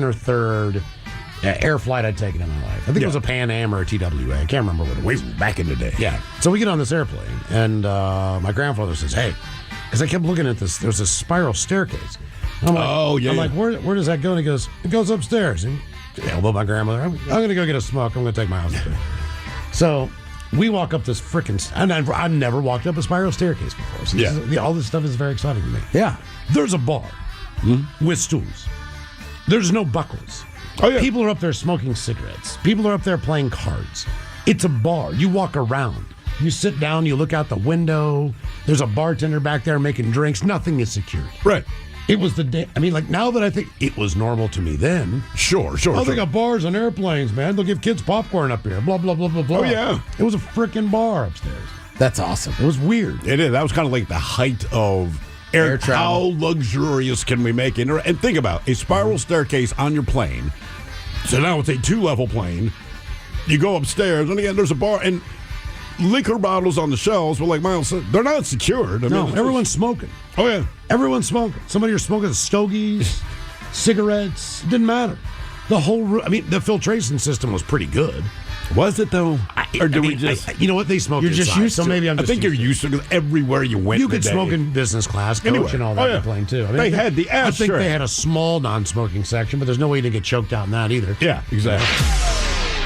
or third air flight I'd taken in my life. I think it was a Pan Am or a TWA. I can't remember what it was. Back in the day. Yeah. So we get on this airplane, and my grandfather says, hey, because I kept looking at this, there's a spiral staircase. I'm like, I'm like, where does that go? And he goes, it goes upstairs. And elbow my grandmother, I'm going to go get a smoke. I'm going to take my house up there. So we walk up this freaking, and I've never walked up a spiral staircase before. So all this stuff is very exciting to me. Yeah. There's a bar with stools. There's no buckles. Oh, yeah. People are up there smoking cigarettes. People are up there playing cards. It's a bar. You walk around. You sit down. You look out the window. There's a bartender back there making drinks. Nothing is secured. Right. It was the day. I mean, like, now that I think it was normal to me then. Sure. They got bars on airplanes, man. They'll give kids popcorn up here. Blah, blah, blah, blah, blah. Oh, yeah. It was a freaking bar upstairs. That's awesome. It was weird. It is. That was kind of like the height of air travel. How luxurious can we make it? And think about a spiral staircase on your plane. So now it's a 2-level plane. You go upstairs, and again, there's a bar, and liquor bottles on the shelves. But like Miles said, they're not secured. I mean, everyone's smoking. Oh, yeah. Everyone's smoking. Somebody are smoking stogies, cigarettes. It didn't matter. The whole the filtration system was pretty good. Was it, though? Or do we just... you know what? They smoke You're inside, just used to so maybe I'm I just think you're used to it everywhere you went. You could smoke in business class, coach, and all that on the plane, too. I mean, they had the I think ashtray. they had a small non-smoking section, but there's no way to get choked out in that either. Yeah, exactly.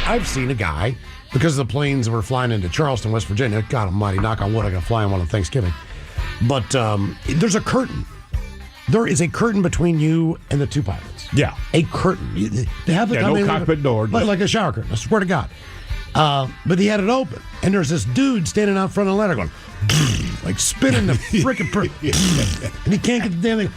I've seen a guy, because the planes were flying into Charleston, West Virginia. God almighty, knock on wood, I got to fly on one on Thanksgiving. But there's a curtain. There is a curtain between you and the two pilots. Yeah. A curtain. They have the no cockpit door. Like a shower curtain, I swear to God. But he had it open, and there's this dude standing out front of the ladder going, like spinning the freaking and he can't get the damn thing.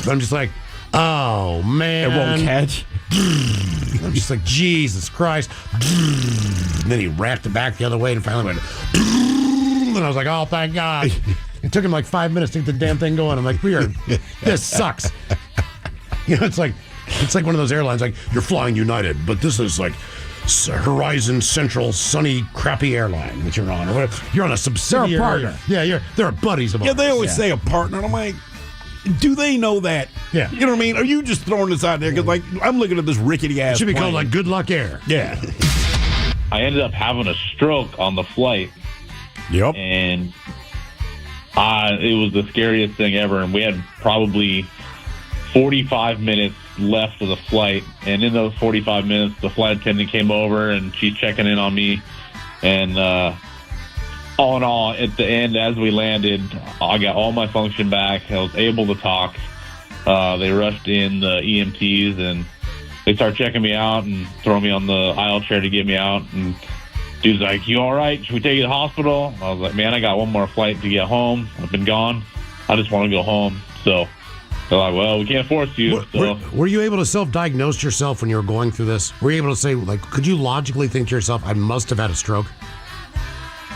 I'm just like, oh, man. It won't catch. I'm just like, Jesus Christ. And then he wrapped it back the other way and finally went, and I was like, oh, thank God. It took him like 5 minutes to get the damn thing going. I'm like, this sucks. You know, it's like one of those airlines, like, you're flying United, but this is like Horizon Central Sunny Crappy Airline that you're on. Or whatever. You're on a subsidiary. They're a partner. Yeah, they're buddies of ours. Yeah, they always say a partner. And I'm like, do they know that? Yeah. You know what I mean? Are you just throwing this out there? Because, like, I'm looking at this rickety-ass It should be plane. called, like, Good Luck Air. Yeah. I ended up having a stroke on the flight. Yep. And it was the scariest thing ever. And we had probably 45 minutes left of the flight. And in those 45 minutes, the flight attendant came over, and she's checking in on me. And all in all, at the end, as we landed, I got all my function back. I was able to talk. They rushed in the EMTs, and they start checking me out and throwing me on the aisle chair to get me out. And dude's like, you all right? Should we take you to the hospital? I was like, man, I got one more flight to get home. I've been gone. I just want to go home. So they're like, well, we can't force you. Were you able to self-diagnose yourself when you were going through this? Were you able to say, like, could you logically think to yourself, I must have had a stroke?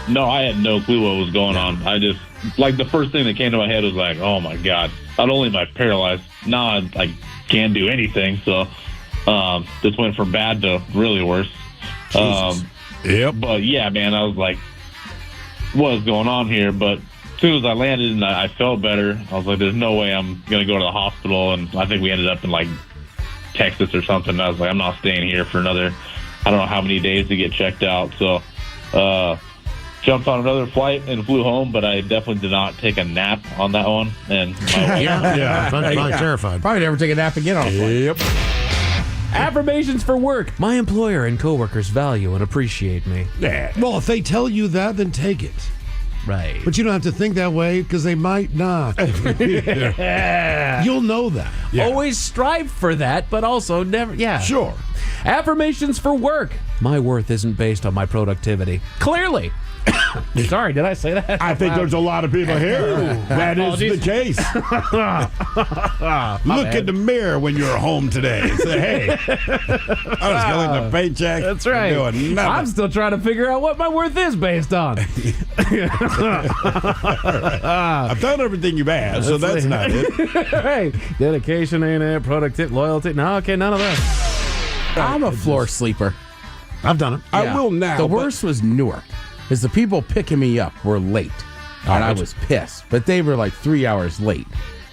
No, I had no clue what was going on. I just, like, the first thing that came to my head was like, oh, my God. Not only am I paralyzed, now I can't do anything. So this went from bad to really worse. Yep. But, yeah, man, I was like, what is going on here? But as soon as I landed and I felt better, I was like, there's no way I'm going to go to the hospital. And I think we ended up in, like, Texas or something. I was like, I'm not staying here for another, I don't know how many days to get checked out. So, jumped on another flight and flew home, but I definitely did not take a nap on that one. And I'm terrified. Probably never take a nap again on a flight. Yep. Affirmations for work. My employer and coworkers value and appreciate me. Yeah. Well, if they tell you that, then take it. Right. But you don't have to think that way, because they might not. You'll know that. Yeah. Always strive for that, but also never. Yeah. Sure. Affirmations for work. My worth isn't based on my productivity. Clearly. Sorry, did I say that? I think there's a lot of people here that is the case. Look in the mirror when you're home today and say, hey, I was getting the paycheck. That's right. I'm doing nothing. I'm still trying to figure out what my worth is based on. I've done everything you've asked, so that's not it. Hey, dedication ain't it, productivity, loyalty. No, okay, none of that. I'm a floor sleeper. I've done it. I will now. The but- worst was Newark, because the people picking me up were late, and I was pissed. But they were like 3 hours late,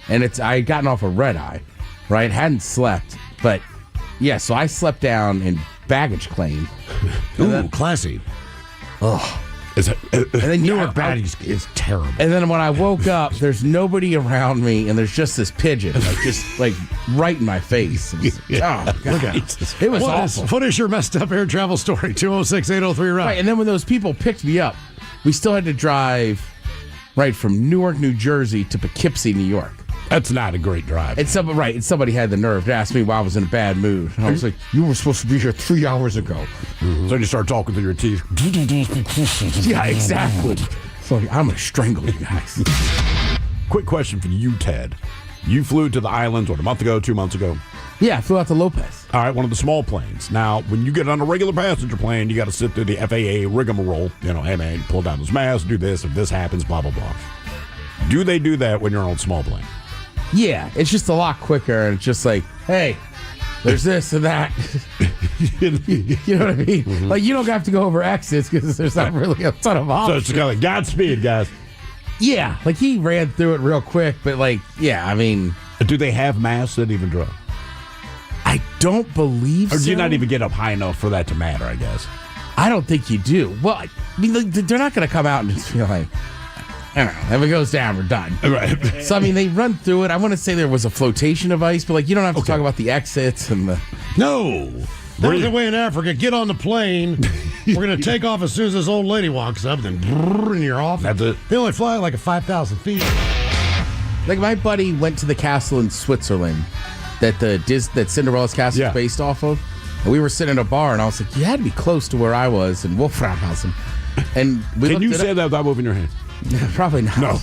and I had gotten off a red eye, right? Hadn't slept, But yeah, so I slept down in baggage claim. Ooh, classy. Is it, And then Newark baggage is terrible. And then when I woke up, there's nobody around me, and there's just this pigeon, like right in my face. It was, oh, God. Look at it. It was awful. What is your messed up air travel story? 206-803-ROCK. Right, and then when those people picked me up, we still had to drive right from Newark, New Jersey to Poughkeepsie, New York. that's not a great drive. And somebody had the nerve to ask me why I was in a bad mood. And I was like, "You were supposed to be here 3 hours ago." So you start talking through your teeth. Yeah, exactly. So I'm gonna strangle you guys. Quick question for you, Ted. You flew to the islands, a month ago, 2 months ago? Yeah, I flew out to Lopez. All right, one of the small planes. Now, when you get on a regular passenger plane, you got to sit through the FAA rigmarole. You know, hey, man, pull down those masks, do this, if this happens, blah, blah, blah. Do they do that when you're on a small plane? Yeah, it's just a lot quicker, and it's just like, hey, there's this and that. You know what I mean? Mm-hmm. Like, you don't have to go over exits because there's not really a ton of So options. it's kind of like Godspeed, guys. Yeah, like he ran through it real quick, but like, yeah, I mean, Do they have masks that even draw? I don't believe Or so. do you not even get up high enough for that to matter, I guess? I don't think you do. Well, I mean, like, they're not going to come out and just be like, I don't know, if it goes down, we're done. Right. So, I mean, they run through it. I want to say there was a flotation device, but like, you don't have to talk about the exits and the. No. That was the way in Africa. Get on the plane. We're going to take off as soon as this old lady walks up, then brrr, and you're off. That's it. They only fly like at 5,000 feet. Like, my buddy went to the castle in Switzerland that that Cinderella's castle Yeah. is based off of. And we were sitting in a bar, and I was like, you had to be close to where I was in Wolframhausen. And we Can you looked it say up. that without moving your hands? Probably not. No.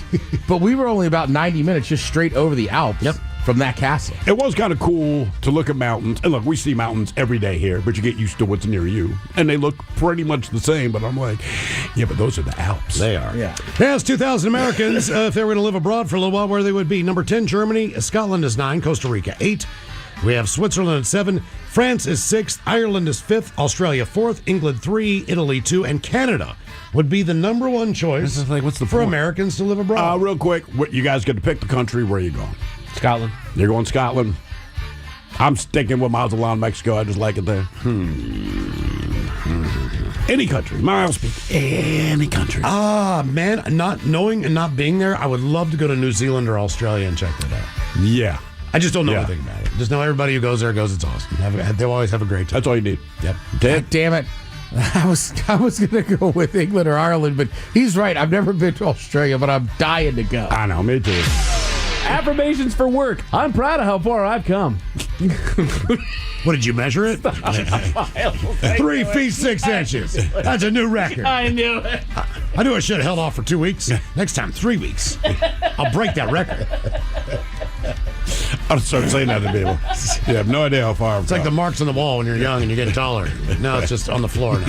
But we were only about 90 minutes just straight over the Alps from that castle. It was kind of cool to look at mountains. And look, we see mountains every day here, but you get used to what's near you. And they look pretty much the same, but I'm like, yeah, but those are the Alps. They are. Yeah. Yes, 2,000 Americans, if they were going to live abroad for a little while, where they would be. Number 10, Germany. Scotland is 9. Costa Rica, 8. We have Switzerland at 7. France is 6th. Ireland is 5th. Australia, 4th. England, 3. Italy, 2. And Canada would be the number one choice This is like, what's the for point? Americans to live abroad. Real quick, you guys get to pick the country. Where are you going? Scotland. You're going Scotland. I'm sticking with Mazatlan, Mexico. I just like it there. Any country. Miles, pick any country. Man, not knowing and not being there, I would love to go to New Zealand or Australia and check that out. Yeah. I just don't know Yeah. anything about it. Just know everybody who goes there goes, it's awesome. They'll always have a great time. That's all you need. Yep. Ted? Damn it. I was going to go with England or Ireland, but he's right. I've never been to Australia, but I'm dying to go. I know, me too. Affirmations for work. I'm proud of how far I've come. What did you measure it? 3 feet 6 inches. That's a new record. I knew it. I knew I should have held off for 2 weeks. Next time, 3 weeks. I'll break that record. I'll start saying that to people. You have no idea how far I've It's like the come. marks on the wall when you're young and you get taller. Now it's just on the floor now.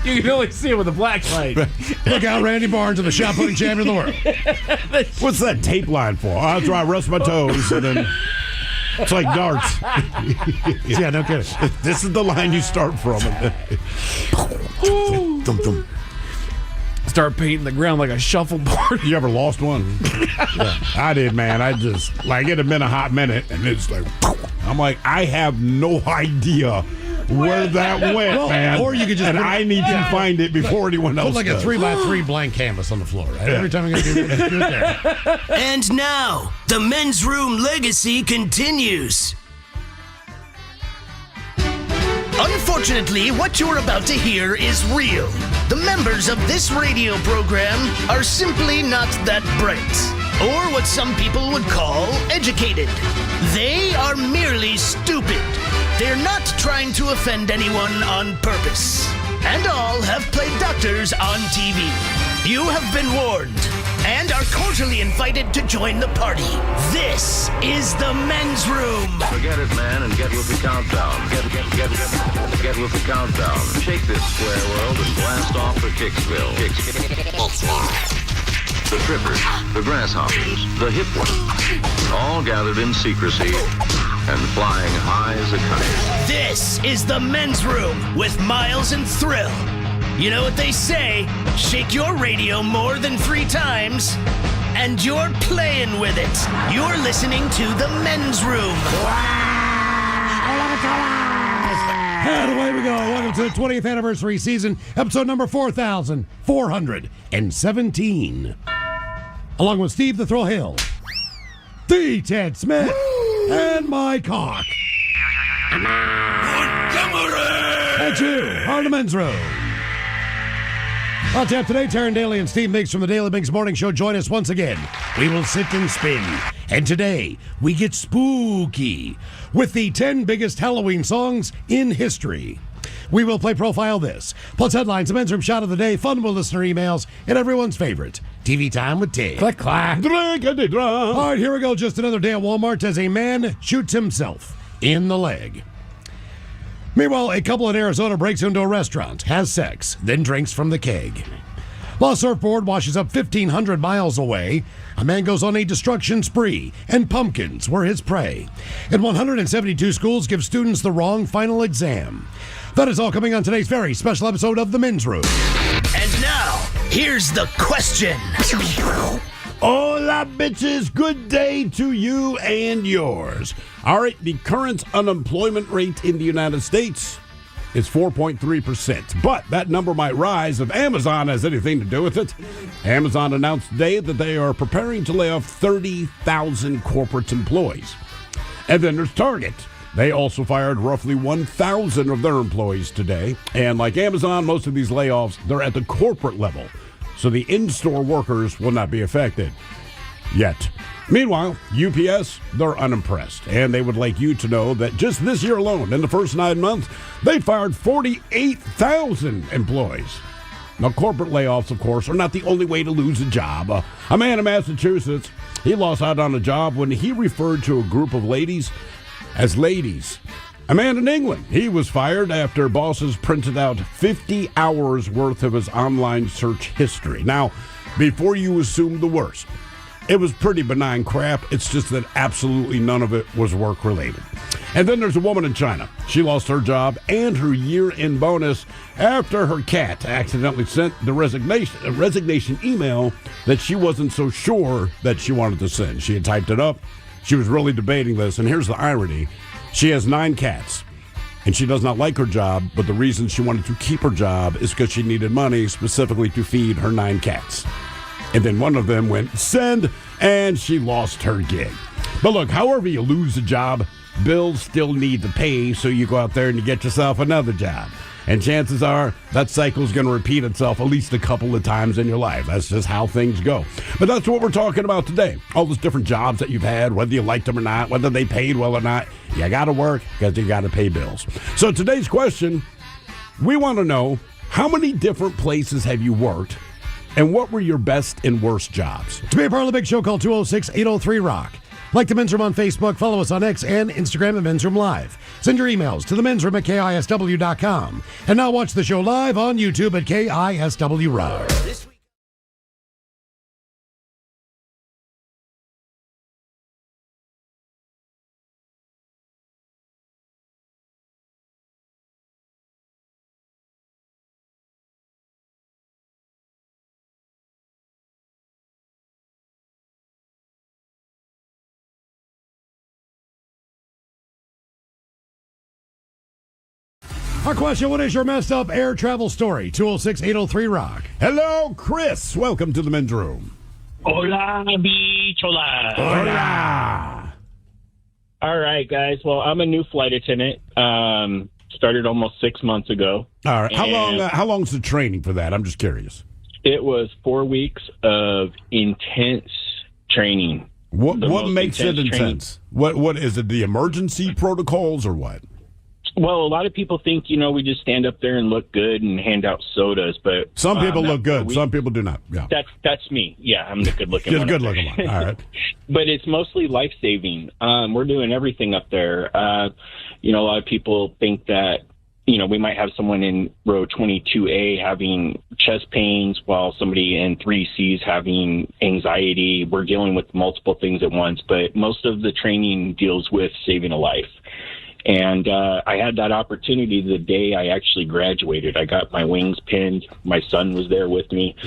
You can only see it with a black light. Look out, Randy Barnes, of the shot putting champion of the world. What's that tape line for? That's where I rest my toes and then it's like darts. Yeah, no kidding. This is the line you start from. Dum, dum. Start painting the ground like a shuffleboard. You ever lost one? Yeah, I did, man. I just, like, it had been a hot minute, and it's like, I'm like, I have no idea where that went, Well, man. or you could just and put- I need to find it before anyone else Put like a does. 3x3 blank canvas on the floor, right? Every time you're going to do it, do it there. And now, the Men's Room legacy continues. Unfortunately, what you're about to hear is real. The members of this radio program are simply not that bright, or what some people would call educated. They are merely stupid. They're not trying to offend anyone on purpose. And all have played doctors on TV. You have been warned and are cordially invited to join the party. This is the Men's Room. Forget it, man, and get with the countdown. Get with the countdown. Shake this square world and blast off for Kicksville. The trippers, the grasshoppers, the hip ones, all gathered in secrecy and flying high as a kite. This is the Men's Room with Miles and Thrill. You know what they say, shake your radio more than 3 times, and you're playing with it. You're listening to The Men's Room. And away we go. Welcome to the 20th anniversary season, episode number 4,417. Along with Steve the Thrill Hill, the Ted Smith, and Mike Hawk. And you on The Men's Room. On tap today, Taryn Daly and Steve Miggs from the Daily Miggs Morning Show join us once again. We will sit and spin. And today, we get spooky with the 10 biggest Halloween songs in history. We will play Profile This, plus headlines, the Men's Room Shot of the Day, fun with listener emails, and everyone's favorite, TV Time with Ted. Click, clack. Drink-a-dee-drum. All right, here we go. Just another day at Walmart as a man shoots himself in the leg. Meanwhile, a couple in Arizona breaks into a restaurant, has sex, then drinks from the keg. While surfboard washes up 1,500 miles away, a man goes on a destruction spree, and pumpkins were his prey. And 172 schools give students the wrong final exam. That is all coming on today's very special episode of The Men's Room. And now, here's the question. Hola, bitches. Good day to you and yours. All right, the current unemployment rate in the United States is 4.3%. But that number might rise if Amazon has anything to do with it. Amazon announced today that they are preparing to lay off 30,000 corporate employees. And then there's Target. They also fired roughly 1,000 of their employees today. And like Amazon, most of these layoffs, they're at the corporate level. So the in-store workers will not be affected yet. Meanwhile, UPS, they're unimpressed. And they would like you to know that just this year alone, in the first 9 months, they fired 48,000 employees. Now, corporate layoffs, of course, are not the only way to lose a job. A man in Massachusetts, he lost out on a job when he referred to a group of ladies as ladies. A man in England, he was fired after bosses printed out 50 hours worth of his online search history. Now, before you assume the worst, it was pretty benign crap. It's just that absolutely none of it was work-related. And then there's a woman in China. She lost her job and her year-end bonus after her cat accidentally sent the resignation email that she wasn't so sure that she wanted to send. She had typed it up. She was really debating this, and here's the irony. She has 9 cats, and she does not like her job, but the reason she wanted to keep her job is because she needed money specifically to feed her 9 cats. And then one of them went, send, and she lost her gig. But look, however you lose a job, bills still need to pay, so you go out there and you get yourself another job. And chances are that cycle is going to repeat itself at least a couple of times in your life. That's just how things go. But that's what we're talking about today. All those different jobs that you've had, whether you liked them or not, whether they paid well or not. You got to work because you got to pay bills. So today's question, we want to know, how many different places have you worked and what were your best and worst jobs? To be a part of the big show, call 206-803-ROCK. Like the Men's Room on Facebook, follow us on X and Instagram at Men's Room Live. Send your emails to themensroom at KISW.com. And now watch the show live on YouTube at KISW Rock. Our question, what is your messed up air travel story? 206-803-ROCK. Hello, Chris. Welcome to the Men's Room. Hola, bichola. Hola. All right, guys. Well, I'm a new flight attendant. Started almost 6 months ago. All right. How long's the training for that? I'm just curious. It was 4 weeks of intense training. What makes it intense? What is it? The emergency protocols or what? Well, a lot of people think, we just stand up there and look good and hand out sodas, but some people look good, some people do not. Yeah, that's me. Yeah, I'm the good-looking one. Good looking one. All right. But it's mostly life-saving. We're doing everything up there. A lot of people think that we might have someone in row 22A having chest pains while somebody in 3C is having anxiety. We're dealing with multiple things at once, but most of the training deals with saving a life. And I had that opportunity the day I actually graduated. I got my wings pinned. My son was there with me.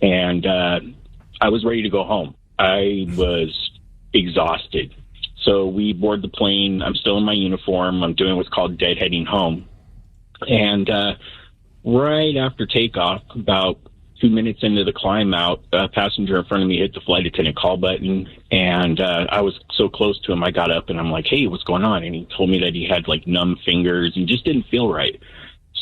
And I was ready to go home. I was exhausted. So we board the plane. I'm still in my uniform. I'm doing what's called deadheading home. And right after takeoff, about 2 minutes into the climb out, a passenger in front of me hit the flight attendant call button. And I was so close to him, I got up and I'm like, hey, what's going on? And he told me that he had like numb fingers and just didn't feel right.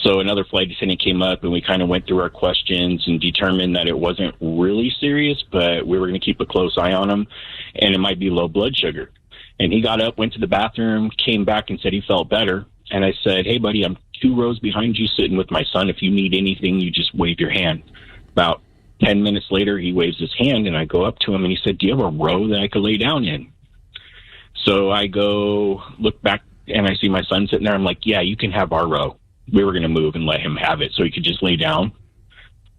So another flight attendant came up and we kind of went through our questions and determined that it wasn't really serious, but we were going to keep a close eye on him and it might be low blood sugar. And he got up, went to the bathroom, came back and said he felt better. And I said, hey, buddy, I'm 2 rows behind you sitting with my son. If you need anything, you just wave your hand. About 10 minutes later, he waves his hand, and I go up to him, and he said, do you have a row that I could lay down in? So I go look back, and I see my son sitting there. I'm like, yeah, you can have our row. We were going to move and let him have it so he could just lay down.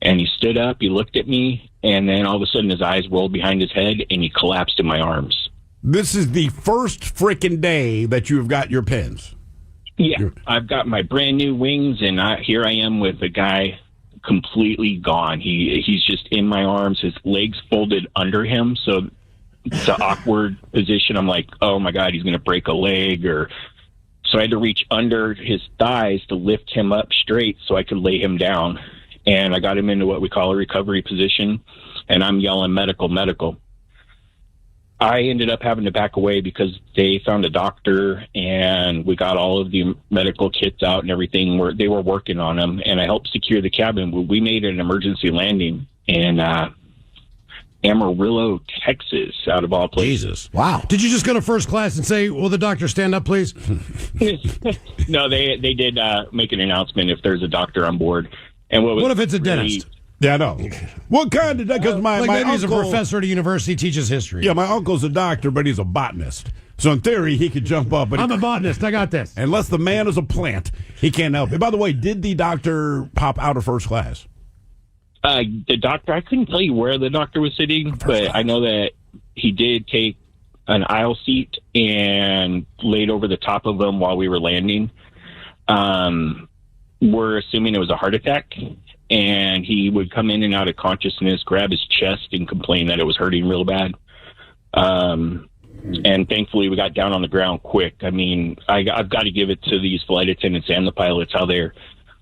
And he stood up, he looked at me, and then all of a sudden his eyes rolled behind his head, and he collapsed in my arms. This is the first freaking day that you have got your pins. Yeah, I've got my brand new wings, and here I am with a guy completely gone. He's just in my arms, his legs folded under him, so it's an awkward position. I'm like, oh my God, he's going to break a leg. So I had to reach under his thighs to lift him up straight so I could lay him down. And I got him into what we call a recovery position, and I'm yelling, medical, medical. I ended up having to back away because they found a doctor and we got all of the medical kits out and everything. They were working on him, and I helped secure the cabin. We made an emergency landing in Amarillo, Texas, out of all places. Jesus. Wow. Did you just go to first class and say, will the doctor stand up, please? No, they did make an announcement if there's a doctor on board. And what if it's a dentist? Yeah, I know. What kind of... Because my maybe uncle, he's a professor at a university, teaches history. Yeah, my uncle's a doctor, but he's a botanist. So in theory, he could jump up. But I'm a botanist. I got this. Unless the man is a plant, he can't help it. By the way, did the doctor pop out of first class? The doctor, I couldn't tell you where the doctor was sitting, but I know that he did take an aisle seat and laid over the top of him while we were landing. We're assuming it was a heart attack. And he would come in and out of consciousness, grab his chest, and complain that it was hurting real bad. And thankfully, we got down on the ground quick. I mean, I've got to give it to these flight attendants and the pilots how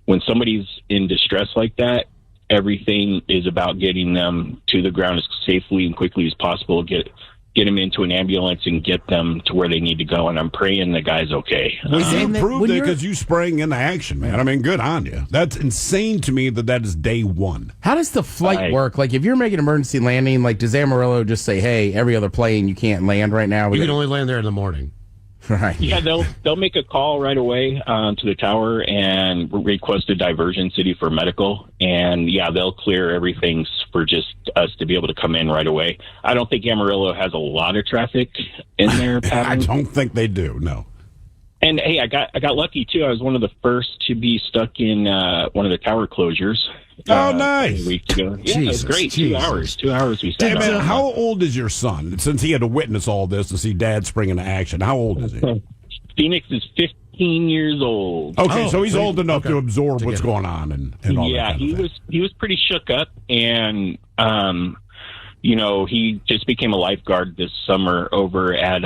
when somebody's in distress like that, everything is about getting them to the ground as safely and quickly as possible, get them into an ambulance and get them to where they need to go. And I'm praying the guy's okay. You proved it because you sprang into action, man. I mean, good on you. That's insane to me that is day one. How does the flight work? Like, if you're making an emergency landing, like, does Amarillo just say, hey, every other plane, you can't land right now? You can only land there in the morning. Right. Yeah, they'll make a call right away to the tower and request a diversion city for medical. And, yeah, they'll clear everything for just us to be able to come in right away. I don't think Amarillo has a lot of traffic in their pattern. I don't think they do, no. And, hey, I got lucky, too. I was one of the first to be stuck in one of the tower closures. Oh, nice. A week ago. Yeah, it was great. Jesus. 2 hours we sat Hey, man, on. how old is your son? Since he had to witness all this and see Dad spring into action, how old is he? Phoenix is 15 years old. Okay, so he's old enough to absorb what's going on and all that. Yeah, he was pretty shook up, and he just became a lifeguard this summer over at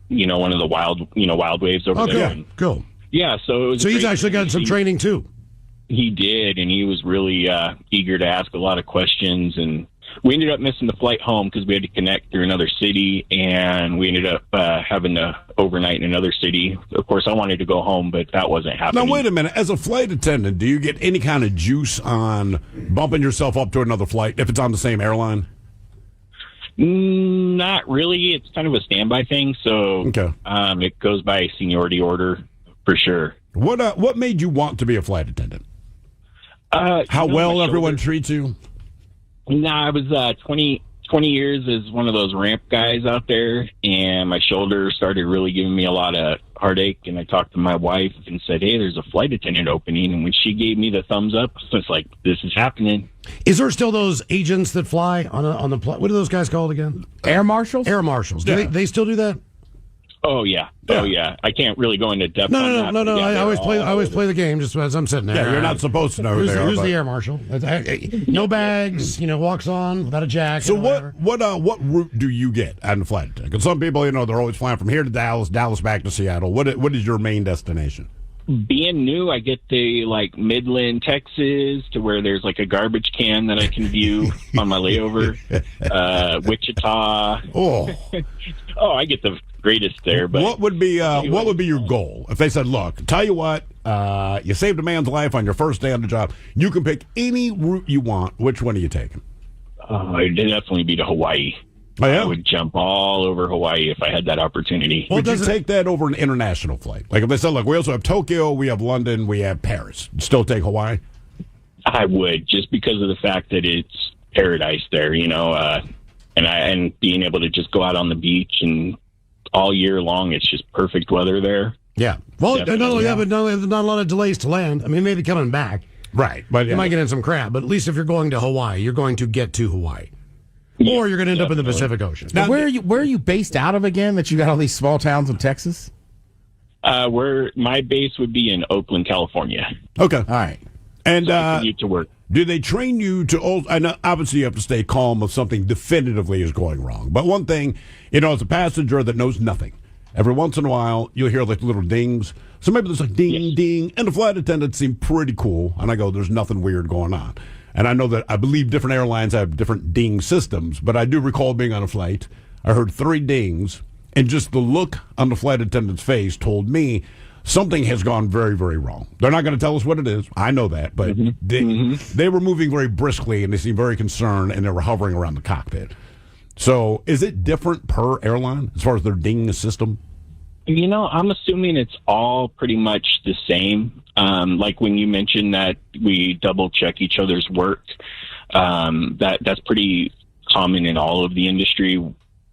one of the wild waves over there. Okay, cool. Yeah, so it was. So he's actually got some training too. He did, and he was really eager to ask a lot of questions. And we ended up missing the flight home because we had to connect through another city, and we ended up having to overnight in another city. Of course, I wanted to go home, but that wasn't happening. Now, wait a minute. As a flight attendant, do you get any kind of juice on bumping yourself up to another flight if it's on the same airline? Not really. It's kind of a standby thing, so it goes by seniority order for sure. What made you want to be a flight attendant? How well everyone treats you? I was 20 years as one of those ramp guys out there, and my shoulder started really giving me a lot of heartache, and I talked to my wife and said, hey, there's a flight attendant opening, and when she gave me the thumbs up, it's like, this is happening. Is there still those agents that fly on the plane? What are those guys called again? Air marshals? Air marshals. Do they still do that? Oh yeah. I can't really go into depth. on that. No. Yeah, I always play the game just as I'm sitting there. Yeah, you're not supposed to know who they are. Who's but- the air marshal? No bags. Walks on without a jacket. So or whatever. what route do you get on the flight attendant? Because some people, they're always flying from here to Dallas, Dallas back to Seattle. What is your main destination? Being new, I get to like Midland, Texas, to where there's like a garbage can that I can view on my layover. Wichita. Oh, I get the greatest there. But what would be your goal if they said, "Look, tell you what, you saved a man's life on your first day on the job. You can pick any route you want. Which one are you taking?" It'd definitely be to Hawaii. Oh, yeah? I would jump all over Hawaii if I had that opportunity. Would you take that over an international flight? Like if they said, "Look, we also have Tokyo, we have London, we have Paris." Still take Hawaii? I would, just because of the fact that it's paradise there, and being able to just go out on the beach and all year long, it's just perfect weather there. Yeah. Well, Definitely, not only that, but not a lot of delays to land. I mean, maybe coming back. Right. But You might get in some crap, but at least if you're going to Hawaii, you're going to get to Hawaii. Or you're going to end up in the Pacific Ocean. Now, where are you based out of again? That you got all these small towns in Texas? Where my base would be in Oakland, California. Okay. All right. And So I commute to work. do they train you to? I know obviously you have to stay calm if something definitively is going wrong. But one thing, as a passenger that knows nothing, every once in a while you'll hear like little dings. So maybe there's like ding, ding, and the flight attendants seem pretty cool. And I go, "There's nothing weird going on." And I know that I believe different airlines have different ding systems, but I do recall being on a flight. I heard 3 dings, and just the look on the flight attendant's face told me something has gone very, very wrong. They're not going to tell us what it is. I know that, but they were moving very briskly, and they seemed very concerned, and they were hovering around the cockpit. So is it different per airline as far as their ding system? I'm assuming it's all pretty much the same. Like when you mentioned that we double check each other's work, that's pretty common in all of the industry.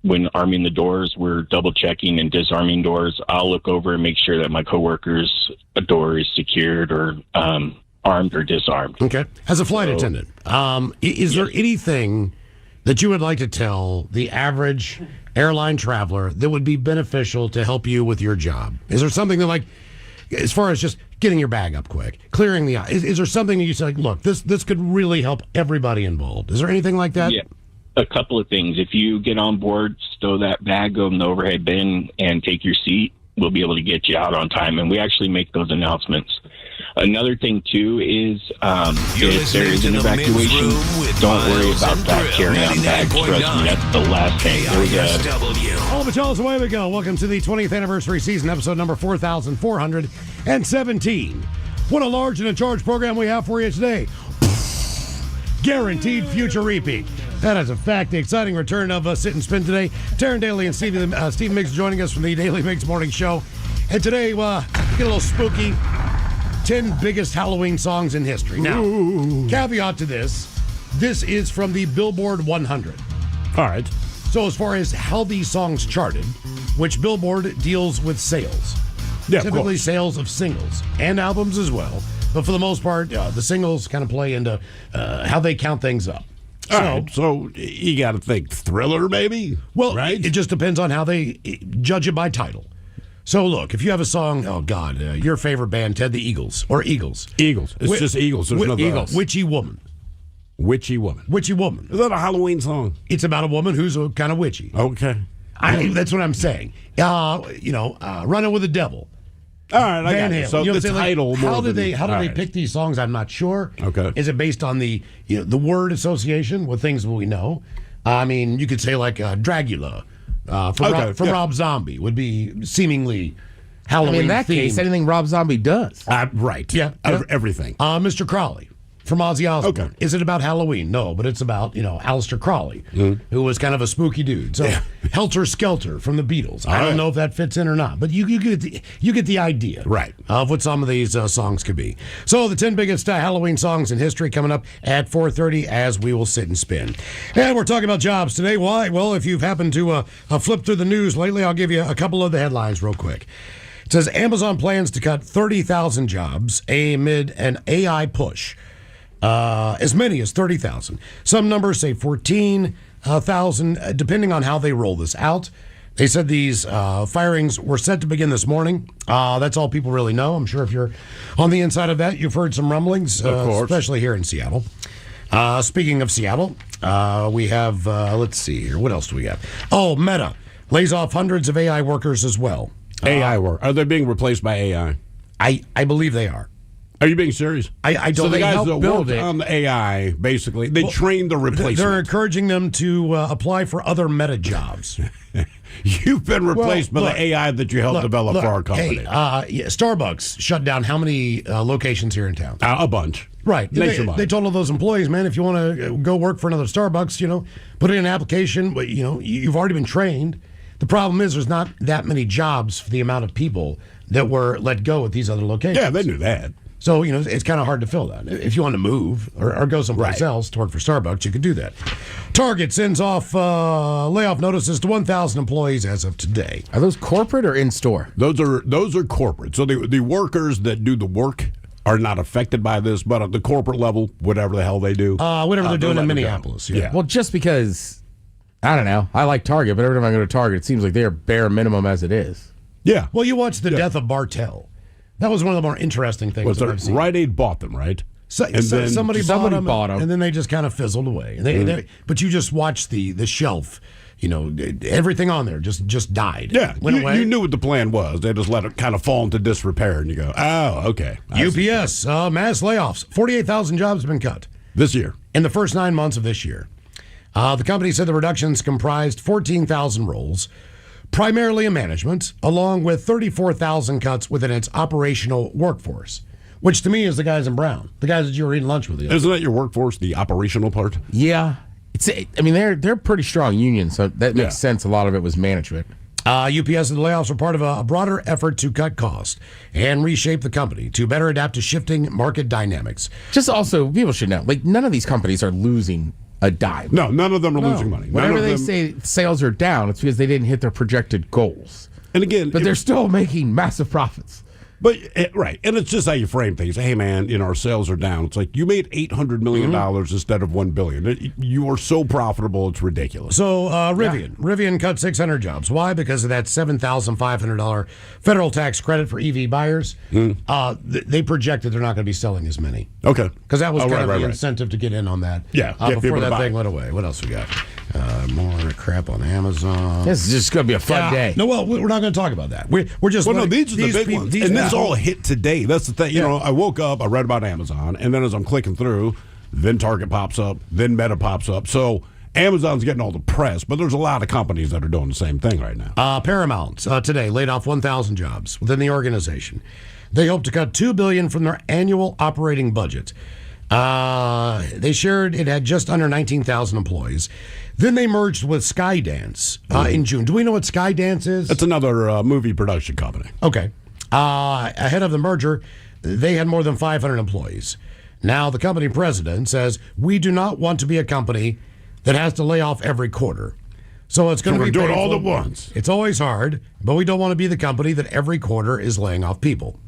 When arming the doors, we're double checking and disarming doors. I'll look over and make sure that my coworker's door is secured or armed or disarmed. Okay. As a flight attendant, is there anything that you would like to tell the average airline traveler that would be beneficial to help you with your job? Is there something that, like, as far as just getting your bag up quick, clearing the aisle, is there something that you say, like, look, this could really help everybody involved? Is there anything like that? Yeah. A couple of things. If you get on board, stow that bag, go in the overhead bin, and take your seat, we'll be able to get you out on time. And we actually make those announcements. Another thing, too, is if there is an evacuation, don't worry about that carry-on bag. Trust me, that's the last thing. Oh, but tell us, away we go. Welcome to the 20th anniversary season, episode number 4,417. What a large and in charge program we have for you today. Guaranteed future repeat. That is a fact. The exciting return of Sit and Spin today. Taryn Daly and Steve Miggs joining us from the Daily Miggs Morning Show. And today, get a little spooky. 10 biggest Halloween songs in history. Now, caveat to this is from the Billboard 100. All right. So as far as how these songs charted, which Billboard deals with sales. Yeah, typically sales of singles and albums as well. But for the most part, the singles kind of play into how they count things up. All right, so you got to think Thriller, maybe? Well, right? It just depends on how they judge it by title. So, look, if you have a song, your favorite band, Ted the Eagles, or Eagles. Eagles. It's just Eagles. There's no Eagles. Witchy Woman. Witchy Woman. Witchy Woman. Is that a Halloween song? It's about a woman who's kind of witchy. Okay. That's what I'm saying. Running with the Devil. All right, I Van got it. Halen. So the title. Like, how did they pick these songs? I'm not sure. Okay. Is it based on the word association with things we know? I mean, you could say like Dragula from Rob Zombie would be seemingly Halloween. In that case, anything Rob Zombie does. Right. Yeah. Everything. Mr. Crowley from Ozzy Osbourne. Okay. Is it about Halloween? No, but it's about, Aleister Crowley, who was kind of a spooky dude. So Helter Skelter from the Beatles. I don't know if that fits in or not, but you get the idea, right, of what some of these songs could be. So the 10 biggest Halloween songs in history coming up at 4:30 as we will sit and spin. And we're talking about jobs today. Why? Well, if you've happened to flip through the news lately, I'll give you a couple of the headlines real quick. It says Amazon plans to cut 30,000 jobs amid an AI push. As many as 30,000. Some numbers say 14,000, depending on how they roll this out. They said these firings were set to begin this morning. That's all people really know. I'm sure if you're on the inside of that, you've heard some rumblings, especially here in Seattle. Speaking of Seattle, we have, let's see here. What else do we got? Oh, Meta lays off hundreds of AI workers as well. AI work. Are they being replaced by AI? I believe they are. Are you being serious? I don't. So the guys that build work it. on the AI, basically, they train the replacement. They're encouraging them to apply for other Meta jobs. You've been replaced by look, the AI that you helped develop for our company. Hey, Starbucks shut down how many locations here in town? A bunch. Right. Nationwide. They told all those employees, man, if you want to go work for another Starbucks, put in an application. But, you've already been trained. The problem is there's not that many jobs for the amount of people that were let go at these other locations. Yeah, they knew that. So, it's kind of hard to fill that. If you want to move or go someplace else to work for Starbucks, you can do that. Target sends off layoff notices to 1,000 employees as of today. Are those corporate or in-store? Those are corporate. So the workers that do the work are not affected by this, but at the corporate level, whatever the hell they do. Whatever they're doing in letting it go. Minneapolis. Yeah. Well, just because, I don't know, I like Target, but every time I go to Target, it seems like they're bare minimum as it is. Yeah. Well, you watched the death of Bartell. That was one of the more interesting things that I've seen. Rite Aid bought them, right? Somebody bought them, bought them, and then they just kind of fizzled away. But you just watched the shelf. Everything on there just died. Yeah, went away. You knew what the plan was. They just let it kind of fall into disrepair, and you go, oh, okay. UPS, mass layoffs. 48,000 jobs have been cut This year. in the first 9 months of this year. The company said the reductions comprised 14,000 roles, primarily in management, along with 34,000 cuts within its operational workforce, which to me is the guys in brown, the guys that you were eating lunch with. Isn't that your workforce, the operational part? Yeah. They're pretty strong unions, so that makes sense. A lot of it was management. UPS and the layoffs are part of a broader effort to cut costs and reshape the company to better adapt to shifting market dynamics. Just also, people should know, none of these companies are losing a dime. No, none of them are losing money. Whenever they say sales are down, it's because they didn't hit their projected goals. And again, But they're still making massive profits. But right, and it's just how you frame things. Hey, man, our sales are down. It's like you made $800 million instead of $1 billion. You are so profitable, it's ridiculous. So Rivian cut 600 jobs. Why? Because of that $7,500 federal tax credit for EV buyers. They projected they're not going to be selling as many. Okay, Because that was kind of the incentive to get in on that. Before that thing went away. What else we got? More crap on Amazon. This is just going to be a fun day. No, well, we're not going to talk about that. We're just. Well, no, these are the big ones. And this all hit today. That's the thing. I woke up, I read about Amazon, and then as I'm clicking through, then Target pops up, then Meta pops up. So Amazon's getting all the press, but there's a lot of companies that are doing the same thing right now. Paramount today laid off 1,000 jobs within the organization. They hope to cut $2 billion from their annual operating budget. They shared it had just under 19,000 employees. Then they merged with Skydance in June. Do we know what Skydance is? It's another movie production company. Okay. Ahead of the merger, they had more than 500 employees. Now, the company president says, we do not want to be a company that has to lay off every quarter. So it's going to be do it painful. all at once. It's always hard, but we don't want to be the company that every quarter is laying off people.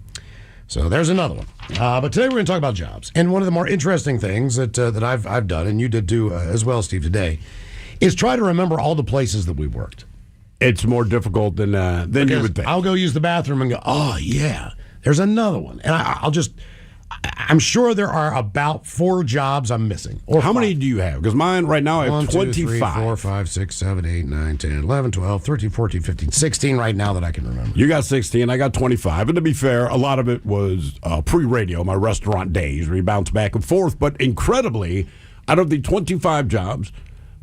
So there's another one. But today we're going to talk about jobs. And one of the more interesting things that I've done, and you did too as well, Steve, today, is try to remember all the places that we worked. It's more difficult than you would think. I'll go use the bathroom and go, oh, yeah, there's another one. And I'm sure there are about 4 jobs I'm missing. Or how many do you have? Because mine right now I have 25. 1, 2, 3, 4, 5, 6, 7, 8, 9, 10, 11, 12, 13, 14, 15, 16 right now that I can remember. You got 16, I got 25. And to be fair, a lot of it was pre-radio, my restaurant days, where you bounce back and forth. But incredibly, out of the 25 jobs,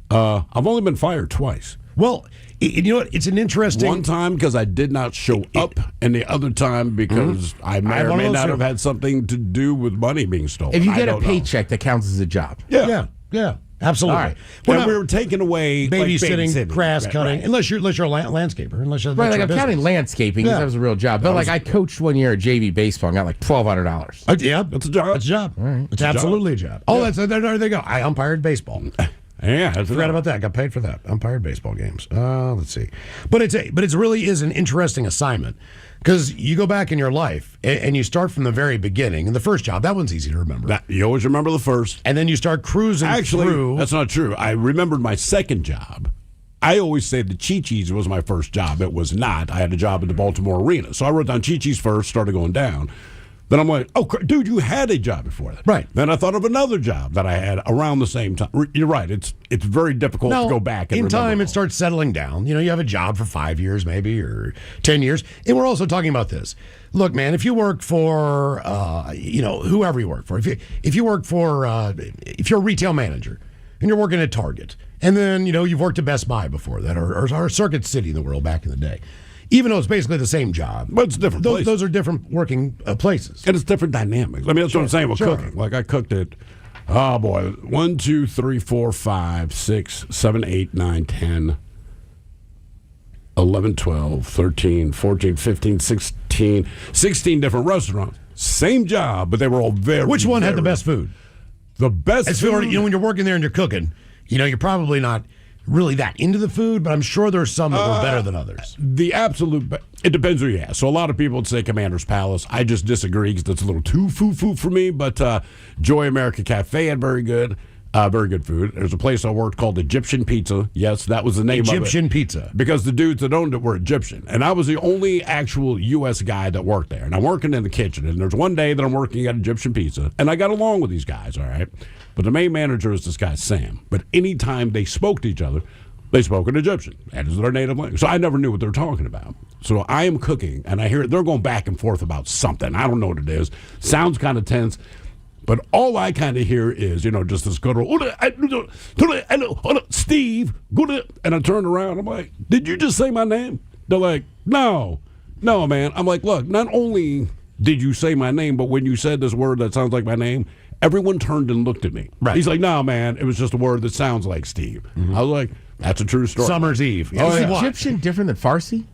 I've only been fired twice. Well, you know what? It's an interesting... One time because I did not show up, and the other time because I may or may not have had something to do with money being stolen. If you get a paycheck, that counts as a job. Yeah, absolutely. All right. Well, we were taking away babysitting, grass cutting, right. unless you're a landscaper. Unless you're I'm counting landscaping because that was a real job. But I coached 1 year at JV baseball and got like $1,200. Yeah, that's a job. That's a job. Right. It's absolutely a job. Oh, there they go. I umpired baseball. Yeah, I forgot about that. Got paid for that. Umpired baseball games. Let's see, but it really is an interesting assignment because you go back in your life and you start from the very beginning. And the first job, that one's easy to remember. You always remember the first, and then you start cruising. Actually, through. That's not true. I remembered my second job. I always say the Chi-Chi's was my first job. It was not. I had a job at the Baltimore Arena. So I wrote down Chi-Chi's first, started going down. Then I'm like, oh, dude, you had a job before that. Right. Then I thought of another job that I had around the same time. You're right. It's very difficult to go back and in remember time all. it starts settling down. You have a job for 5 years maybe or 10 years. And we're also talking about this. Look, man, if you work for, whoever you work for, if you work for, if you're a retail manager and you're working at Target, and then, you've worked at Best Buy before that or Circuit City in the world back in the day. Even though it's basically the same job. But it's different places. Those are different working places. And it's different dynamics. I mean, that's what I'm saying with cooking. Like, I cooked it, 1, 2, 3, 4, 5, 6, 7, 8, 9, 10, 11, 12, 13, 14, 15, 16 different restaurants. Same job, but they were all very Which one had the best food? The best food? When you're working there and you're cooking, you're probably not really that into the food, but I'm sure there's some that were better than others. The absolute it depends who you ask. So a lot of people would say Commander's Palace. I just disagree because that's a little too foo-foo for me, but Joy America Cafe had very good food. There's a place I worked called Egyptian Pizza. Yes, that was the name of it. Egyptian Pizza. Because the dudes that owned it were Egyptian. And I was the only actual U.S. guy that worked there. And I'm working in the kitchen. And there's one day that I'm working at Egyptian Pizza. And I got along with these guys, all right? But the main manager is this guy, Sam. But anytime they spoke to each other, they spoke in Egyptian. That is their native language. So I never knew what they were talking about. So I am cooking, and I hear they're going back and forth about something. I don't know what it is. Sounds kind of tense. But all I kind of hear is, just this good old, Steve, and I turn around. I'm like, did you just say my name? They're like, no, man. I'm like, look, not only did you say my name, but when you said this word that sounds like my name, everyone turned and looked at me. Right. He's like, no, man, it was just a word that sounds like Steve. I was like, that's a true story. Summer's Eve. Is Egyptian different than Farsi?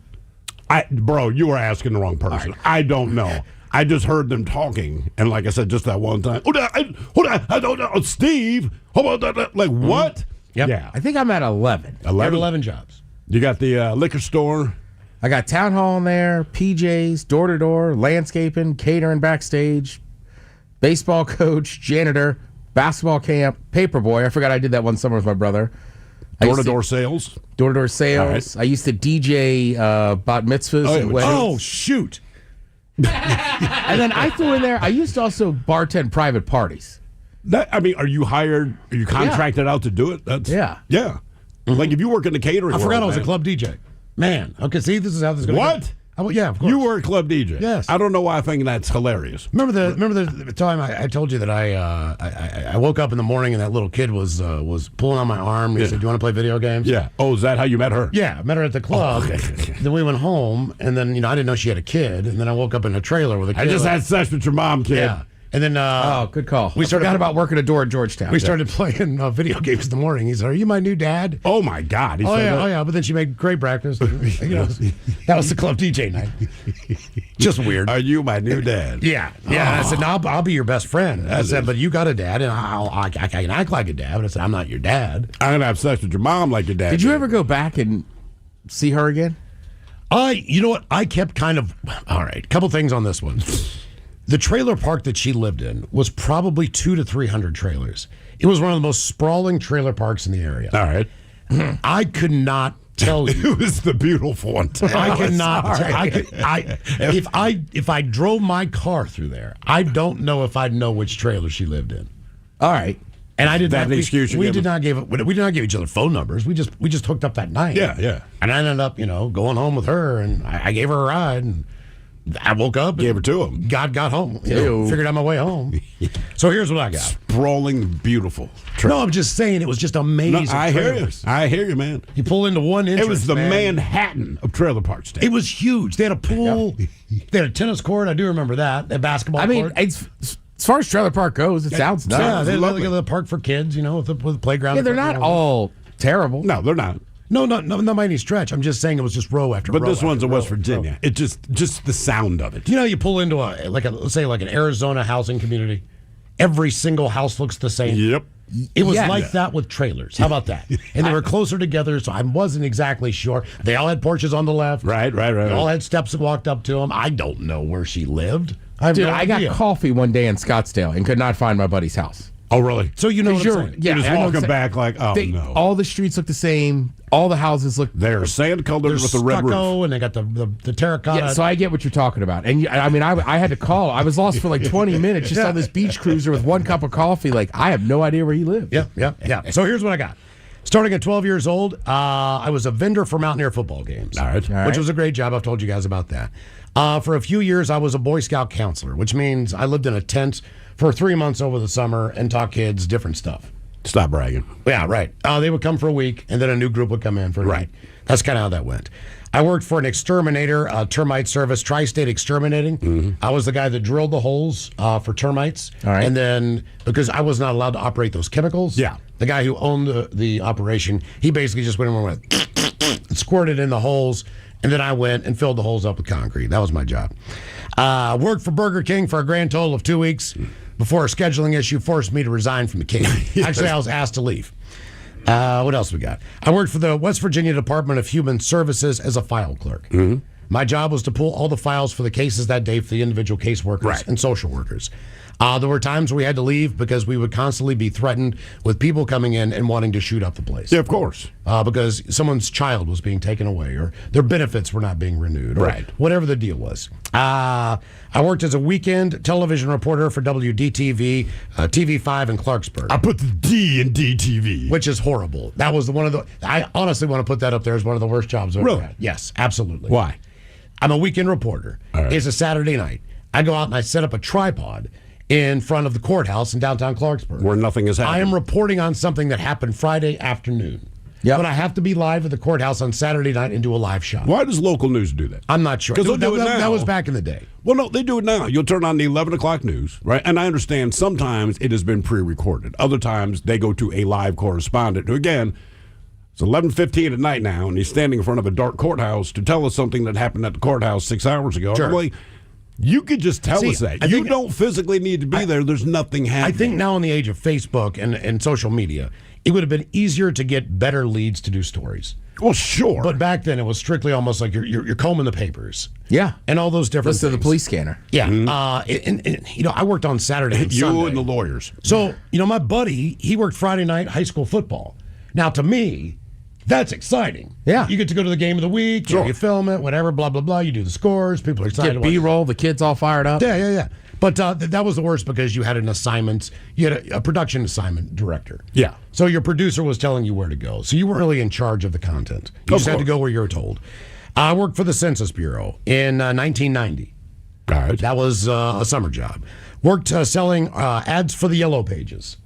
Bro, you were asking the wrong person. Right. I don't know. I just heard them talking, and like I said, just that one time. I don't know. Steve, like what? Yep. Yeah. I think I'm at 11. 11 jobs. You got the liquor store. I got town hall in there, PJs, door-to-door, landscaping, catering backstage, baseball coach, janitor, basketball camp, paperboy. I forgot I did that one summer with my brother. Door-to-door sales. Door-to-door sales. Right. I used to DJ bat mitzvahs and weddings. Oh, shoot. And then I threw in there, I used to also bartend private parties. Are you hired? Are you contracted out to do it? Yeah. Like if you work in the catering world. I forgot I was a club DJ. Man. Okay, see, this is how this is going to go. What? Yeah, of course. You were a club DJ. Yes. I don't know why I think that's hilarious. Remember the time I told you that I woke up in the morning and that little kid was pulling on my arm. He said, "Do you want to play video games?" Yeah. Oh, is that how you met her? Yeah, I met her at the club. Oh, okay. Then we went home, and then I didn't know she had a kid, and then I woke up in a trailer with a kid. I just had sex with your mom, kid. Yeah. And then good call. We forgot about working a door at Georgetown. We started playing video games in the morning. He said, "Are you my new dad?" Oh my God! Oh yeah. But then she made great breakfast. That was the club DJ night. Just weird. Are you my new dad? Yeah. I said, "No, I'll be your best friend." I said, "But you got a dad, and I can act like a dad." But I said, "I'm not your dad." I'm gonna have sex with your mom like your dad. Did you ever go back and see her again? You know what? I kept kind of all right. Couple things on this one. The trailer park that she lived in was probably 200 to 300 trailers. It was one of the most sprawling trailer parks in the area. All right. I could not tell you. It was the beautiful one. I could not. If I drove my car through there, I don't know if I'd know which trailer she lived in. All right. And I did that not. We did not give each other phone numbers. We just hooked up that night. Yeah. And I ended up, going home with her, and I gave her a ride, and I woke up, gave her to him. God got home. Figured out my way home. So here's what I got: sprawling, beautiful. No, I'm just saying it was just amazing. No, I hear you, man. You pull into one entrance. It was the Manhattan of trailer parks. It was huge. They had a pool. They had a tennis court. I do remember that. A basketball court. As far as trailer park goes, it sounds nice. Yeah, they look at the park for kids. With the playground. Yeah, they're not all terrible. No, they're not. No, not by any stretch. I'm just saying it was just row after row. But this one's in West Virginia. It just the sound of it. You pull into let's say an Arizona housing community. Every single house looks the same. Yep. It was that with trailers. How about that? And they were closer together, so I wasn't exactly sure. They all had porches on the left. Right. They all had steps that walked up to them. I don't know where she lived. I got coffee one day in Scottsdale and could not find my buddy's house. Oh, really? So you know what I'm saying? You're just I know walking exact- back like, oh, no. All the streets look the same. All the houses look. They're sand-colored They're with a red roof. stucco, and they got the terracotta. Yeah, so I get what you're talking about. And I mean, I had to call. I was lost for like 20 minutes just on this beach cruiser with one cup of coffee. Like, I have no idea where he lived. Yeah. So here's what I got. Starting at 12 years old, I was a vendor for Mountaineer football games. All right. Which was a great job. I've told you guys about that. For a few years, I was a Boy Scout counselor, which means I lived in a tent for 3 months over the summer and taught kids different stuff. Stop bragging. Yeah, right. They would come for a week, and then a new group would come in for a week. That's kind of how that went. I worked for an exterminator, termite service, Tri-State Exterminating. Mm-hmm. I was the guy that drilled the holes for termites. All right. And then, because I was not allowed to operate those chemicals, the guy who owned the operation, he basically just went in and went, squirted in the holes, and then I went and filled the holes up with concrete. That was my job. Worked for Burger King for a grand total of 2 weeks before a scheduling issue forced me to resign from the King. Actually, I was asked to leave. What else we got? I worked for the West Virginia Department of Human Services as a file clerk. Mm-hmm. My job was to pull all the files for the cases that day for the individual caseworkers and social workers. There were times where we had to leave because we would constantly be threatened with people coming in and wanting to shoot up the place. Yeah, of course. Because someone's child was being taken away or their benefits were not being renewed or whatever the deal was. I worked as a weekend television reporter for WDTV, TV5 in Clarksburg. I put the D in DTV. Which is horrible. That was I honestly want to put that up there as one of the worst jobs I've ever had. Yes, absolutely. Why? I'm a weekend reporter. Right. It's a Saturday night. I go out and I set up a tripod in front of the courthouse in downtown Clarksburg. Where nothing is happening. I am reporting on something that happened Friday afternoon. Yep. But I have to be live at the courthouse on Saturday night and do a live shot. Why does local news do that? I'm not sure. 'Cause they'll do it now. That was back in the day. Well, no, they do it now. You'll turn on the 11 o'clock news, right? And I understand sometimes it has been pre-recorded. Other times they go to a live correspondent who, again, it's 11:15 at night now, and he's standing in front of a dark courthouse to tell us something that happened at the courthouse 6 hours ago. Sure. I'm like, you could just tell us that. I You think- don't physically need to be there. There's nothing happening. I think now in the age of Facebook and social media, it would have been easier to get better leads to do stories. Well, sure. But back then, it was strictly almost like you're combing the papers. Yeah. And all those different Listen to the things. police scanner. Yeah. And I worked on Saturday and you Sunday. and the lawyers. So, my buddy, he worked Friday night high school football. Now, to me, that's exciting. Yeah. You get to go to the game of the week, you film it, whatever, blah, blah, blah. You do the scores. People are excited. Get B-roll. The kids all fired up. Yeah. But that was the worst because you had an assignment. You had a production assignment director. Yeah. So your producer was telling you where to go. So you weren't really in charge of the content. You just had to go where you were told. I worked for the Census Bureau in 1990. All right. That was a summer job. Worked selling ads for the Yellow Pages.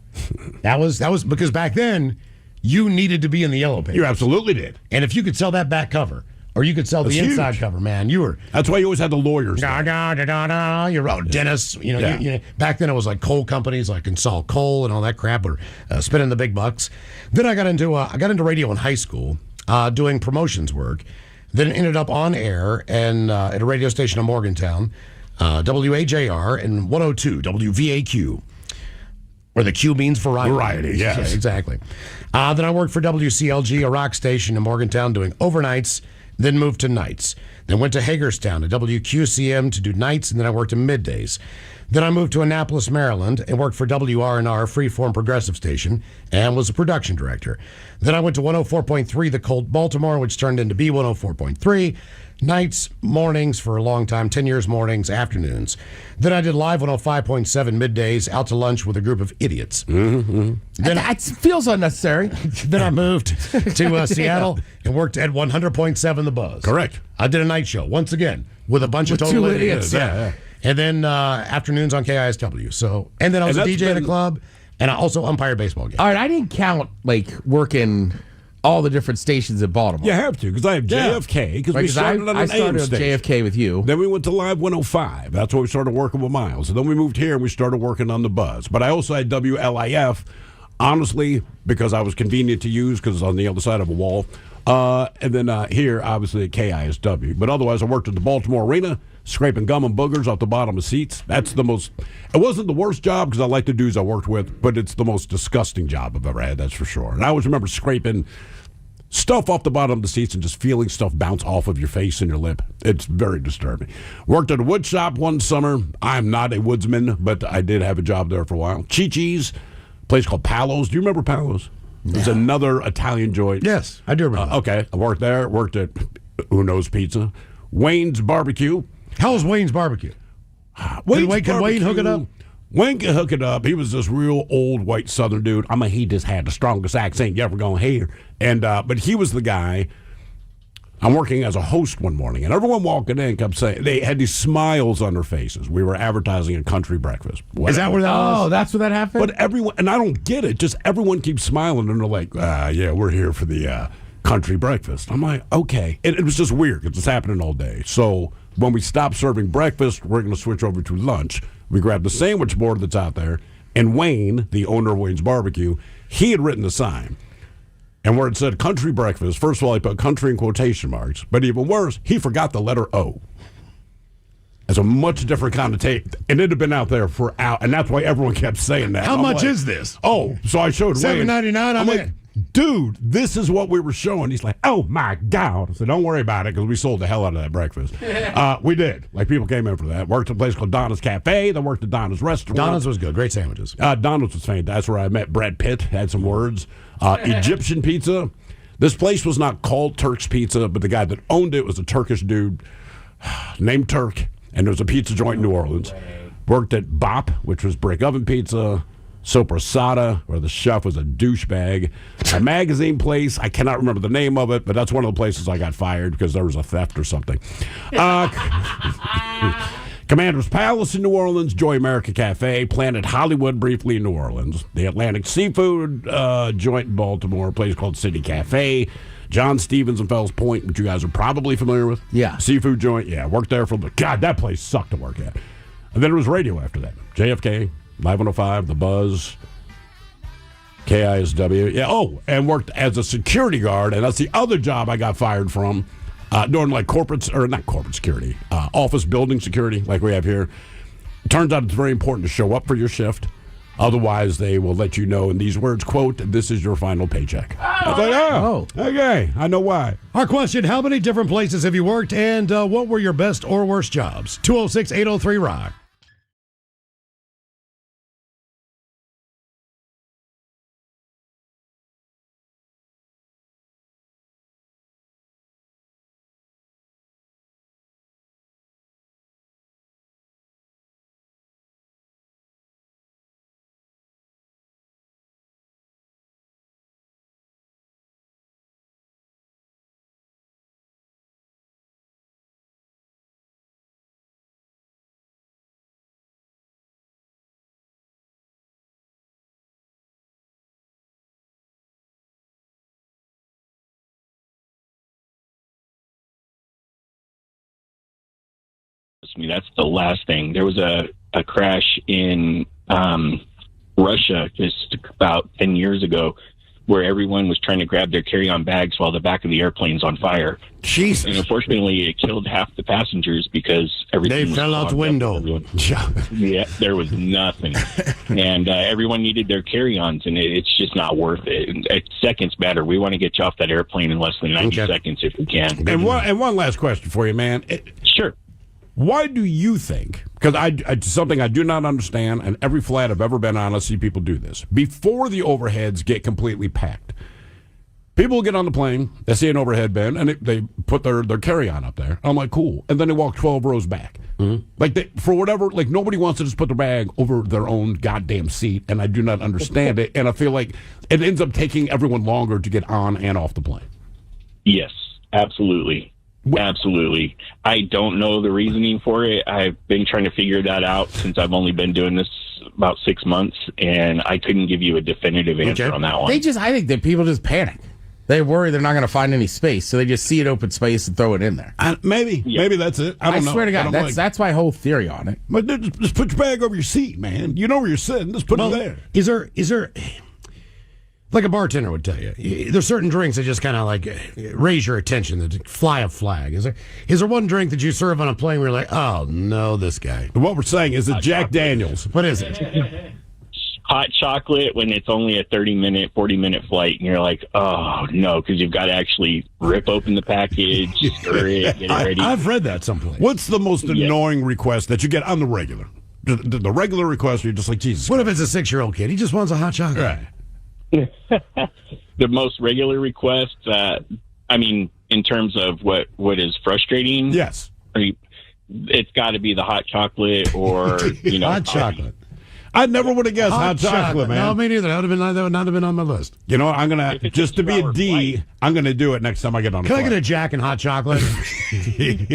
That was because back then you needed to be in the Yellow Pages. You absolutely did. And if you could sell that back cover, or you could sell the That's inside huge. cover, man, you were. That's why you always had the lawyers. Da, da, da, da, da. You wrote Dennis. Yeah. You back then it was like coal companies like Consol Coal and all that crap were spending the big bucks. Then I got into radio in high school, doing promotions work. Then ended up on air and at a radio station in Morgantown, WAJR and 102 WVAQ. Where the Q means variety. Variety, yes. Yeah, exactly. Then I worked for WCLG, a rock station in Morgantown, doing overnights, then moved to nights. Then went to Hagerstown to WQCM to do nights, and then I worked in middays. Then I moved to Annapolis, Maryland, and worked for WRNR, Freeform Progressive Station, and was a production director. Then I went to 104.3 The Colt, Baltimore, which turned into B104.3. Nights, mornings for a long time, 10 years mornings, afternoons. Then I did live 105.7 middays, out to lunch with a group of idiots. Then it feels unnecessary. Then I moved to Seattle and worked at 100.7 The Buzz. Correct. I did a night show, once again, with a bunch of With total two idiots. idiots, Yeah. And then afternoons on KISW. So, and then I was And a that's DJ at a been- club, and I also umpired baseball games. All right, I didn't count working all the different stations in Baltimore. You have to, because I have JFK, because Right, we 'cause started on I an AM started on station. JFK with you. Then we went to Live 105. That's where we started working with Miles. And then we moved here and we started working on the Buzz. But I also had WLIF, honestly, because I was convenient to use because it's on the other side of a wall. And then here, obviously, at KISW. But otherwise, I worked at the Baltimore Arena, scraping gum and boogers off the bottom of seats. That's the most, it wasn't the worst job because I like the dudes I worked with, but it's the most disgusting job I've ever had, that's for sure. And I always remember scraping stuff off the bottom of the seats and just feeling stuff bounce off of your face and your lip. It's very disturbing. Worked at a wood shop one summer. I'm not a woodsman, but I did have a job there for a while. Chi-Chi's, A place called Palos. Do you remember Palos? It's another Italian joint. Yes, I do remember. Okay, I worked there. Worked at Uno's Pizza, Wayne's Barbecue. How's Wayne's Barbecue? Can Wayne hook it up? Wayne can hook it up. He was this real old white Southern dude. He just had the strongest accent you ever gonna hear. And but he was the guy. I'm working as a host one morning, and everyone walking in kept saying they had these smiles on their faces. We were advertising a country breakfast. Is that where that was? Oh, that's where that happened? But everyone, and I don't get it. Just everyone keeps smiling, and they're like, "Yeah, we're here for the country breakfast." I'm like, "Okay." It was just weird because it's happening all day. So when we stop serving breakfast, we're going to switch over to lunch. We grabbed the sandwich board that's out there, and Wayne, the owner of Wayne's Barbecue, he had written a sign. And where it said country breakfast, first of all, he put country in quotation marks. But even worse, he forgot the letter O. It's a much different connotation. And it had been out there for hours. And that's why everyone kept saying that. How I'm much like, is this? Oh, so I showed Wayne. $7.99. I'm like, dude, this is what we were showing. He's like, oh, my God. I said, don't worry about it because we sold the hell out of that breakfast. We did. Like, people came in for that. Worked at a place called Donna's Cafe. Then worked at Donna's Restaurant. Donna's was good. Great sandwiches. Donna's was fantastic. That's where I met Brad Pitt. Had some words. Egyptian pizza. This place was not called Turk's Pizza, but the guy that owned it was a Turkish dude named Turk, and there was a pizza joint in New Orleans. Worked at Bop, which was brick oven pizza. Soprasada, where the chef was a douchebag. A magazine place, I cannot remember the name of it, but that's one of the places I got fired because there was a theft or something. Commander's Palace in New Orleans, Joy America Cafe, Planet Hollywood briefly in New Orleans, the Atlantic Seafood joint in Baltimore, a place called City Cafe, John Stevens and Fells Point, which you guys are probably familiar with. Yeah. Seafood joint, yeah, worked there for, God, that place sucked to work at. And then it was radio after that. JFK, Live 105, The Buzz, KISW. Yeah, and worked as a security guard, and that's the other job I got fired from. Doing like not corporate security, office building security like we have here. It turns out it's very important to show up for your shift. Otherwise, they will let you know in these words, quote, this is your final paycheck. I was like, okay, I know why. Our question, how many different places have you worked, and what were your best or worst jobs? 206-803-ROCK. Me, that's the last thing. There was a crash in Russia just about 10 years ago where everyone was trying to grab their carry-on bags while the back of the airplane's on fire. Jesus. And unfortunately, it killed half the passengers because everything was fell out the window. Yeah, there was nothing. And everyone needed their carry-ons, and it's just not worth it. Seconds matter. We want to get you off that airplane in less than 90 seconds if we can. And one last question for you, man. Sure. Why do you think, because it's something I do not understand, and every flight I've ever been on, I see people do this. Before the overheads get completely packed, people get on the plane, they see an overhead bin, and they put their carry-on up there. I'm like, cool. And then they walk 12 rows back. Mm-hmm. Like, for whatever, like, nobody wants to just put their bag over their own goddamn seat, and I do not understand it. And I feel like it ends up taking everyone longer to get on and off the plane. Yes, absolutely. Absolutely. I don't know the reasoning for it. I've been trying to figure that out since I've only been doing this about 6 months, and I couldn't give you a definitive answer on that one. I think that people just panic. They worry they're not going to find any space, so they just see an open space and throw it in there. Maybe that's it. I don't know. Swear to God, that's my whole theory on it. But just put your bag over your seat, man. You know where you're sitting. Just put it there. Is there like a bartender would tell you, there's certain drinks that just kind of like raise your attention, that fly a flag. Is there one drink that you serve on a plane where you're like, oh no, this guy? What we're saying is that Jack Daniels. What is it? Hot chocolate when it's only a 30-minute, 40-minute flight, and you're like, oh no, because you've got to actually rip open the package, stir it, get it ready. I've read that someplace. What's the most annoying request that you get on the regular? the regular request, you're just like, Jesus. What if it's a 6-year-old kid? He just wants a hot chocolate. Right. The most regular request, in terms of what is frustrating, Yes. it's got to be the hot chocolate or Hot chocolate. I never would have guessed hot chocolate, man. No, me neither. That would not have been on my list. You know, I'm gonna it's just a to be a 2-hour D. flight. I'm gonna do it next time I get on. Can I get a Jack and hot chocolate? If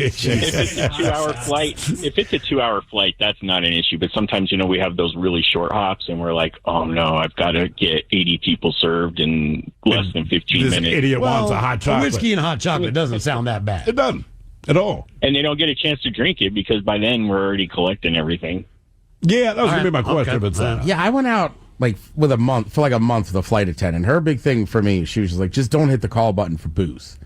it's a 2-hour flight, that's not an issue. But sometimes, we have those really short hops, and we're like, oh no, I've got to get 80 people served in less than 15 This minutes. idiot wants a hot chocolate. Whiskey and hot chocolate doesn't sound that bad. It doesn't at all. And they don't get a chance to drink it because by then we're already collecting everything. Yeah, that was gonna be my Okay. question. If it's that. Yeah, I went out for like a month with a flight attendant. Her big thing for me, she was just like, just don't hit the call button for booze.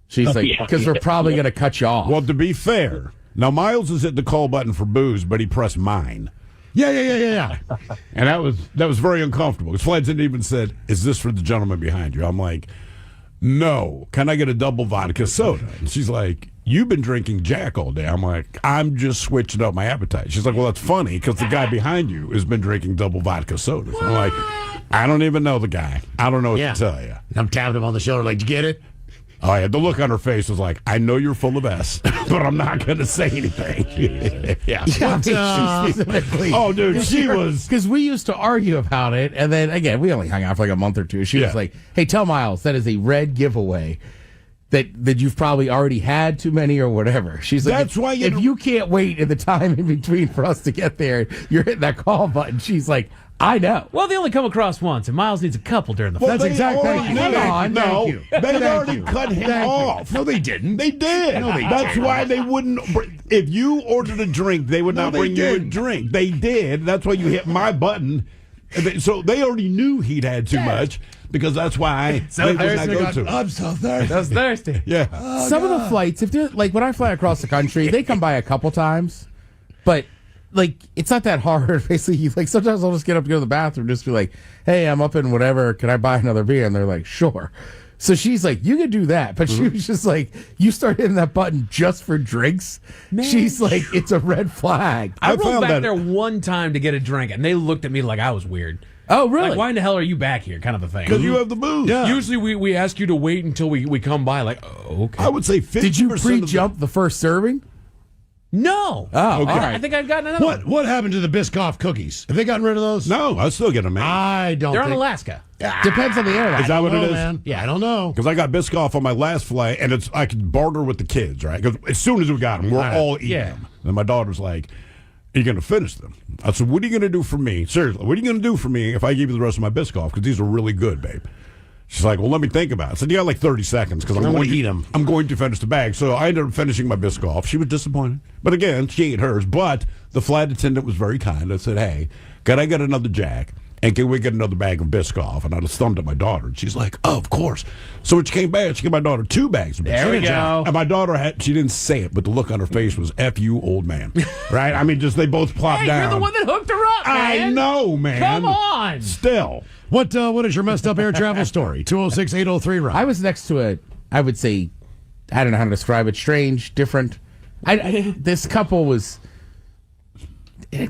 She's like, yeah, because we're probably going to cut you off. Well, to be fair, now Miles is hit the call button for booze, but he pressed mine, Yeah. and that was very uncomfortable. His flight attendant even said, "Is this for the gentleman behind you?" I'm like, "No. Can I get a double vodka soda?" And she's like, "You've been drinking Jack all day." I'm like, "I'm just switching up my appetite." She's like, "Well, that's funny because the guy behind you has been drinking double vodka sodas." I'm like, "I don't even know the guy. I don't know what Yeah. to tell you." I'm tapping him on the shoulder like, did you get it? Oh, yeah, the look on her face was like, "I know you're full of S, but I'm not going to say anything." Yeah. Oh, dude, she was. Because we used to argue about it, and then again, we only hung out for like a month or two. She Yeah. was like, "Hey, tell Miles that is a red giveaway that you've probably already had too many or whatever." She's like, That's why if you can't wait in the time in between for us to get there, you're hitting that call button." She's like, "I know." Well, they only come across once, and Miles needs a couple during the Well, flight. they exactly- already hang knew. on, No, thank you. they Thank already you. cut him Thank you. off. No, they didn't. They did. No, they That's didn't. why they wouldn't. If you ordered a drink, they would not they bring you a didn't. drink. They did. That's why you hit my button. So they already knew he'd had too much because that's why they would not go to. I'm so thirsty. I was thirsty. Yeah. Some of the flights, if they're like when I fly across the country, they come by a couple times, but like it's not that hard. Basically, like sometimes I'll just get up to go to the bathroom, just be like, "Hey, I'm up in whatever. Can I buy another beer?" And they're like, "Sure." So she's like, "You can do that," but she was just like, "You start hitting that button just for drinks." She's like, "It's a red flag." I I rolled found back that- there one time to get a drink, and they looked at me like I was weird. Oh, really? Like, why in the hell are you back here? Kind of a thing. Because you have the booze. Yeah. Usually we ask you to wait until we come by. Like, oh, okay. I would say 50%. Did you of pre-jump the first serving? No. Oh, Okay. all right. I think I've gotten another What one. what happened to the Biscoff cookies? Have they gotten rid of those? No, I still get them, man. I don't They're on think. Alaska. Depends on the airline. Is that what it is? Man. Yeah, I don't know. Because I got Biscoff on my last flight, and I could barter with the kids, right? Because as soon as we got them, we're Right. all eating Yeah. them. And my daughter's like, "Are you going to finish them?" I said, "What are you going to do for me? Seriously, what are you going to do for me if I give you the rest of my Biscoff? Because these are really good, babe." She's like, "Well, let me think about it." I said, "You got like 30 seconds because I'm gonna going to eat 'em. I'm going to finish the bag." So I ended up finishing my Biscoff. She was disappointed. But again, she ate hers. But the flight attendant was very kind. I said, "Hey, can I get another Jack? And can we get another bag of Biscoff?" And I just thumbed at my daughter. And she's like, "Oh, of course." So when she came back, she gave my daughter 2 bags of Biscoff. There we go. And my daughter she didn't say it, but the look on her face was, "F you, old man." Right? I mean, just they both plopped Hey, down. you're the one that hooked her up, I man. know, man. Come on. Still. What is your messed up air travel story? 206-803 Rob. I was next to I would say, I don't know how to describe it, strange, different. This couple was,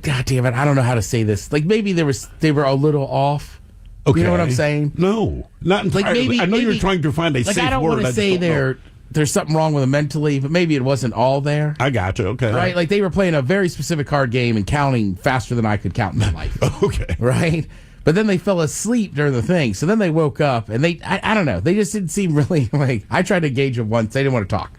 God damn it, I don't know how to say this. Like maybe they were a little off. Okay. You know what I'm saying? No, not entirely. maybe- I know you're maybe- trying to find a Like safe I don't word. want to say just don't know. there's something wrong with them mentally, but maybe it wasn't all there. I got you. Okay. Right? Like they were playing a very specific card game and counting faster than I could count in my life. Okay. Right? But then they fell asleep during the thing. So then they woke up and I don't know. They just didn't seem really like, I tried to engage them once. They didn't want to talk.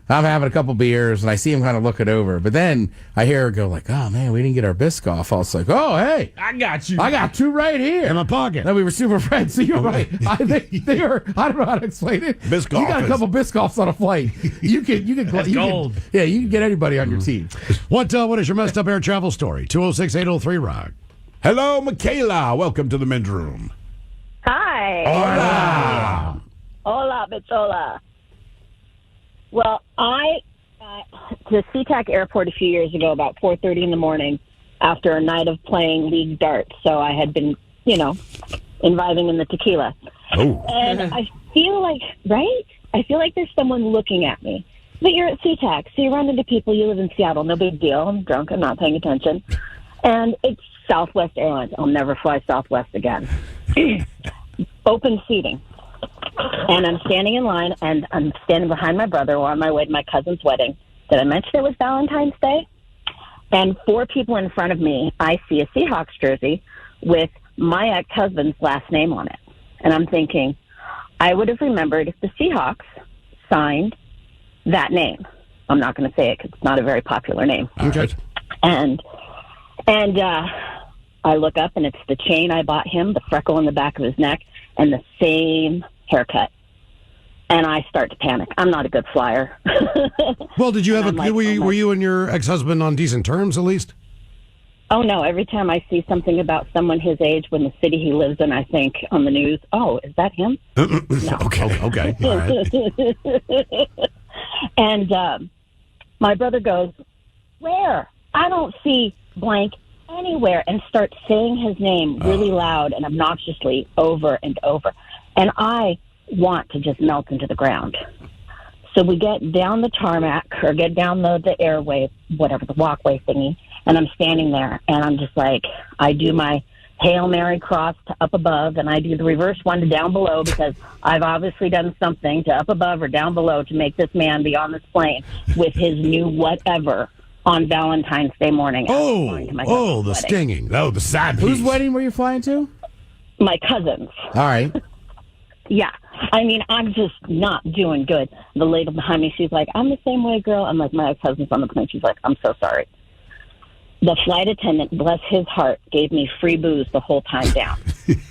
I'm having a couple beers and I see them kind of looking over. But then I hear her go like, "Oh man, we didn't get our Biscoff." I was like, "Oh, hey, I got you. I got 2 right here in my pocket. Then we were super friends. So you're right. They were, I don't know how to explain it. Biscoff You got a is- couple Biscoffs on a flight. You can gold. Yeah, you can get anybody on your team. What is your messed up air travel story? 206-803 Rock. Hello, Michaela. Welcome to the men's room. Hi. Hola. Hola, Bitzola. Well, I to SeaTac Airport a few years ago, about 4:30 in the morning, after a night of playing league darts. So I had been, imbibing in the tequila. Oh. And I feel like, right? I feel like there's someone looking at me. But you're at SeaTac, so you run into people. You live in Seattle, no big deal. I'm drunk. I'm not paying attention. And it's Southwest Airlines. I'll never fly Southwest again. Open seating. And I'm standing in line, and I'm standing behind my brother. We're on my way to my cousin's wedding. Did I mention it was Valentine's Day? And 4 people in front of me, I see a Seahawks jersey with my ex-husband's last name on it. And I'm thinking, I would have remembered if the Seahawks signed that name. I'm not going to say it because it's not a very popular name. Okay. And I look up, and it's the chain I bought him, the freckle in the back of his neck, and the same haircut. And I start to panic. I'm not a good flyer. Well, did you have like, were you and your ex-husband on decent terms at least? Oh, no. Every time I see something about someone his age when the city he lives in, I think on the news, oh, is that him? No. Okay. All right. And my brother goes, where? I don't see blank anywhere, and starts saying his name really loud and obnoxiously over and over. And I want to just melt into the ground. So we get down the tarmac, or get down the airway, whatever, the walkway thingy, and I'm standing there, and I'm just like, I do my Hail Mary cross to up above, and I do the reverse one to down below, because I've obviously done something to up above or down below to make this man be on this plane with his new whatever on Valentine's Day morning. The stinging. Oh, the sad Whose piece. wedding were you flying to? My cousin's. All right. Yeah. I mean, I'm just not doing good. The lady behind me, she's like, I'm the same way, girl. I'm like, my ex-husband's on the plane. She's like, I'm so sorry. The flight attendant, bless his heart, gave me free booze the whole time down.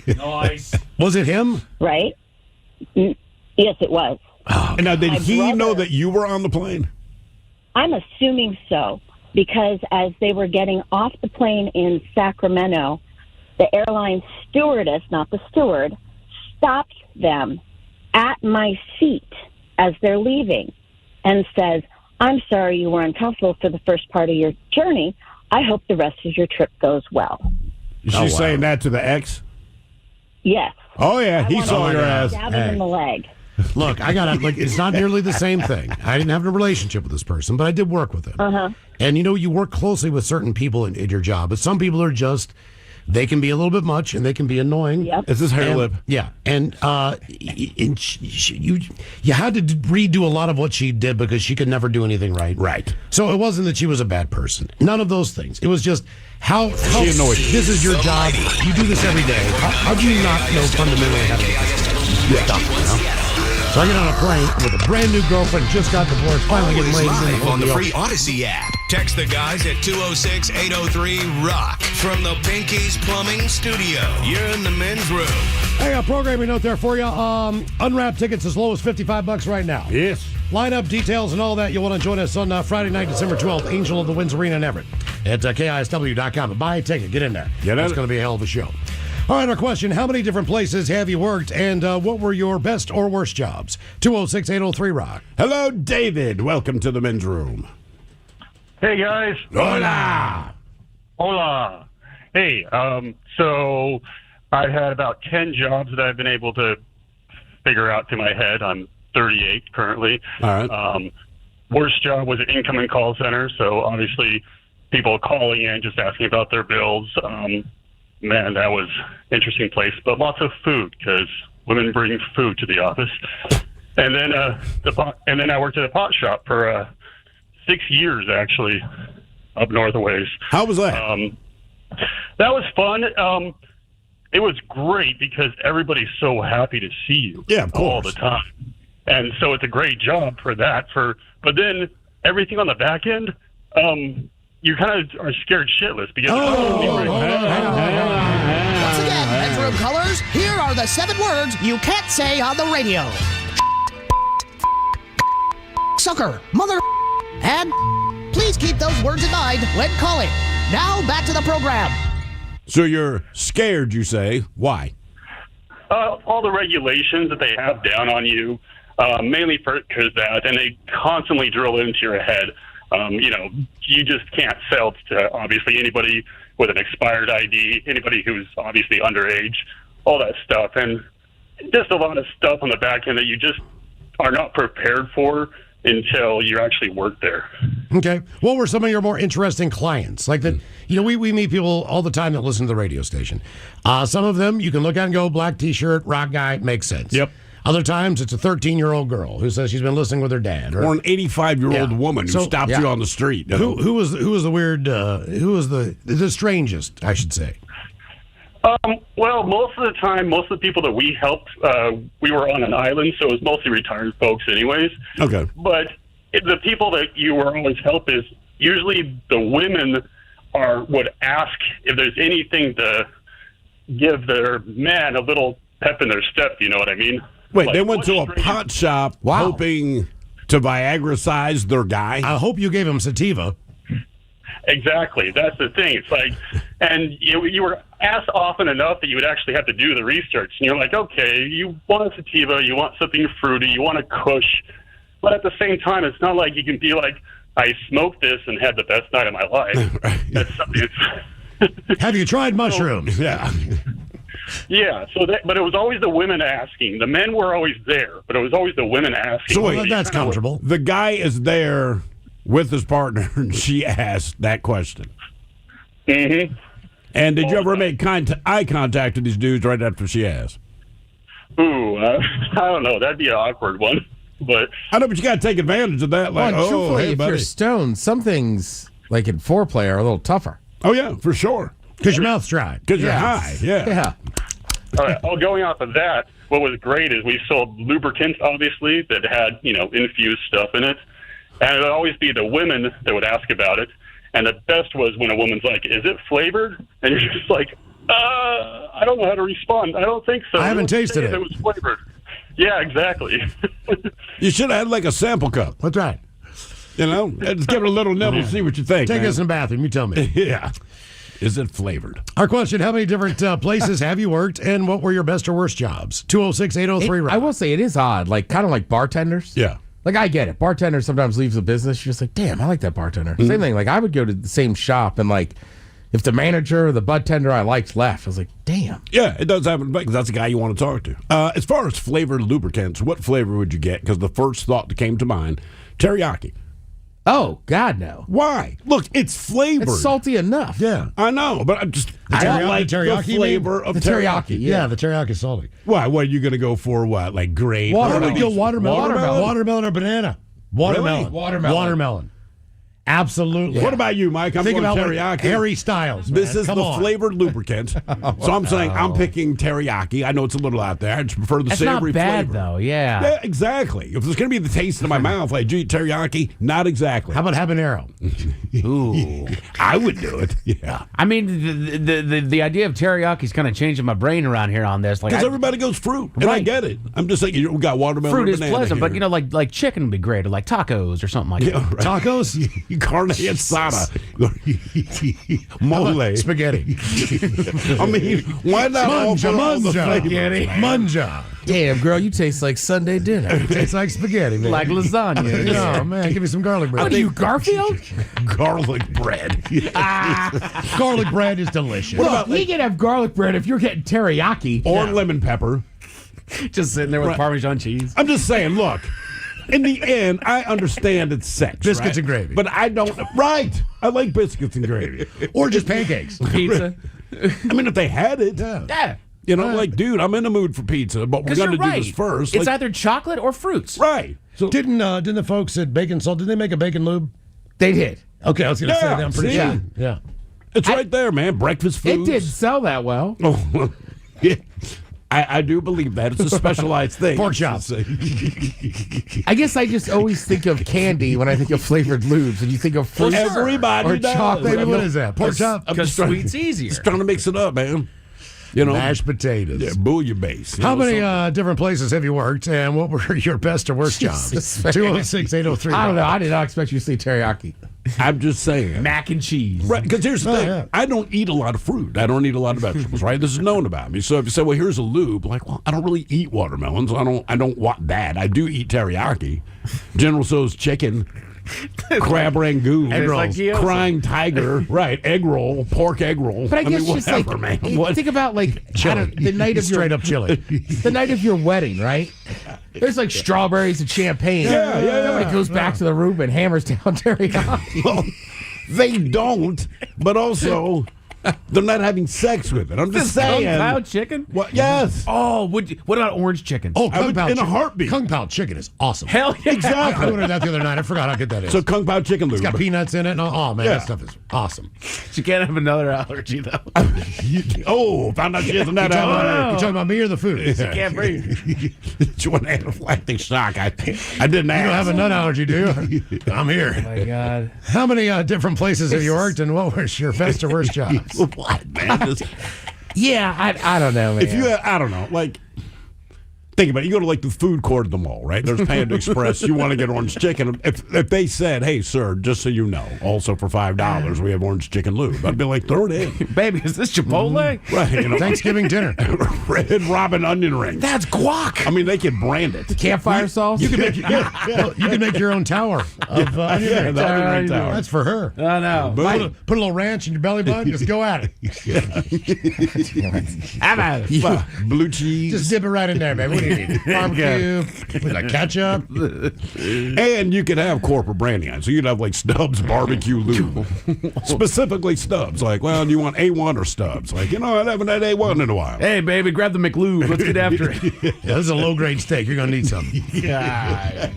Nice. Was it him? Right? Yes, it was. And now, did My he brother- know that you were on the plane? I'm assuming so, because as they were getting off the plane in Sacramento, the airline stewardess, not the steward, stopped them at my seat as they're leaving and says, I'm sorry you were uncomfortable for the first part of your journey. I hope the rest of your trip goes well. Is she saying that to the ex? Yes. Oh, yeah. He I saw wanted your to ass. stab him in the leg. Look, it's not nearly the same thing. I didn't have a relationship with this person, but I did work with him. And, you work closely with certain people in your job, but some people are just, they can be a little bit much and they can be annoying. Yep. Is this hair lip? Yeah. And you had to redo a lot of what she did because she could never do anything right. Right. So it wasn't that she was a bad person. None of those things. It was just how She annoyed you. this is your job. You do this every day. How do you not know fundamentally how to do this stuff? So I get on a plane with a brand new girlfriend, just got divorced, finally getting laid. Live on the free Odyssey app. Text the guys at 206-803-ROCK from the Pinky's Plumbing Studio. You're in the men's room. Hey, a programming note there for you. Unwrapped tickets as low as $55 right now. Yes. Lineup details and all that. You'll want to join us on Friday night, December 12th, Angel of the Winds Arena in Everett at KISW.com. But buy a ticket. Get in there. It's going to be a hell of a show. All right, our question, how many different places have you worked, and what were your best or worst jobs? 206-803-ROCK. Hello, David. Welcome to the men's room. Hey, guys. Hola. Hola. Hey, so I've had about 10 jobs that I've been able to figure out to my head. I'm 38 currently. All right. Worst job was an incoming call center, so obviously people calling in, just asking about their bills. Man, that was an interesting place, but lots of food because women bring food to the office. And then I worked at a pot shop for 6 years, actually, up north a ways. How was that? That was fun. It was great because everybody's so happy to see you all the time. And so it's a great job for that. But then everything on the back end, you kind of are scared shitless because Once again, men's room colors, here are the 7 words you can't say on the radio. Sucker, mother, and please keep those words in mind when calling. Now back to the program. So you're scared, you say. Why? all the regulations that they have down on you, mainly because that, and they constantly drill into your head. You just can't sell to obviously anybody with an expired ID, anybody who's obviously underage, all that stuff, and just a lot of stuff on the back end that you just are not prepared for. until you actually work there. Okay. What were some of your more interesting clients? Like that, we meet people all the time that listen to the radio station. Some of them you can look at and go, black T-shirt, rock guy, makes sense. Yep. Other times it's a 13-year-old girl who says she's been listening with her dad, Or an 85-year-old Yeah. woman who So- stops yeah. you on the street. you know? Who was the weird? Who was the strangest? I should say. Well, most of the time, most of the people that we helped, we were on an island, so it was mostly retired folks anyways. Okay. But the people that you were always help is usually the women would ask if there's anything to give their man a little pep in their step, you know what I mean? Wait, Like, they went what to a strange- pot shop hoping to Viagra-size their guy? I hope you gave him sativa. Exactly. That's the thing. It's like, and you were asked often enough that you would actually have to do the research. And you're like, okay, you want a sativa, you want something fruity, you want a kush. But at the same time, it's not like you can be like, I smoked this and had the best night of my life. That's something. Have you tried mushrooms? Yeah. Yeah. But it was always the women asking. The men were always there, but it was always the women asking. So wait, that's comfortable. The guy is there with his partner, and she asked that question. Mm-hmm. And did you ever make eye contact with these dudes right after she asked? Ooh, I don't know. That'd be an awkward one. But I know, but you got to take advantage of that. Like, Well, and truthfully, hey, if buddy. you're stoned, some things like in foreplay are a little tougher. Oh yeah, for sure. Because your mouth's dry. Because you're high. Yeah. Yeah. all right. Oh, going off of that, what was great is we sold lubricants, obviously, that had, infused stuff in it. And it would always be the women that would ask about it. And the best was when a woman's like, is it flavored? And you're just like, I don't know how to respond. I don't think so. I haven't tasted it. It was flavored. Yeah, exactly. You should have had like a sample cup. That's right. Just give it a little nibble, see what you think. Take man. us in the bathroom. You tell me. Yeah. Is it flavored? Our question: how many different places have you worked, and what were your best or worst jobs? 206-803. I will say it is odd, kind of like bartenders. Yeah. Like, I get it. Bartender sometimes leaves the business. You're just like, damn, I like that bartender. Mm-hmm. Same thing. Like, I would go to the same shop and, if the manager or the bartender I liked left, I was like, damn. Yeah, it does happen because that's the guy you want to talk to. As far as flavored lubricants, what flavor would you get? Because the first thought that came to mind, teriyaki. Oh, God, no. Why? Look, it's flavored. It's salty enough. Yeah. I know, but I'm just I teriyaki- don't like teriyaki, the you flavor of The teriyaki, Yeah, the teriyaki is salty. Why? What are you going to go for? What? Like grape? Watermelon. Or Watermelon. Watermelon or banana. Watermelon. Really? Watermelon. Absolutely. What about you, Mike? I'm Think going about teriyaki. Harry Styles. This man. is Come the on. flavored lubricant. So I'm saying I'm picking teriyaki. I know it's a little out there. I just prefer the That's not savory bad, flavor. though. Yeah. Yeah, exactly. If there's going to be the taste in my mouth, like, gee, teriyaki, not exactly. How about habanero? Ooh. I would do it. Yeah. I mean, the idea of teriyaki is kind of changing my brain around here on this. Like, Because everybody goes fruit, and I Right. get it. I'm just saying, we got watermelon fruit and is banana pleasant, but here. like chicken would be great, or like tacos or something like that. Yeah, right. Tacos? Carne asada. Mole. Spaghetti. I mean, why not offer all the flavors? Munja. Damn, girl, you taste like Sunday dinner. Tastes like spaghetti, man. Like lasagna. No, man, give me some garlic bread. What are you, Garfield? Garlic bread. Garlic bread is delicious. Look, you can have garlic bread if you're getting teriyaki. Or lemon pepper. Just sitting there with Right. Parmesan cheese. I'm just saying, look. In the end, I understand it's sex. Biscuits right? and gravy. But I don't. Right. I like biscuits and gravy. Or just pancakes. Pizza. I mean, if they had it. Yeah. Like, dude, I'm in the mood for pizza, but we're Because going you're to do right. this first. It's Like, either chocolate or fruits. right. So, Didn't the folks at Bacon Salt, did they make a bacon lube? They did. Okay, I was going to say Yeah, that. I'm pretty see? sure. Yeah. it's right there, man. Breakfast It foods. didn't sell that well. Oh, yeah. I do believe that. It's a specialized thing. Pork chops. I guess I just always think of candy when I think of flavored lubes, and you think of fruit Everybody or does. chocolate. Baby, what is that? Pork chop? I'm Because just trying- sweet's easier. Just trying to mix it up, man. Mashed potatoes. Yeah, bouillabaisse. How many different places have you worked, and what were your best or worst jobs? Jesus, man. 206-803. I don't know. I did not expect you to say teriyaki. I'm just saying. Mac and cheese. Right, because here's the thing. yeah. I don't eat a lot of fruit. I don't eat a lot of vegetables, right? This is known about me. So if you say, well, here's a lube, like, well, I don't really eat watermelons. I don't want that. I do eat teriyaki. General Tso's chicken. Crab rangoon, Egg rolls. crying tiger, right? Egg roll, pork egg roll. But I guess mean, just whatever, like man. What? think about I don't- the night of Straight your up chili. the night of your wedding, right? There's like strawberries and champagne. Nobody goes back to the room and hammers down teriyaki. Well, they don't, but also they're not having sex with it. I'm just saying. Kung Pao chicken? What? Yes. Oh, what about orange chicken? Oh, Kung Pao in a chicken. heartbeat. Kung Pao chicken is awesome. Hell yeah. Exactly. I ordered that the other night. I forgot how good that is. So Kung Pao chicken, Lube. It's got peanuts in it. And oh, man, Yeah. that stuff is awesome. She can't have another allergy, though. Found out she has a nut You allergy. talking about me or the food? She can't breathe. She went anaphylactic shock. I didn't ask. You don't have a nut allergy, do you? I'm here. Oh, my God. How many different places have you worked, and what was your best or worst jobs? What, man? Just- Yeah, I don't know, man. if you, I don't know, like, think about it. You go to like the food court at the mall, right? There's Panda Express. You want to get orange chicken. If they said, "Hey, sir, just so you know, also for $5, we have orange chicken lube," I'd be like, "Throw it in." Baby, is this Chipotle? Right? You know, Thanksgiving dinner. Red Robin onion rings. That's guac. I mean, they can brand it. Campfire sauce. You can make well, you can make your own tower of onion Yeah, rings. the onion ring tower. That's for her. Oh, no. Put a little ranch in your belly button. Just go at it. Blue cheese. Just dip it right in there, man. What do you need? Barbecue with like ketchup. And you could have corporate branding on it. So you'd have like Stubbs barbecue lube. Specifically Stubbs. Like, well, do you want A1 or Stubbs? Like, I haven't had A1 in a while. Hey, baby, grab the McLube. Let's get after it. Yeah, this is a low grade steak. You're gonna need something. Yeah.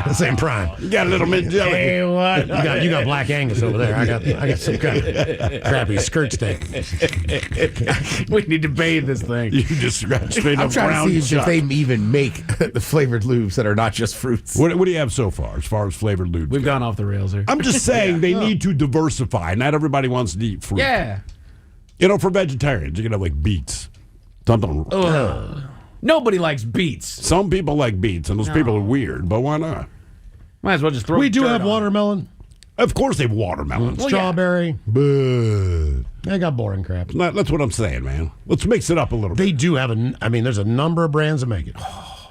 This ain't prime. You got a little mint jelly. Hey, what? You got Black Angus over there. I got some kind of crappy skirt steak. We need to bathe this thing. You just scratch straight I'm up trying brown to see if chuck. they even make the flavored lubes that are not just fruits. What do you have so far as flavored lube? We've gone off the rails here. I'm just saying they need to diversify. Not everybody wants to eat fruit. Yeah. For vegetarians, you can have like beets. Something. Nobody likes beets. Some people like beets, and those people are weird, but why not? Might as well just throw We do dirt have on it. watermelon, Of course they have watermelon. strawberry. But they got boring crap. That's what I'm saying, man. Let's mix it up a little bit. They do have there's a number of brands that make it.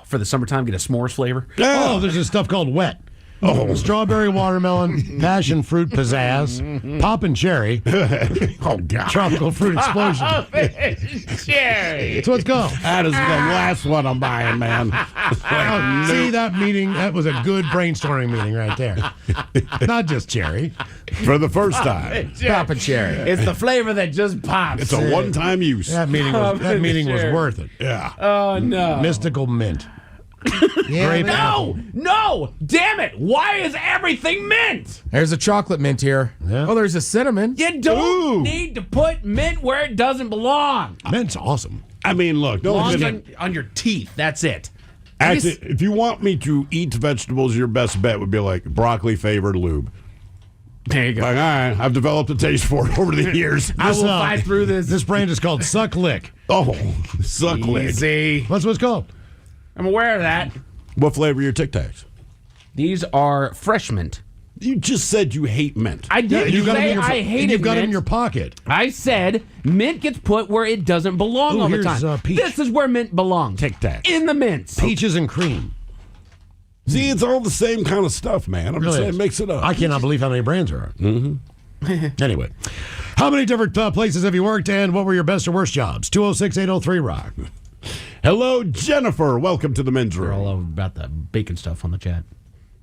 For the summertime, get a s'mores flavor. Oh, there's this stuff called Wet. Oh, strawberry, watermelon, passion fruit, pizzazz, poppin' cherry. Oh, God. Tropical fruit explosion. Cherry. That's what's called. That is the last one I'm buying, man. See that meeting? That was a good brainstorming meeting right there. Not just cherry. For the first time. Papa cherry. It's the flavor that just pops. It's a one-time use. That meeting was Cherry. worth it. Yeah. Oh, no. Mystical mint. Grape apple. No! Damn it! Why is everything mint? There's a chocolate mint here. Yeah. Oh, there's a cinnamon. You don't Ooh. need to put mint where it doesn't belong. Mint's awesome. I mean, look. Belongs on your teeth. That's it. Actually, if you want me to eat vegetables, your best bet would be like broccoli-flavored lube. There you go. Like, all right, I've developed a taste for it over the years. I will fight through this. This brand is called Suck Lick. Oh, suck lick. Easy. That's what it's called. I'm aware of that. What flavor are your Tic Tacs? These are fresh mint. You just said you hate mint. I didn't You got them say in your, I hated you've got mint. it in your pocket. I said mint gets put where it doesn't belong Ooh, all the here's, time. peach. This is where mint belongs. Tic Tac. In the mints. Peaches and cream. See, it's all the same kind of stuff, man. I'm just Really saying, is. mix it up. I cannot believe how many brands there are. Mm-hmm. Anyway, how many different places have you worked, and what were your best or worst jobs? 206-803-ROCK. Hello, Jennifer. Welcome to the men's We're all room. about the bacon stuff on the chat.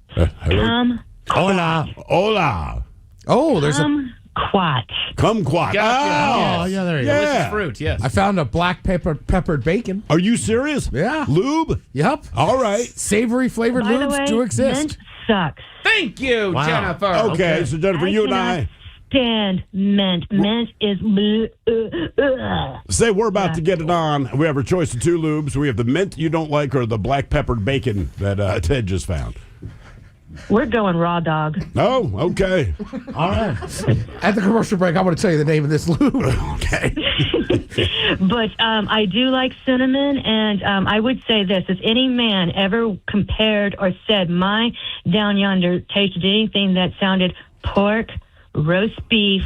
Hello. Hola. Hola. Oh, there's a. Quat. Kumquat. Oh, yeah, there you go. Yeah. Fruit, yes. I found a black peppered bacon. Are you serious? Yeah. Lube? Yep. All right. Savory flavored By the lubes way, do exist. mint sucks. Thank you, Wow. Jennifer. Okay, so Jennifer, you and I stand mint. Mint is say we're about to get it on. We have our choice of two lubes. We have the mint you don't like or the black peppered bacon that Ted just found. We're going raw dog. Oh, okay. All right. At the commercial break, I want to tell you the name of this lube. Okay. But I do like cinnamon, and I would say this. If any man ever compared or said my Down Yonder tasted anything that sounded pork, roast beef,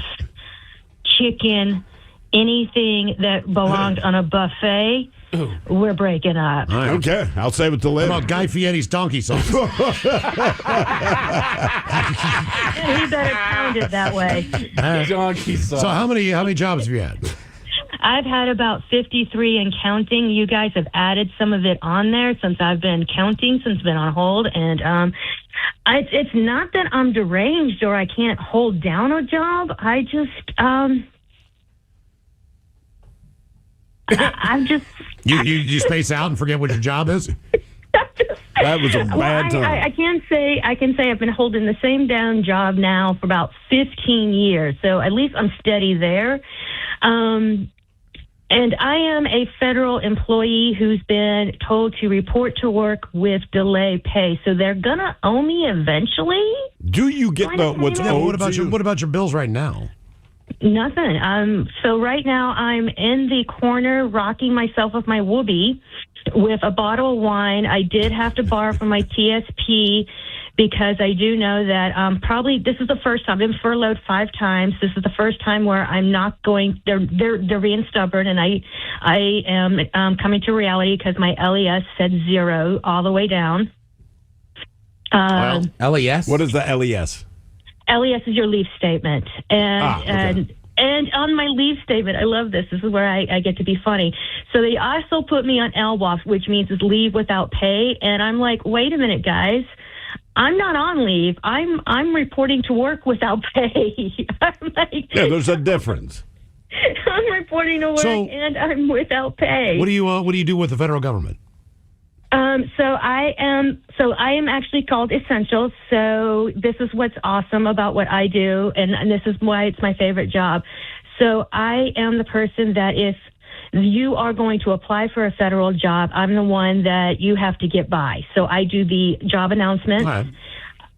chicken, anything that belonged on a buffet, we're breaking up. Okay, I'll save it to How later. about Guy Fieri's donkey sauce? He better pound it that way. Donkey sauce. So how many jobs have you had? I've had about 53 and counting. You guys have added some of it on there since I've been counting, since I've been on hold. And it's not that I'm deranged or I can't hold down a job. I just, I'm just... You space out and forget what your job is? That was a bad time. I can say I've been holding the same down job now for about 15 years, so at least I'm steady there. And I am a federal employee who's been told to report to work with delay pay, so they're gonna owe me eventually. Do you get what's owed? What about your bills right now? Nothing. So right now I'm in the corner rocking myself with my whoopee with a bottle of wine. I did have to borrow from my TSP because I do know that probably this is the first time. I've been furloughed 5 times. This is the first time where I'm not going. They're being stubborn, and I am coming to reality because my LES said 0 all the way down. LES? What is the LES? LES is your leave statement. And on my leave statement, I love this. This is where I get to be funny. So they also put me on LWOP, which means is leave without pay. And I'm like, wait a minute, guys. I'm not on leave. I'm reporting to work without pay. I'm like, yeah, there's a difference. I'm reporting to work and I'm without pay. What do you do with the federal government? So I am actually called essential. So this is what's awesome about what I do, and this is why it's my favorite job. So I am the person that if you are going to apply for a federal job, I'm the one that you have to get by. So I do the job announcements. Right.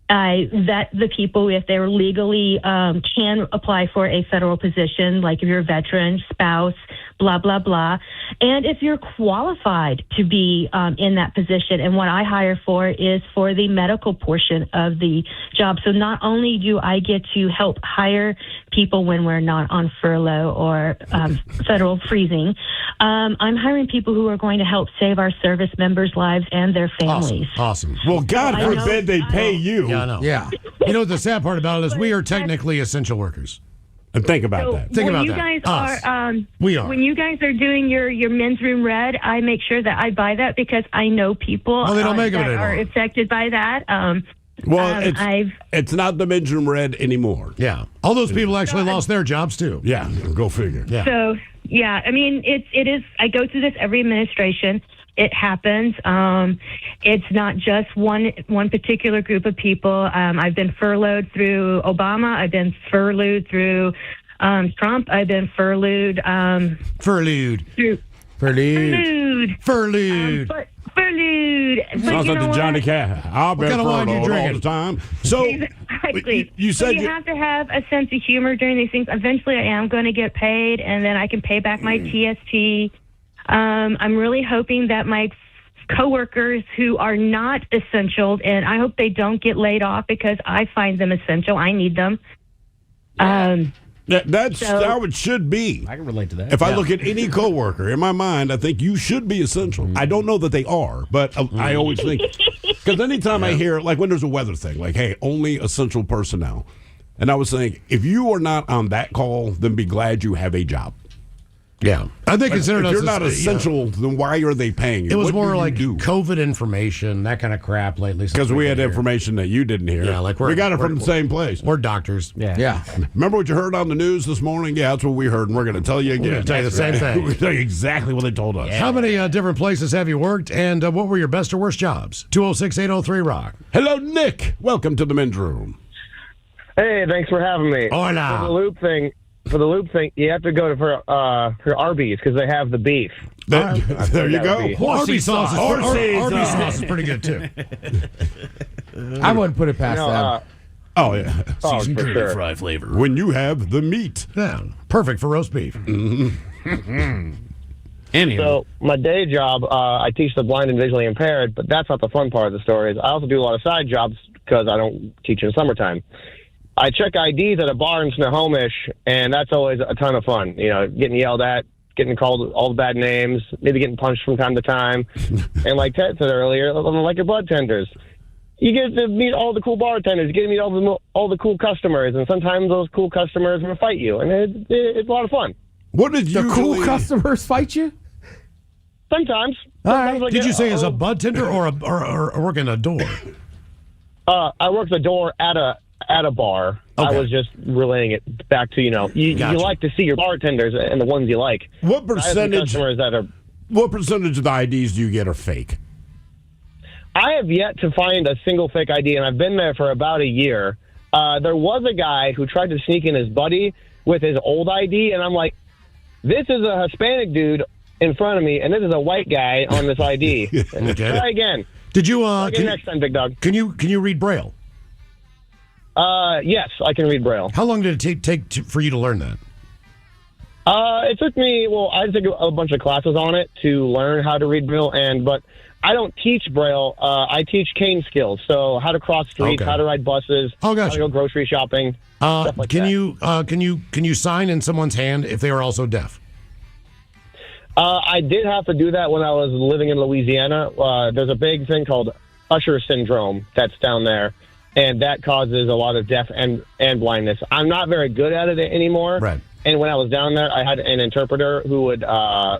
I vet the people if they're legally can apply for a federal position, like if you're a veteran, spouse, blah, blah, blah. And if you're qualified to be in that position. And what I hire for is for the medical portion of the job. So not only do I get to help hire people when we're not on furlough or federal freezing, I'm hiring people who are going to help save our service members' lives and their families. Awesome. Well, God forbid they pay you. Yeah, I know. Yeah. You know what the sad part about it is? We are technically essential workers. And think about that. Think about you that. Guys are, we are. When you guys are doing your men's room red, I make sure that I buy that because I know people they don't make that them are anymore. affected by that. It's not the men's room red anymore. Yeah. All those people actually lost their jobs, too. Yeah, go figure. Yeah. So, yeah, I mean, it is. I go through this every administration. It happens. It's not just one particular group of people. I've been furloughed through Obama. I've been furloughed through Trump. I've been furloughed. Furloughed. Furloughed. Sounds like the Johnny Cash. I've been furloughed all the time. So exactly. You said you have to have a sense of humor during these things. Eventually, I am going to get paid, and then I can pay back my TSP. I'm really hoping that my coworkers who are not essential, and I hope they don't get laid off because I find them essential. I need them. That's how it should be. I can relate to that. If I look at any coworker, in my mind, I think you should be essential. I don't know that they are, but I always think, because anytime I hear, like when there's a weather thing, like, hey, only essential personnel. And I was saying, if you are not on that call, then be glad you have a job. Yeah. I think considered if you're not essential, then why are they paying you? It was What more do you like do? COVID information, that kind of crap lately. Because we had information that you didn't hear. Yeah, like we got it from the same place. We're doctors. Yeah. Remember what you heard on the news this morning? Yeah, that's what we heard, and we're going to tell you again. We're going to tell you the same thing. We're going to tell you exactly what they told us. How many different places have you worked, and what were your best or worst jobs? 206-803-ROCK. Hello, Nick. Welcome to the men's room. Hey, thanks for having me. Hola. For the loop thing, you have to go for Arby's because they have the beef. There you go. Arby's sauce is pretty good, too. I wouldn't put it past them. Oh, yeah. Seasoned curly sure. fry flavor. When you have the meat. Yeah, perfect for roast beef. So my day job, I teach the blind and visually impaired, but that's not the fun part of the story. Is I also do a lot of side jobs because I don't teach in the summertime. I check IDs at a bar in Snohomish, and that's always a ton of fun. You know, getting yelled at, getting called all the bad names, maybe getting punched from time to time. And like Ted said earlier, like your blood tenders. You get to meet all the cool bartenders. You get to meet all the cool customers, and sometimes those cool customers will fight you, and it's a lot of fun. What did the cool customers fight you? Sometimes. All right. Did you say as a bud tender or working a door? I worked the door at a bar. Okay. I was just relaying it back to, you like to see your bartenders and the ones you like. What I have some percentage? customers that are. What percentage of the IDs do you get are fake? I have yet to find a single fake ID, and I've been there for about a year. There was a guy who tried to sneak in his buddy with his old ID, and I'm like, this is a Hispanic dude in front of me, and this is a white guy on this ID. Okay. Try again. Did you? Try again next time, big dog. Can you read Braille? Yes, I can read Braille. How long did it take for you to learn that? It took me, I took a bunch of classes on it to learn how to read Braille, but I don't teach Braille. I teach cane skills, so how to cross streets, Okay. how to ride buses, Oh, gotcha. how to go grocery shopping, stuff like that. Can you sign in someone's hand if they are also deaf? I did have to do that when I was living in Louisiana. There's a big thing called Usher syndrome that's down there, and that causes a lot of deaf and blindness. I'm not very good at it anymore. Right. And when I was down there, I had an interpreter who would, I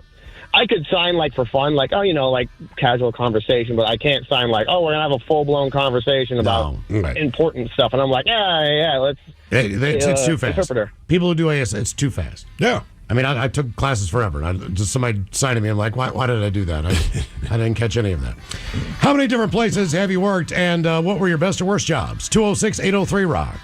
could sign like for fun, like, like casual conversation, but I can't sign like, we're going to have a full-blown conversation about Right. important stuff. And I'm like, let's. It's too fast. Interpreter. People who do AS, it's too fast. Yeah. I mean, I took classes forever, and just somebody signed to me. I'm like, why did I do that? I didn't catch any of that. How many different places have you worked, and what were your best or worst jobs? 206-803-ROCK.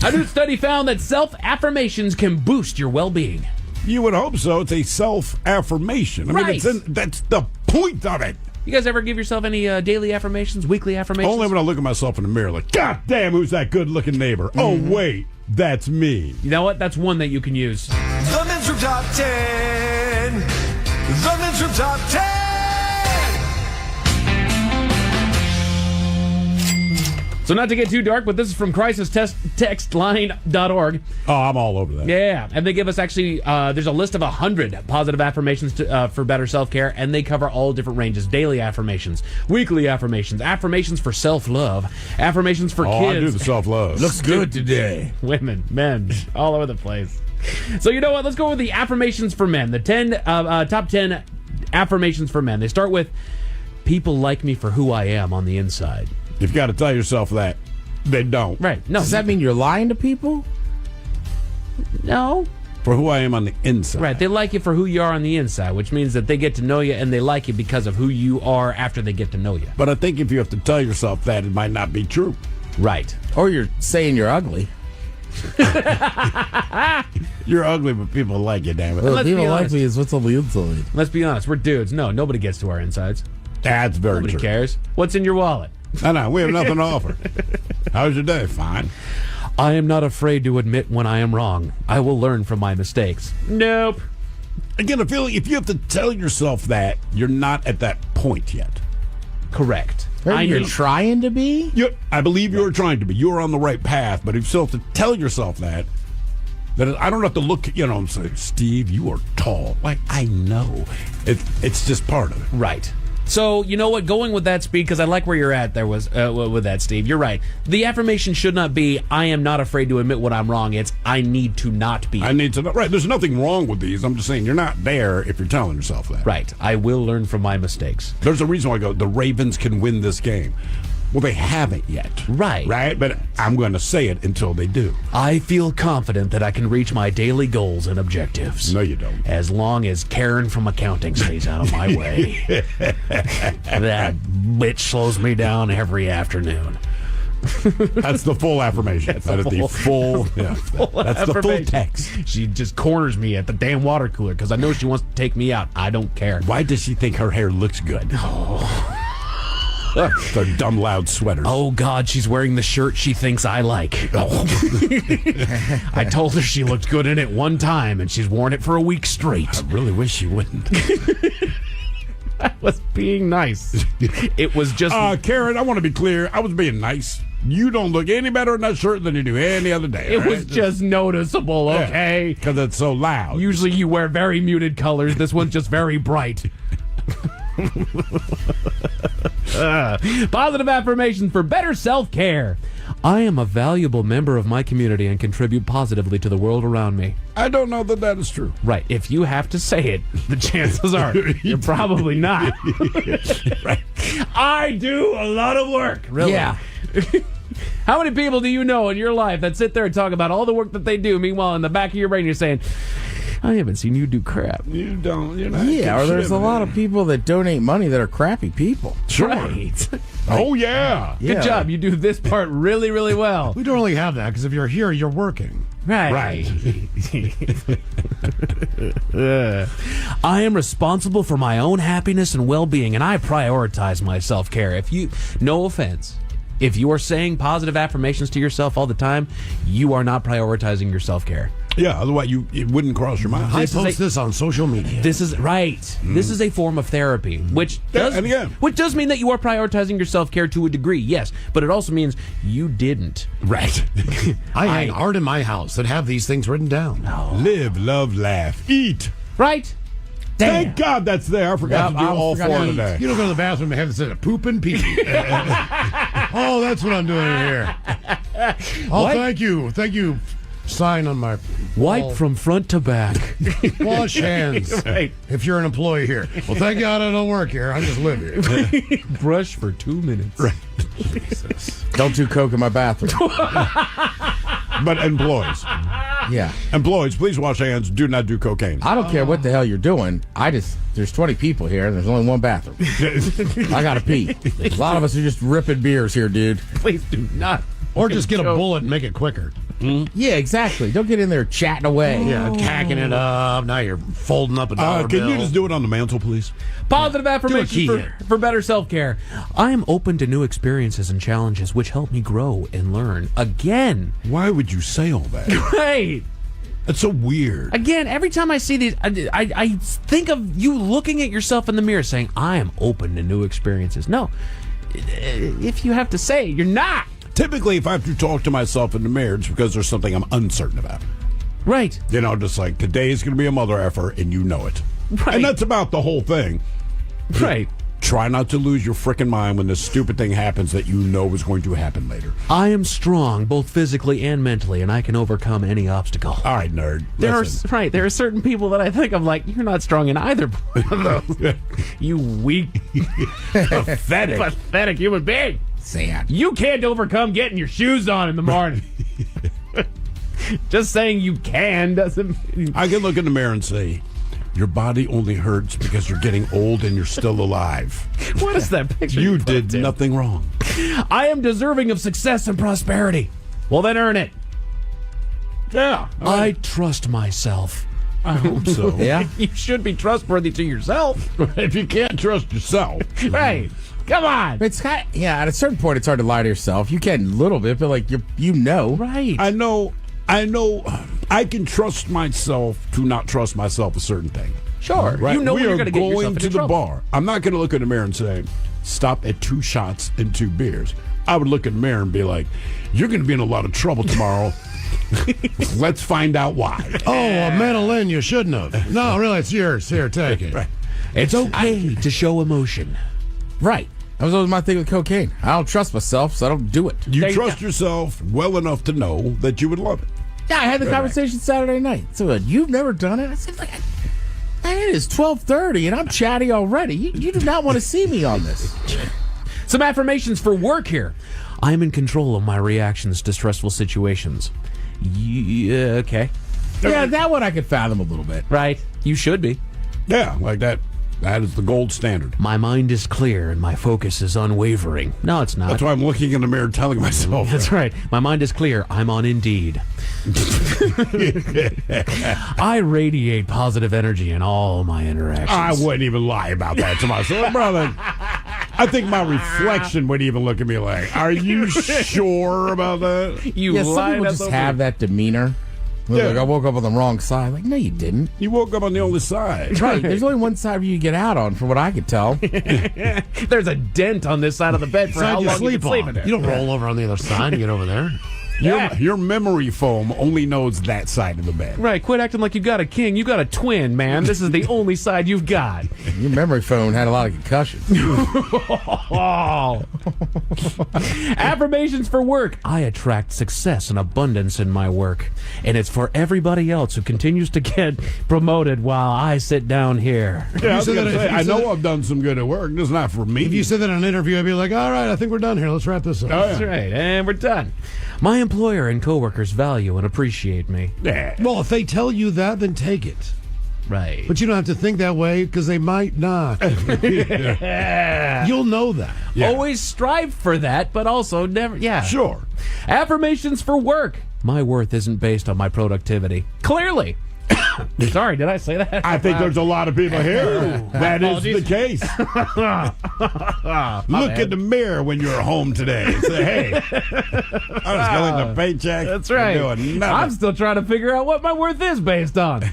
A new study found that self-affirmations can boost your well-being. You would hope so. It's a self-affirmation. I mean, Right. that's the point of it. You guys ever give yourself any daily affirmations, weekly affirmations? Only when I look at myself in the mirror like, God damn, who's that good-looking neighbor? Oh, wait, that's me. You know what? That's one that you can use. The Men's Room Top 10. The Men's Room Top 10. So not to get too dark, but this is from crisistextline.org. Oh, I'm all over that. Yeah, and they give us actually, there's a list of 100 positive affirmations for better self-care, and they cover all different ranges. Daily affirmations, weekly affirmations, affirmations for self-love, affirmations for kids. I do the self-love. Looks good today. Women, men, all over the place. So you know what? Let's go with the affirmations for men. The top 10 affirmations for men. They start with, people like me for who I am on the inside. You've got to tell yourself that. They don't. Right. No. Does that mean you're lying to people? No. For who I am on the inside. Right. They like you for who you are on the inside, which means that they get to know you and they like you because of who you are after they get to know you. But I think if you have to tell yourself that, it might not be true. Right. Or you're saying you're ugly. You're ugly, but people like you, damn it. Well, let's people be like honest. me is what's on the inside. Let's be honest. We're dudes. No, nobody gets to our insides. That's very Nobody true. cares. What's in your wallet? I know. We have nothing to offer. How's your day? Fine. I am not afraid to admit when I am wrong. I will learn from my mistakes. Nope. Again, I feel like if you have to tell yourself that, you're not at that point yet. Correct. Maybe you're need- trying to be? I believe you're trying to be. You're on the right path, but if you still have to tell yourself that I don't have to look, and say, Steve, you are tall. Like, I know. It's just part of it. Right. So, you know what? Going with that speed, because I like where you're at there was with that, Steve. You're right. The affirmation should not be, I am not afraid to admit what I'm wrong. It's, I need to not be. I need to know. Right. There's nothing wrong with these. I'm just saying you're not there if you're telling yourself that. Right. I will learn from my mistakes. There's a reason why I go, the Ravens can win this game. Well, they haven't yet. Right. Right? But I'm going to say it until they do. I feel confident that I can reach my daily goals and objectives. No, you don't. As long as Karen from accounting stays out of my way. That bitch slows me down every afternoon. That's the full affirmation. That's the full that's the full text. She just corners me at the damn water cooler because I know she wants to take me out. I don't care. Why does she think her hair looks good? Their dumb, loud sweaters. Oh, God, she's wearing the shirt she thinks I like. I told her she looked good in it one time, and she's worn it for a week straight. I really wish she wouldn't. I was being nice. It was just... Karen, I want to be clear. I was being nice. You don't look any better in that shirt than you do any other day. It was just noticeable, okay? Because it's so loud. Usually you wear very muted colors. This one's just very bright. Positive affirmations for better self-care. I am a valuable member of my community and contribute positively to the world around me. I don't know that is true. Right. If you have to say it, the chances are you're probably not. Right. I do a lot of work. Really? Yeah. How many people do you know in your life that sit there and talk about all the work that they do? Meanwhile, in the back of your brain, you're saying, I haven't seen you do crap. You don't. You're not. Yeah, or there's a lot of people that donate money that are crappy people. Sure. Right. Oh, yeah. Good job. You do this part really, really well. We don't really have that because if you're here, you're working. Right. I am responsible for my own happiness and well-being, and I prioritize my self-care. No offense, if you are saying positive affirmations to yourself all the time, you are not prioritizing your self-care. Yeah, otherwise it wouldn't cross your mind. I post this on social media. This is right. This is a form of therapy, which does mean that you are prioritizing your self-care to a degree, yes, but it also means you didn't. Right. I hang art in my house that have these things written down. Live, love, laugh, eat. Right. Thank God that's there. I forgot to do all four today. You don't go to the bathroom and have to say poop and pee. Oh, that's what I'm doing in here. Oh, thank you. Thank you. Sign on my wipe from front to back. Wash hands. Right. If you're an employee here. Well, thank God I don't work here. I just live here. Brush for 2 minutes. Right. Jesus. Don't do coke in my bathroom. But employees. Yeah. Employees, please wash hands. Do not do cocaine. I don't care what the hell you're doing. There's 20 people here, and there's only one bathroom. I gotta pee. A lot of us are just ripping beers here, dude. Please do not. Or just get a bullet and make it quicker. Yeah, exactly. Don't get in there chatting away. Yeah, tacking it up. Now you're folding up a dollar Can bill. you just do it on the mantle, please? Positive affirmations for better self-care. I am open to new experiences and challenges which help me grow and learn. Again. Why would you say all that? Right. That's so weird. Again, every time I see these, I think of you looking at yourself in the mirror saying, I am open to new experiences. No. If you have to say it, you're not. Typically, if I have to talk to myself in the mirror, it's because there's something I'm uncertain about. Right. You know, just like today is going to be a mother effer, and you know it. Right. And that's about the whole thing. Right. Try not to lose your frickin' mind when this stupid thing happens that you know is going to happen later. I am strong, both physically and mentally, and I can overcome any obstacle. All right, nerd. There are certain people that I think of like, you're not strong in either of those. You weak, pathetic human being. Sad. You can't overcome getting your shoes on in the morning. Just saying you can doesn't mean... I can look in the mirror and say, your body only hurts because you're getting old and you're still alive. What is that picture? You did nothing wrong. I am deserving of success and prosperity. Well, then earn it. Yeah. I trust myself. I hope so. Yeah. You should be trustworthy to yourself. If you can't trust yourself. Right. Come on. It's kind of, at a certain point, it's hard to lie to yourself. You can a little bit, but like you know. Right. I know. I can trust myself to not trust myself a certain thing. Sure. Right? You know we you're are going to get yourself going into to the trouble. bar. I'm not going to look in the mirror and say, stop at 2 shots and 2 beers. I would look in the mirror and be like, you're going to be in a lot of trouble tomorrow. Let's find out why. Oh, a Mentalin you shouldn't have. No, really, it's yours. Here, take it. Right. It's okay to show emotion. Right. That was always my thing with cocaine. I don't trust myself, so I don't do it. You trust yourself well enough to know that you would love it. Yeah, I had the conversation Saturday night. So you've never done it? I said, like, man, it is 12:30 and I'm chatty already. You do not want to see me on this. Some affirmations for work here. I am in control of my reactions to stressful situations. Yeah, okay. Yeah, that one I could fathom a little bit. Right. You should be. Yeah, like that. That is the gold standard. My mind is clear and my focus is unwavering. No, it's not. That's why I'm looking in the mirror telling myself. That's right. My mind is clear. I'm on Indeed. I radiate positive energy in all my interactions. I wouldn't even lie about that to myself, brother. I think my reflection would even look at me like, are you sure about that? Some people just have that demeanor. Like, I woke up on the wrong side. Like, no, you didn't. You woke up on the only side. Right. There's only one side where you get out on, from what I could tell. There's a dent on this side of the bed for how long you can sleep in it. You don't roll over on the other side and get over there. Your memory foam only knows that side of the bed. Right, quit acting like you got a king. You got a twin, man. This is the only side you've got. Your memory foam had a lot of concussions. Affirmations for work. I attract success and abundance in my work. And it's for everybody else who continues to get promoted while I sit down here. Yeah, I know I've done some good at work. It's not for me. If you said that in an interview, I'd be like, all right, I think we're done here. Let's wrap this up. That's right, and we're done. My employer and coworkers value and appreciate me. Yeah. Well, if they tell you that, then take it. Right. But you don't have to think that way because they might not. You'll know that. Yeah. Always strive for that, but also never. Yeah. Sure. Affirmations for work. My worth isn't based on my productivity. Clearly. Sorry, did I say that? I think there's a lot of people here. That is the case. Look in the mirror when you're home today. Say, hey, I was getting the paycheck. That's right. Doing nothing. I'm still trying to figure out what my worth is based on.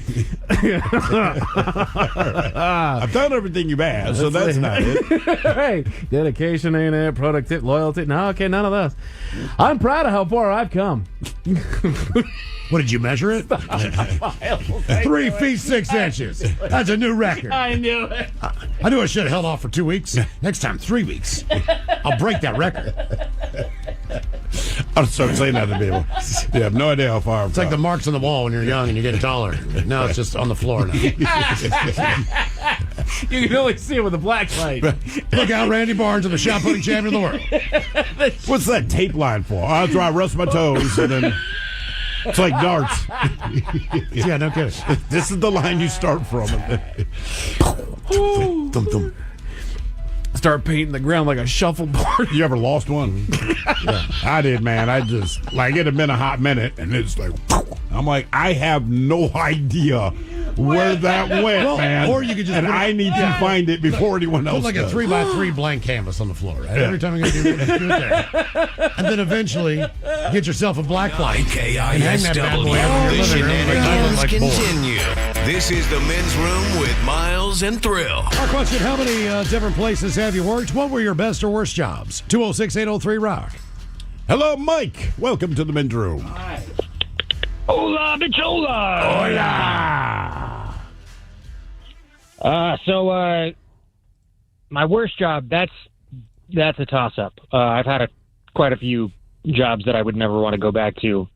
I've done everything you've asked, so that's not it. Hey, dedication ain't it, productivity, loyalty. No, okay, none of those. I'm proud of how far I've come. What did you measure it? 3 feet 6 inches. That's a new record. I knew it. I knew I should have held off for 2 weeks. Next time, 3 weeks. I'll break that record. I'll start saying that to people. You have no idea how far It's like the marks on the wall when you're young and you get taller. Now it's just on the floor now. You can only see it with a black light. Look out, Randy Barnes, the shot putting champion of the world. What's that tape line for? That's where I rest my toes and then... It's like darts. Yeah, no kidding. This is the line you start from. Start painting the ground like a shuffleboard. You ever lost one? Yeah, I did, man. I just, like, it had been a hot minute, and it's like, I'm like, I have no idea where that went, man. Or you could just, and I need to find it before anyone else put like does. a 3x3 blank canvas on the floor, right? Every time you're going to do it, there. And then eventually get yourself a black light and hang that bad boy over your living room like continue. This is the Men's Room with Miles and Thrill. Our question, how many different places have you worked? What were your best or worst jobs? 206-803-ROCK. Hello, Mike. Welcome to the Men's Room. Hi. Hola, bichola. Hola. So my worst job, that's a toss-up. I've had quite a few jobs that I would never want to go back to.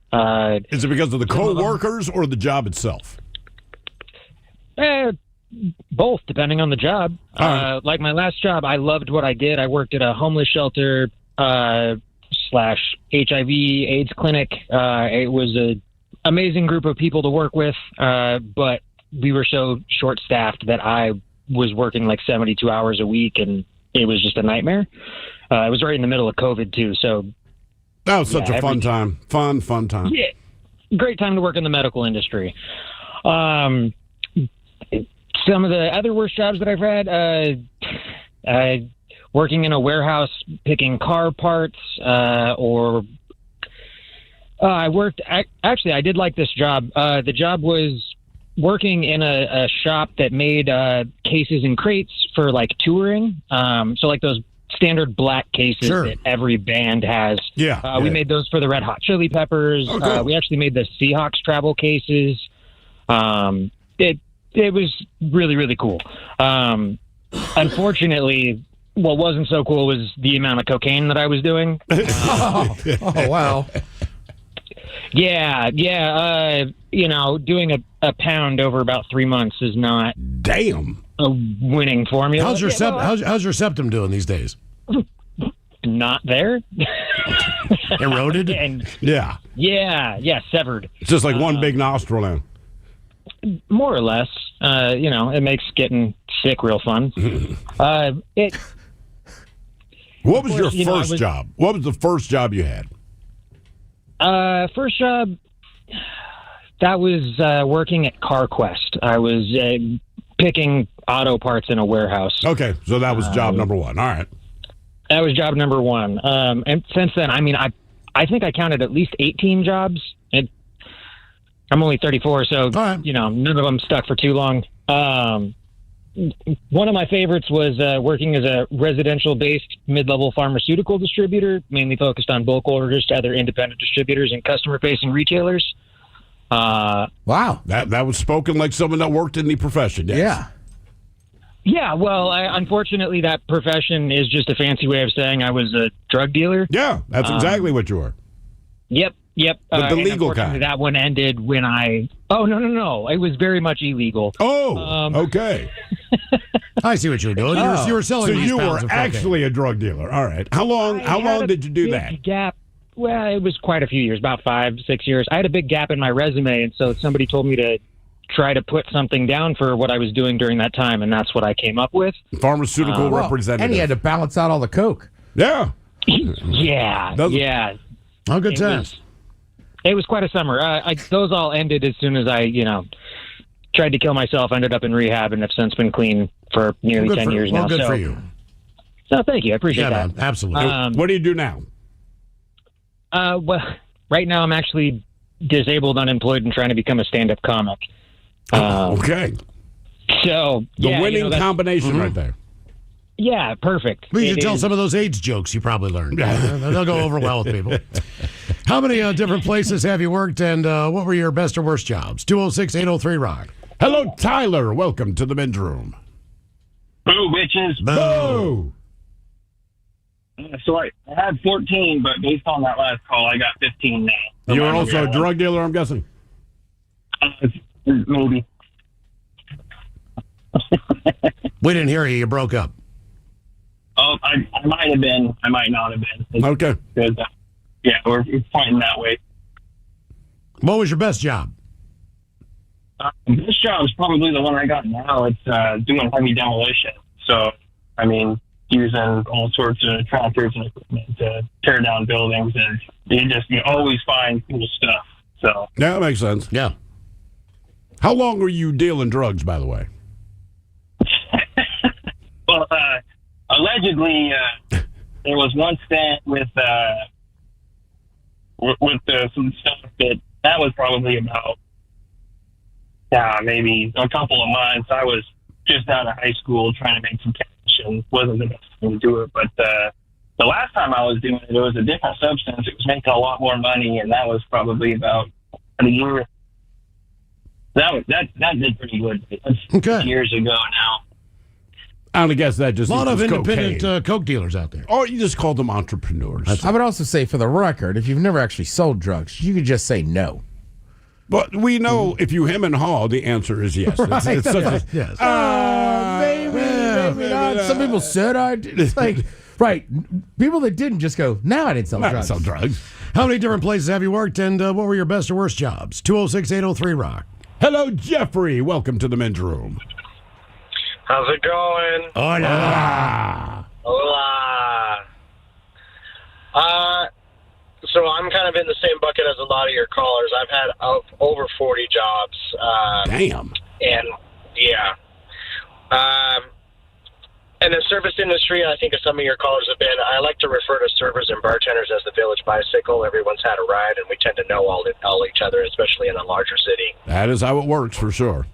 Is it because of the co-workers or the job itself? Both, depending on the job. Like my last job, I loved what I did. I worked at a homeless shelter / HIV AIDS clinic. It was an amazing group of people to work with, but we were so short-staffed that I was working like 72 hours a week, and it was just a nightmare. It was right in the middle of COVID, too, so... That was such a fun time. Fun time. Yeah, great time to work in the medical industry. Some of the other worst jobs that I've had, working in a warehouse picking car parts, or I did like this job. The job was working in a shop that made cases and crates for like touring. So like those standard black cases that every band has. We made those for the Red Hot Chili Peppers. Oh, cool. We actually made the Seahawks travel cases. It was really, really cool. Unfortunately, what wasn't so cool was the amount of cocaine that I was doing. Oh, wow. Yeah. Doing a pound over about 3 months is not a winning formula. How's your septum doing these days? Not there. Eroded? Yeah, severed. It's just like one big nostril now. More or less. It makes getting sick real fun. What was your first job? What was the first job you had? First job, that was working at CarQuest. I was picking auto parts in a warehouse. Okay, so that was job number one. All right. That was job number one. And since then, I think I counted at least 18 jobs. I'm only 34, so none of them stuck for too long. One of my favorites was working as a residential-based mid-level pharmaceutical distributor, mainly focused on bulk orders to other independent distributors and customer-facing retailers. Wow. That was spoken like someone that worked in the profession. Yes. Yeah. Yeah, well, unfortunately, that profession is just a fancy way of saying I was a drug dealer. Yeah, that's exactly what you were. Yep. But the and legal kind. That one ended when I... Oh, no. It was very much illegal. Oh, okay. I see what you were doing. You were selling So these you were pounds of cocaine. actually a drug dealer. All right. How long did you do that? Gap. Well, it was quite a few years, about 5-6 years. I had a big gap in my resume, and so somebody told me to try to put something down for what I was doing during that time, and that's what I came up with. Pharmaceutical representative. And he had to balance out all the coke. Yeah. Yeah. Oh, good times. It was quite a summer. Those all ended as soon as I, tried to kill myself, ended up in rehab, and have since been clean for nearly 10 years now. Good for you. So thank you. I appreciate that. Man, absolutely. What do you do now? Well, right now I'm actually disabled, unemployed, and trying to become a stand-up comic. Okay. So the winning combination right there. Yeah, perfect. We should tell some of those AIDS jokes you probably learned. They'll go over well with people. How many different places have you worked, and what were your best or worst jobs? 206-803-ROCK. Hello, Tyler. Welcome to the men's room. Boo, bitches. Boo. So I had 14, but based on that last call, I got 15 now. So You're also a drug dealer, I'm guessing? Maybe. We didn't hear you. You broke up. Oh, I might have been. I might not have been. Okay. Yeah, we're pointing that way. What was your best job? This job is probably the one I got now. It's doing heavy demolition. So, I mean, using all sorts of tractors and equipment to tear down buildings, and you always find cool stuff. So Yeah, that makes sense. Yeah. How long were you dealing drugs, by the way? Well, allegedly, there was one stint with some stuff that was probably about maybe a couple of months. I was just out of high school trying to make some cash, and wasn't the best thing to do it. But the last time I was doing it, it was a different substance. It was making a lot more money, and that was probably about a year. That did pretty good. That's years ago now. I would guess that just a lot of equals independent coke dealers out there. Or you just call them entrepreneurs. I would also say, for the record, if you've never actually sold drugs, you could just say no. But we know if you hem and haw, the answer is yes. Right. It's such a, yes. Maybe not. Some people said I did. It's like, right. People that didn't just go, no, I didn't sell drugs. Sell drugs. How many different places have you worked, and what were your best or worst jobs? 206-803-ROCK. Hello, Jeffrey. Welcome to the men's room. How's it going? Hola. Hola. So I'm kind of in the same bucket as a lot of your callers. I've had over 40 jobs. Damn. And, yeah. In the service industry, I think as some of your callers have been, I like to refer to servers and bartenders as the village bicycle. Everyone's had a ride, and we tend to know all each other, especially in a larger city. That is how it works, for sure.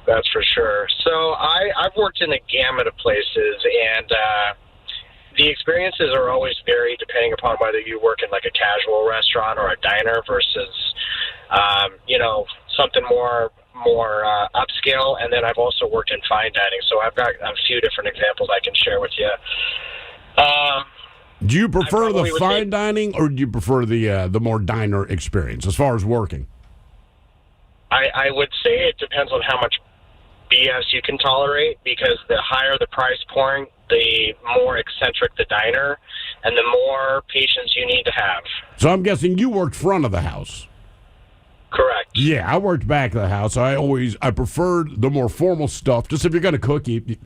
That's for sure. So I've worked in a gamut of places, and the experiences are always varied depending upon whether you work in like a casual restaurant or a diner versus, something more upscale. And then I've also worked in fine dining, so I've got a few different examples I can share with you. Do you prefer the fine dining, or do you prefer the more diner experience as far as working? I would say it depends on how much BS you can tolerate, because the higher the price point, the more eccentric the diner, and the more patience you need to have. So I'm guessing you worked front of the house. Correct. Yeah, I worked back of the house. I preferred the more formal stuff. Just if you're going to cook, you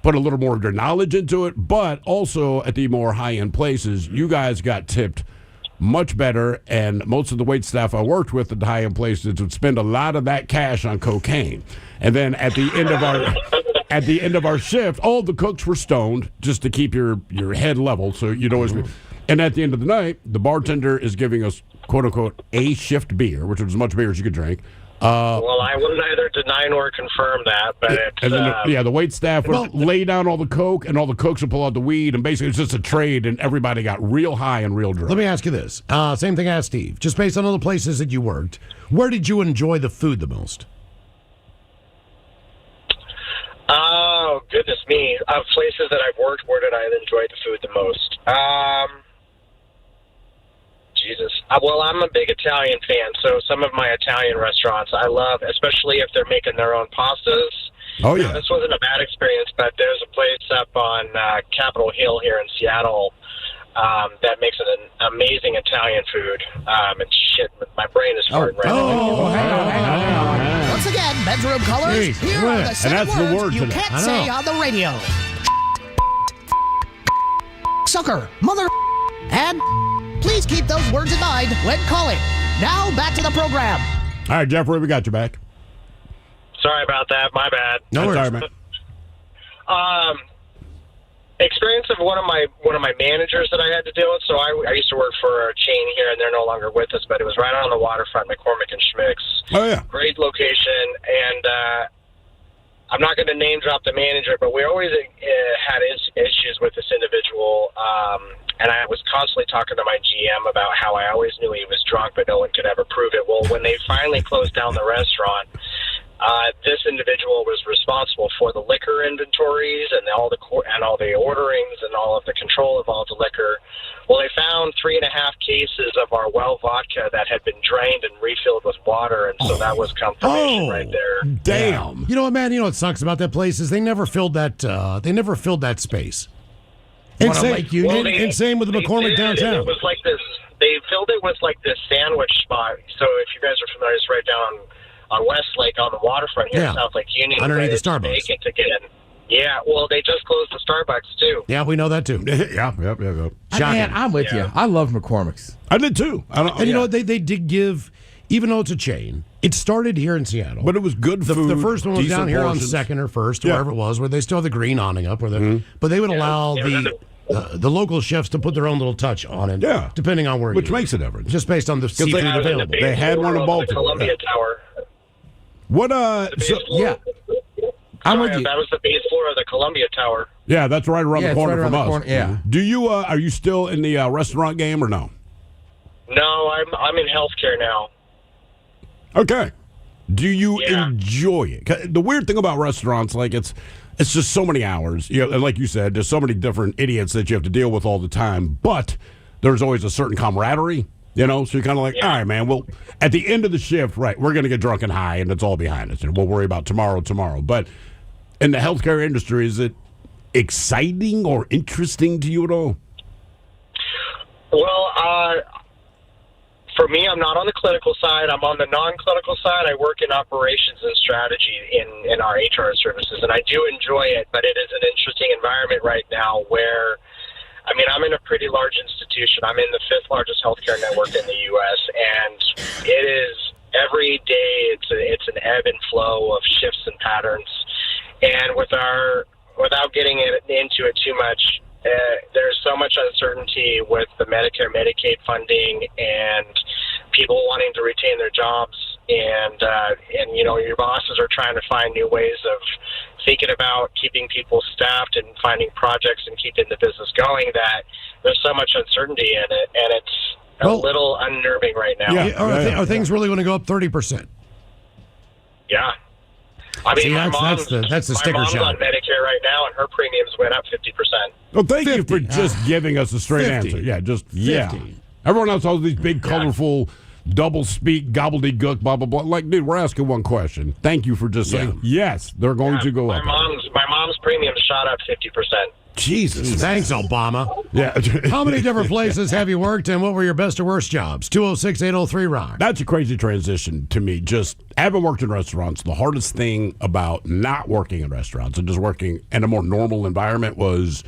put a little more of your knowledge into it. But also at the more high-end places, you guys got tipped much better, and most of the wait staff I worked with at the high-end places would spend a lot of that cash on cocaine. And then at the end of our shift, all the cooks were stoned just to keep your head level. So you'd always be, And at the end of the night, the bartender is giving us, quote unquote, a shift beer, which is as much beer as you could drink. Well, I will neither deny nor confirm that, but it's, and then the wait staff would lay down all the coke, and all the cooks would pull out the weed, and basically it's just a trade, and everybody got real high and real drunk. Let me ask you this. Same thing I asked Steve. Just based on all the places that you worked, where did you enjoy the food the most? Oh, goodness me. Of places that I've worked, where did I enjoy the food the most? Jesus. Well, I'm a big Italian fan, so some of my Italian restaurants I love, especially if they're making their own pastas. Oh, yeah. Now, this wasn't a bad experience, but there's a place up on Capitol Hill here in Seattle that makes an amazing Italian food. And shit, my brain is farting right now. hang on. Once again, bedroom colors. Jeez, Here are the and 7 that's the words word you today. can't I say know. on the radio. Sucker, mother, and please keep those words in mind when calling. Now back to the program. All right, Jeffrey, we got you back. Sorry about that. My bad. No worries. Sorry, man. Experience of one of my managers that I had to deal with. So I used to work for a chain here, and they're no longer with us, but it was right on the waterfront, McCormick and Schmick's. Oh, yeah. Great location, and I'm not going to name drop the manager, but we always had issues with this individual, and I was constantly talking to my GM about how I always knew he was drunk, but no one could ever prove it. Well, when they finally closed down the restaurant, this individual was responsible for the liquor inventories and all the orderings and all of the control of all the liquor. Well, they found 3.5 cases of our well vodka that had been drained and refilled with water, and so that was confirmation right there. Damn. You know what, man? You know what sucks about that place is they never filled that. They never filled that space. And What, same, Lake Union? and same with the They McCormick did, and downtown. It was like this. They filled it with like this sandwich spot. So if you guys are familiar, it's right down on Westlake on the waterfront here in South Lake Union. Underneath the It's Starbucks. vacant to get in. Yeah, well, they just closed the Starbucks too. Yeah, we know that too. yeah. Shocking. Man, I'm with you. I love McCormick's. I did too. And you know what? They did give, even though it's a chain, it started here in Seattle. But it was good The food. first one was decent down here on portions. 2nd or 1st, Yeah. wherever it was, where they still have the green awning up. But they would allow the local chefs to put their own little touch on it, depending on where Which you makes a difference. just based on the seafood That was in the available. They had one in basement of Baltimore. The Columbia Tower. What? Yeah. I'm with you. That was the base floor of the Columbia Tower. Yeah, that's right around Yeah, the it's corner right around from the us. corner, yeah. Do you? Are you still in the restaurant game or no? No, I'm in healthcare now. Okay. Do you enjoy it? 'Cause the weird thing about restaurants, like it's just so many hours. You know, and like you said, there's so many different idiots that you have to deal with all the time. But there's always a certain camaraderie. You know, so you're kind of like, all right, man. Well, at the end of the shift, right, we're going to get drunk and high, and it's all behind us, and we'll worry about tomorrow. But in the healthcare industry, is it exciting or interesting to you at all? Well, for me, I'm not on the clinical side. I'm on the non-clinical side. I work in operations and strategy in our HR services, and I do enjoy it, but it is an interesting environment right now where, I mean, I'm in a pretty large institution. I'm in the 5th largest healthcare network in the U.S., and it is every day it's an ebb and flow of shifts and patterns. And without getting into it too much, there's so much uncertainty with the Medicare, Medicaid funding, and people wanting to retain their jobs, and you know, your bosses are trying to find new ways of thinking about keeping people staffed and finding projects and keeping the business going. That there's so much uncertainty in it, and it's a little unnerving right now. Are things really going to go up 30%? Yeah. I mean, See, my that's the sticker my mom's shock. on Medicare right now, and her premiums went up 50%. Well, thank you for just giving us a straight 50. answer. Yeah, just yeah. Everyone else has these big, colorful, double speak, gobbledygook, blah blah blah. Like, dude, we're asking one question. Thank you for just saying yes. They're going to go up. My mom's premium shot up 50%. Jesus, Thanks, Obama. Yeah. How many different places have you worked, and what were your best or worst jobs? 206-803-ROCK. That's a crazy transition to me. Just having worked in restaurants, the hardest thing about not working in restaurants and just working in a more normal environment was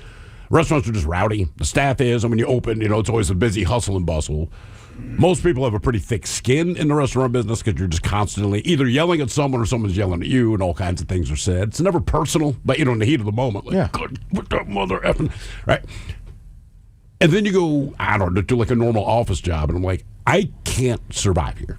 restaurants are just rowdy. The staff is, and when you open, you know, it's always a busy hustle and bustle. Most people have a pretty thick skin in the restaurant business because you're just constantly either yelling at someone or someone's yelling at you, and all kinds of things are said. It's never personal, but you know, in the heat of the moment, like, good, what that mother effing, right? And then you go, I don't know, to like a normal office job, and I'm like, I can't survive here.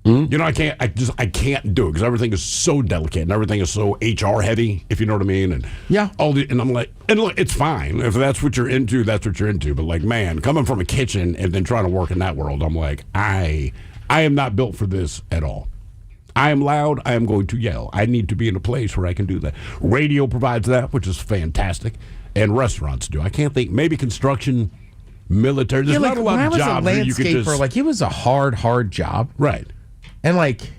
You know, I can't do it because everything is so delicate and everything is so HR heavy, if you know what I mean. And and I'm like, and look, it's fine if that's what you're into, that's what you're into. But like, man, coming from a kitchen and then trying to work in that world, I'm like, I am not built for this at all. I am loud. I am going to yell. I need to be in a place where I can do that. Radio provides that, which is fantastic, and restaurants do. I can't think. Maybe construction, military. There's not a lot of jobs when I that was you a could landscaper, just like it was a hard job, right? And like,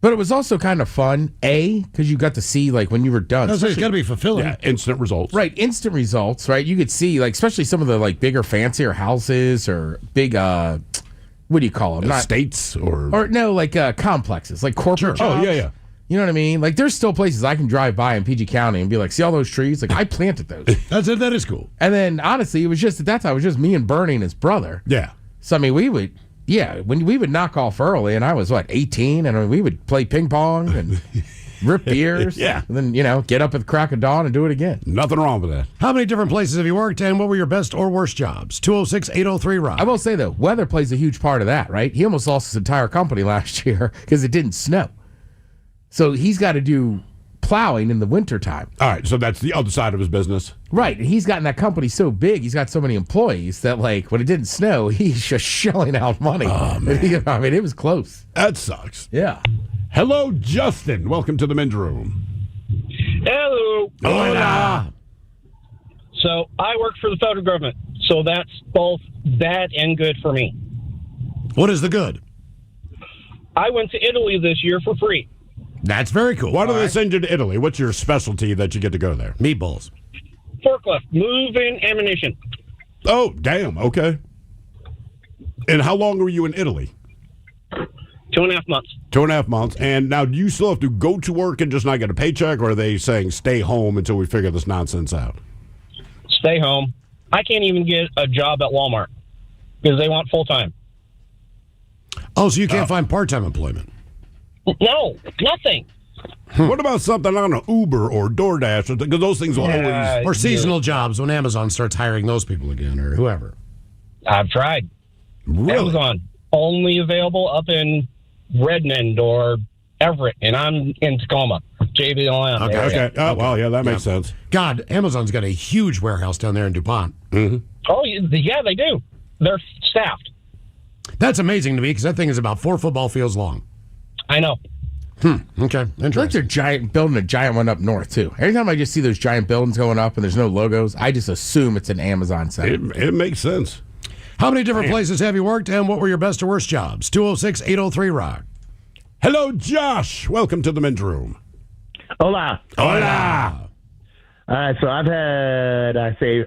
but it was also kind of fun, because you got to see like when you were done. It's got to be fulfilling. Yeah, instant results. Right, instant results, right? You could see, like, especially some of the, like, bigger, fancier houses or big, what do you call them? Estates Or no, like, complexes, like corporate jobs. Oh, yeah. You know what I mean? Like, there's still places I can drive by in PG County and be like, see all those trees? Like, I planted those. That is cool. And then, honestly, it was just, at that time, it was just me and Bernie and his brother. Yeah. So, I mean, when we would knock off early, and I was, 18, and we would play ping pong and rip beers. Yeah. And then, get up at the crack of dawn and do it again. Nothing wrong with that. How many different places have you worked, and what were your best or worst jobs? 206-803-ROCK. I will say, though, weather plays a huge part of that, right? He almost lost his entire company last year because it didn't snow. So he's got to do plowing in the wintertime. All right, so that's the other side of his business. Right, and he's gotten that company so big, he's got so many employees that, like, when it didn't snow, he's just shelling out money. Oh, man. I mean, it was close. That sucks. Yeah. Hello, Justin. Welcome to the men's room. Hello. Hola. So I work for the federal government, so that's both bad and good for me. What is the good? I went to Italy this year for free. That's very cool. Why do they send you to Italy? What's your specialty that you get to go there? Meatballs. Forklift, moving ammunition. Oh, damn. Okay. And how long were you in Italy? 2.5 months. 2.5 months. And now, do you still have to go to work and just not get a paycheck, or are they saying stay home until we figure this nonsense out? Stay home. I can't even get a job at Walmart because they want full-time. Oh, so you can't find part-time employment? No, nothing. What about something on an Uber or DoorDash? Because those things will always... Or seasonal jobs when Amazon starts hiring those people again, or whoever. I've tried. Really? Amazon, only available up in Redmond or Everett, and I'm in Tacoma, JBLM. Okay. Oh, well, yeah, that makes sense. God, Amazon's got a huge warehouse down there in DuPont. Mm-hmm. Oh, yeah, they do. They're staffed. That's amazing to me because that thing is about 4 football fields long. I know. Okay, I feel like they're building a giant one up north, too. Every time I just see those giant buildings going up and there's no logos, I just assume it's an Amazon site. It makes sense. How many different places have you worked, and what were your best or worst jobs? 206-803-ROCK. Hello, Josh. Welcome to the men's room. Hola. Hola. All right, so I've had,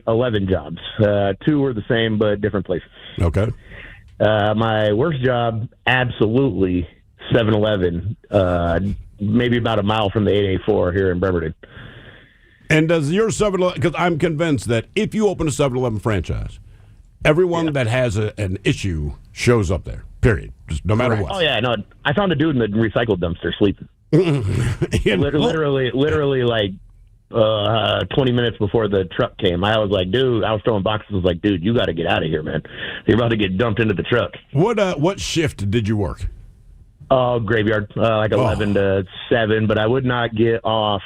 11 jobs. 2 were the same, but different places. Okay. My worst job, absolutely 7-Eleven, maybe about a mile from the 884 here in Bremerton. And does your 7-Eleven, because I'm convinced that if you open a 7-Eleven franchise, everyone that has an issue shows up there, period. Just no matter what. Oh, yeah, no, I found a dude in the recycle dumpster sleeping. literally like 20 minutes before the truck came. I was like, dude, I was throwing boxes. I was like, dude, you got to get out of here, man. You're about to get dumped into the truck. What shift did you work? Graveyard, like 11 to 7, but I would not get off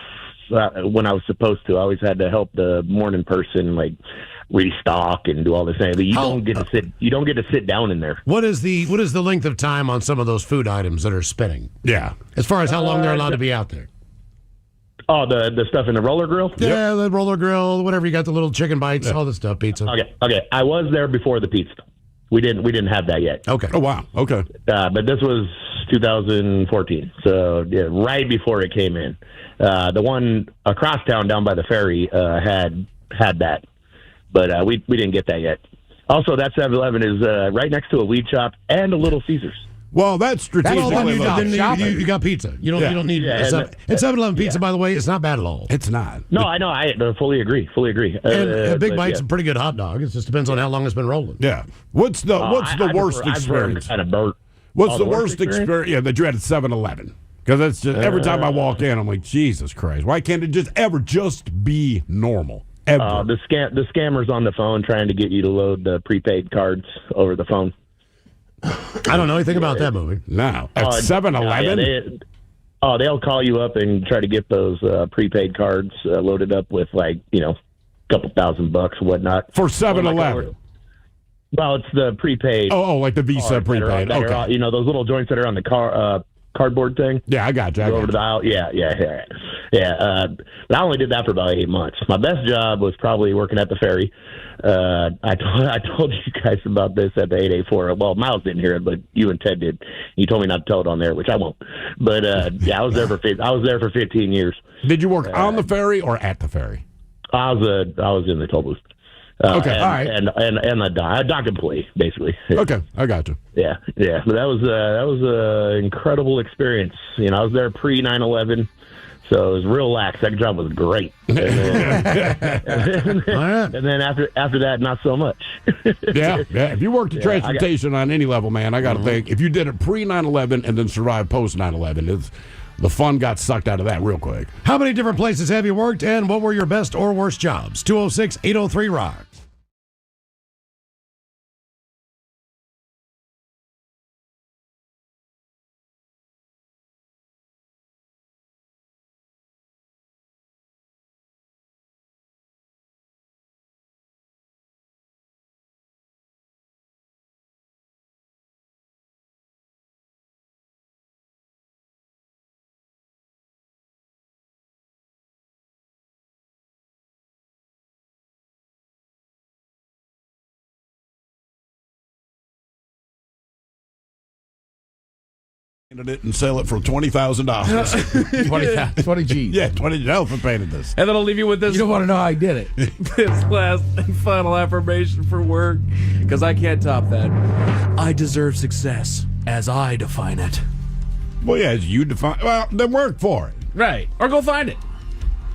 when I was supposed to. I always had to help the morning person, like, restock and do all this thing. But you don't get to sit down in there. What is the length of time on some of those food items that are spinning? Yeah. As far as how long they're allowed to be out there. Oh, the stuff in the roller grill? Yeah, the roller grill, whatever you got, the little chicken bites, all this stuff, pizza. Okay. I was there before the pizza. We didn't have that yet. Okay. Oh, wow. Okay. But this was 2014, so yeah, right before it came in. The one across town down by the ferry had that, but we didn't get that yet. Also, that 7-Eleven is right next to a weed shop and a Little Caesars. Well, that's strategic. You got pizza. You don't need it. And 7-Eleven pizza, by the way, it's not bad at all. It's not. No, I know. I fully agree. And Big Bite's a pretty good hot dog. It just depends on how long it's been rolling. Yeah. What's the worst experience? What's the worst experience that you had at 7-Eleven? Because that's just every time I walk in, I'm like, Jesus Christ, why can't it just be normal? Ever. The scammers on the phone trying to get you to load the prepaid cards over the phone. I don't know anything about that movie. No. At 7-Eleven? They'll call you up and try to get those prepaid cards loaded up with, like, you know, a couple $1,000 or whatnot. For 7-Eleven? Well, it's the prepaid. Oh, like the Visa prepaid. Okay. You know, those little joints that are on the cardboard thing. Yeah, I got you. Go over to the aisle. Yeah. But I only did that for about 8 months. My best job was probably working at the ferry. I told you guys about this at the 884. Well, Miles didn't hear it, but you and Ted did. You told me not to tell it on there, which I won't. But I was there for 15 years. Did you work on the ferry or at the ferry? I was in the toll booth. Okay, all right. And a dock employee, basically. Okay, I got you. Yeah. But that was an incredible experience. You know, I was there pre 9/11, so it was real lax. That job was great. And then after that, not so much. Yeah. If you worked in transportation on any level, man, I got to think if you did it pre 9/11 and then survived post 9/11, the fun got sucked out of that real quick. How many different places have you worked, and what were your best or worst jobs? 206-803-ROCK. It and sell it for $20,000. 20 G's. Yeah, 20 elephant painted this. And then I'll leave you with this. You don't want to know how I did it. This last and final affirmation for work, because I can't top that. I deserve success as I define it. Well, yeah, as you define. Well, then work for it. Right. Or go find it.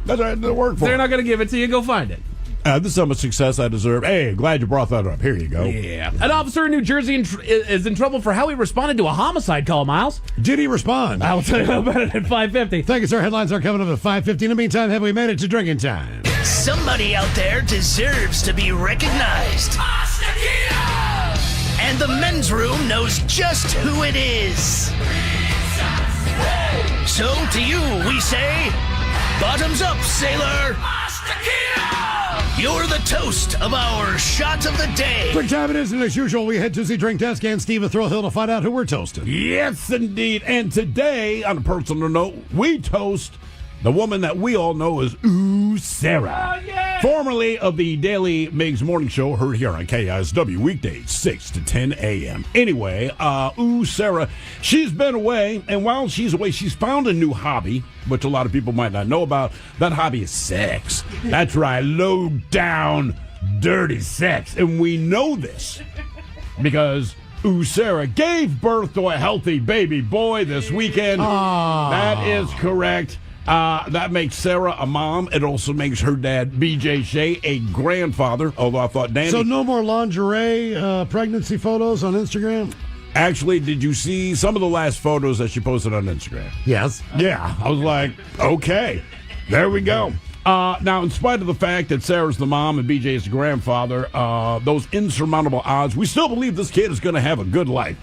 That's right. Then work for it. They're not going to give it to you. Go find it. This is how much success I deserve. Hey, glad you brought that up. Here you go. Yeah. An officer in New Jersey is in trouble for how he responded to a homicide call, Miles. Did he respond? I will tell you about it at 5:50. Thank you, sir. Headlines are coming up at 5:50. In the meantime, have we made it to drinking time? Somebody out there deserves to be recognized. And the men's room knows just who it is. So to you, we say, bottoms up, sailor. You're the toast of our shot of the day. Quick time it is, and as usual, we head to the drink desk and Steve Thrill Hill to find out who we're toasting. Yes, indeed. And today, on a personal note, we toast the woman that we all know as Ooh Sarah. Oh, yeah. Formerly of the Daily Migs Morning Show, heard here on KISW, weekdays, 6 to 10 a.m. Anyway, Ooh Sarah, she's been away, and while she's away, she's found a new hobby, which a lot of people might not know about. That hobby is sex. That's right, low down, dirty sex. And we know this because Ooh Sarah gave birth to a healthy baby boy this weekend. Aww. That is correct. That makes Sarah a mom. It also makes her dad, BJ Shea, a grandfather, although I thought Danny... So no more lingerie pregnancy photos on Instagram? Actually, did you see some of the last photos that she posted on Instagram? Yes. Yeah. I was like, okay, there we go. Now, in spite of the fact that Sarah's the mom and BJ is the grandfather, those insurmountable odds, we still believe this kid is going to have a good life.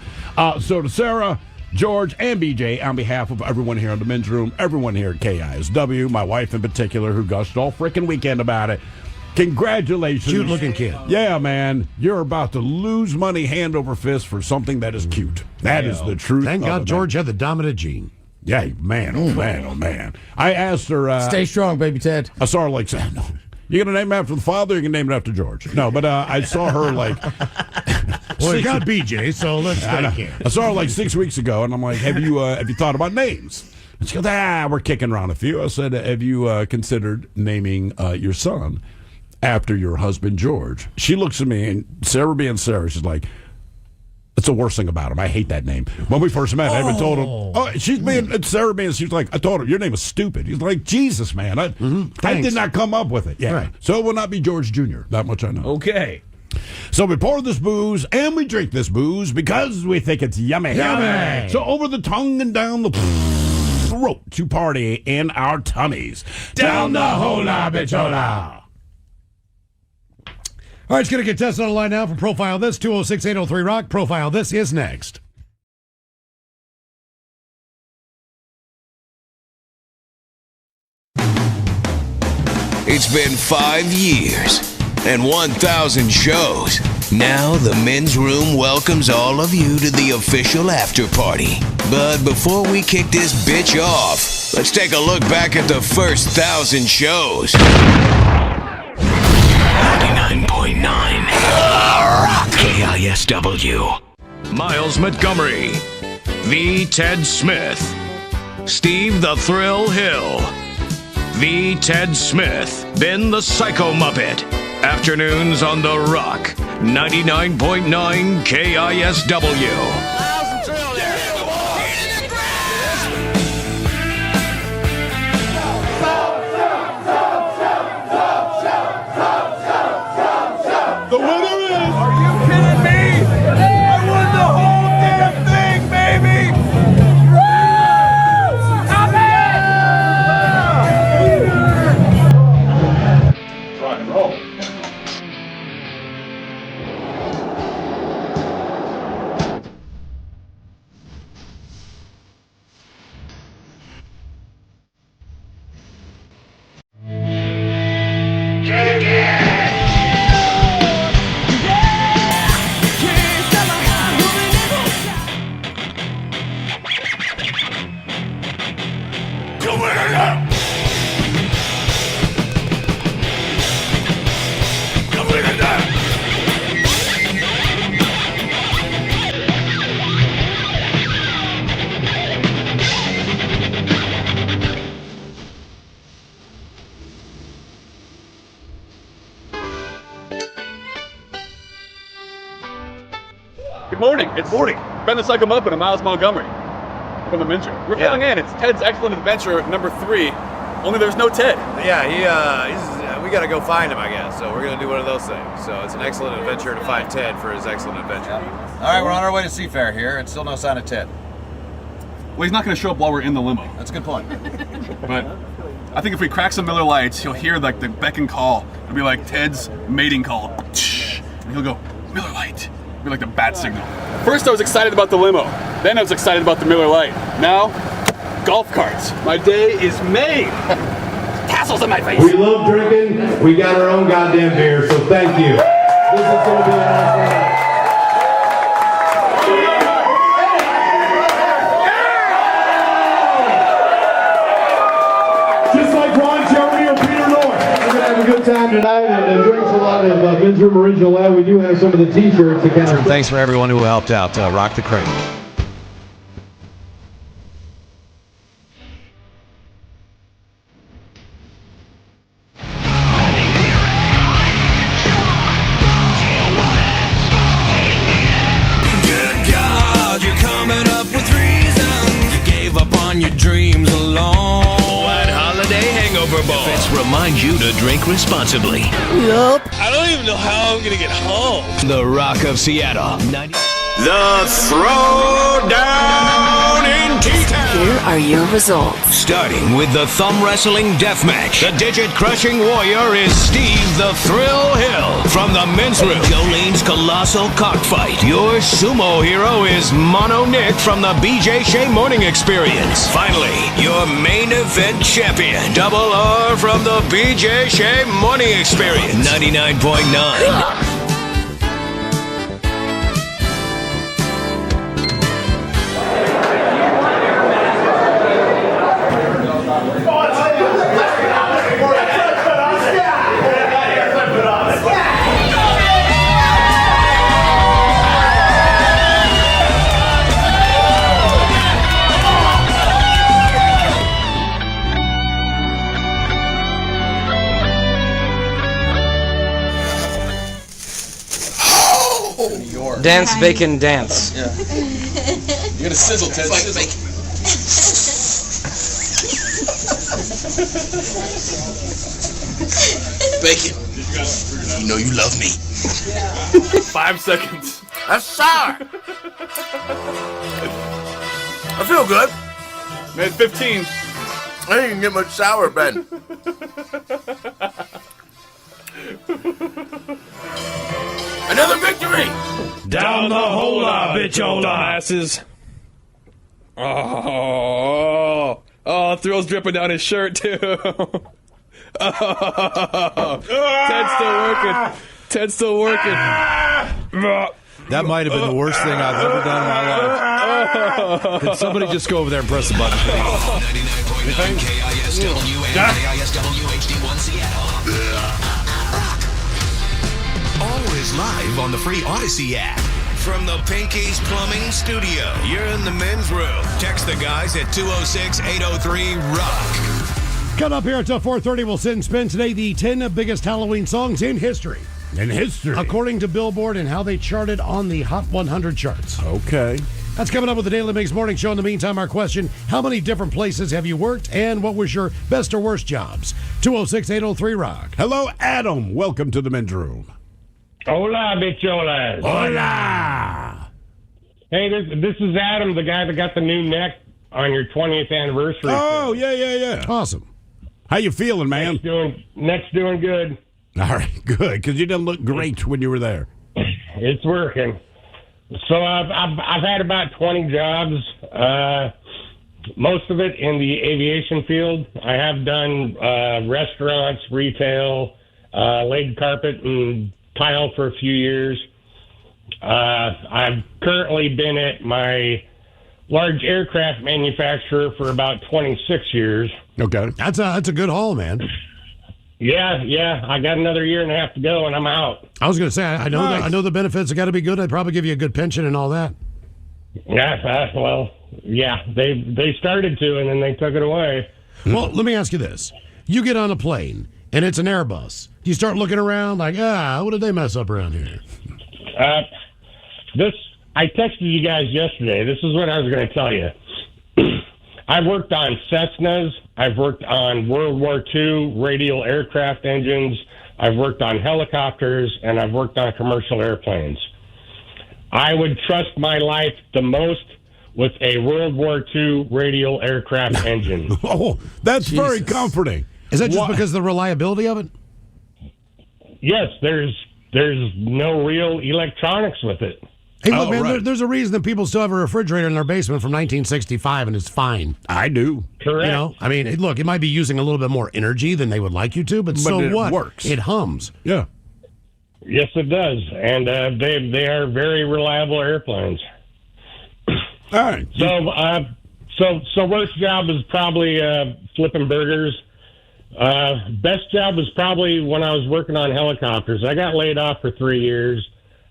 So to Sarah, George, and BJ, on behalf of everyone here in the men's room, everyone here at KISW, my wife in particular, who gushed all freaking weekend about it, congratulations. Cute looking kid. Yeah, man. You're about to lose money hand over fist for something that is cute. That is the truth. Thank God George had the dominant gene. Yeah, man, oh man, oh man. I asked her... Stay strong, baby Ted. I saw her like saying, no. You're going to name it after the father, or you're going to name it after George? No, but I saw her like... Well, you got BJ, so let's thank him. I saw her like 6 weeks ago, and I'm like, have you thought about names? And she goes, we're kicking around a few. I said, have you considered naming your son after your husband, George? She looks at me, and Sarah being Sarah, she's like, that's the worst thing about him. I hate that name. When we first met, I even told him, Sarah being, she was like, I told her, your name is stupid. He's like, Jesus, man. I did not come up with it. Yeah. Right. So it will not be George Jr. That much I know. Okay. So we pour this booze and we drink this booze because we think it's yummy. Yummy. So over the tongue and down the throat to party in our tummies. Down the hola bichola. All right, it's going to get tested on the line now from Profile This, 206-803-ROCK. Profile This is next. It's been 5 years and 1,000 shows. Now the men's room welcomes all of you to the official after party. But before we kick this bitch off, let's take a look back at the first 1,000 shows. 99.9 Rock KISW. Miles Montgomery, the Ted Smith, Steve the Thrill Hill, the Ted Smith, Ben the Psycho Muppet. Afternoons on The Rock, 99.9 KISW. The winner is... Are you kidding me? I won the whole damn thing, baby! Woo! Stop it! Rock and roll. Good morning. It's Ben the Psycho Muppet and Miles Montgomery from the men's room. We're filling in. It's Ted's Excellent Adventure number 3. Only there's no Ted. Yeah, we got to go find him, I guess. So we're going to do one of those things. So it's an excellent adventure to find Ted for his excellent adventure. All right, we're on our way to Seafair here, and still no sign of Ted. Well, he's not going to show up while we're in the limo. That's a good point. But I think if we crack some Miller Lights, he'll hear like the beck and call. It'll be like Ted's mating call. And he'll go, Miller Light. It'll be like the bat signal. First I was excited about the limo. Then I was excited about the Miller Light. Now, golf carts. My day is made. Tassels in my face. We love drinking. We got our own goddamn beer, so thank you. This is going to be a nice night. Just like Ron Jeremy or Peter North. We're going to have a good time tonight and drinks a lot of Men's Room Original Ale. We do have some of the t-shirts to kind of... Thanks for everyone who helped out. Rock the Crate. Good God, you're coming up with reasons. You gave up on your dreams alone. At Holiday Hangover Ball. Fits remind you to drink responsibly. Yup. I don't even know how I'm gonna get home. The Rock of Seattle. The Throwdown in T-Town. Here are your results. Starting with the thumb wrestling death match. The digit crushing warrior is Steve the Thrill Hill from the men's room. Jolene's colossal cockfight. Your sumo hero is Mono Nick from the BJ Shea Morning Experience. Finally, your main event champion, Double R from the BJ Shea Morning Experience. 99.9. Dance, bacon, dance. Yeah. You're gonna sizzle, Ted. Sizzle. Bacon. You know you love me. 5 seconds. That's sour. I feel good. Made 15. I didn't get much sour, Ben. Another victory! Down the hola, bitchola. Dumbasses. Oh, Thrill's dripping down his shirt, too. Ted's still working. That might have been the worst thing I've ever done in my life. Could somebody just go over there and press the button, please? 99.9 KISW and KISW HD1 Seattle. Always live on the free Odyssey app. From the Pinky's Plumbing Studio, you're in the men's room. Text the guys at 206-803-ROCK. Coming up here until 4:30, we'll sit and spin today the 10 biggest Halloween songs in history. In history. According to Billboard and how they charted on the Hot 100 charts. Okay. That's coming up with the Daily Mix Morning Show. In the meantime, our question, how many different places have you worked and what was your best or worst jobs? 206-803-ROCK. Hello, Adam. Welcome to the men's room. Hola, bicholas. Hola. Hey, this is Adam, the guy that got the new neck on your 20th anniversary. Oh, yeah. Awesome. How you feeling, man? Neck's doing good. All right, good, because you didn't look great when you were there. It's working. So I've had about 20 jobs, most of it in the aviation field. I have done restaurants, retail, laid carpet and tile for a few years. I've currently been at my large aircraft manufacturer for about 26 years. Okay. That's a good haul, man. Yeah. I got another year and a half to go, and I'm out. I was going to say, I know the benefits have got to be good. They'd probably give you a good pension and all that. Yeah, they started to, and then they took it away. Well, let me ask you this. You get on a plane, and it's an Airbus. Do you start looking around like, what did they mess up around here? I texted you guys yesterday. This is what I was going to tell you. I've worked on Cessnas. I've worked on World War II radial aircraft engines. I've worked on helicopters, and I've worked on commercial airplanes. I would trust my life the most with a World War II radial aircraft engine. Oh, that's very comforting. Is that just because of the reliability of it? Yes, there's no real electronics with it. Hey, look, man, there's a reason that people still have a refrigerator in their basement from 1965, and it's fine. I do. Correct. You know, I mean, look, it might be using a little bit more energy than they would like you to, but so it what? Works. It hums. Yeah. Yes, it does, and they are very reliable airplanes. All right. So worst job is probably flipping burgers. Best job was probably when I was working on helicopters. I got laid off for 3 years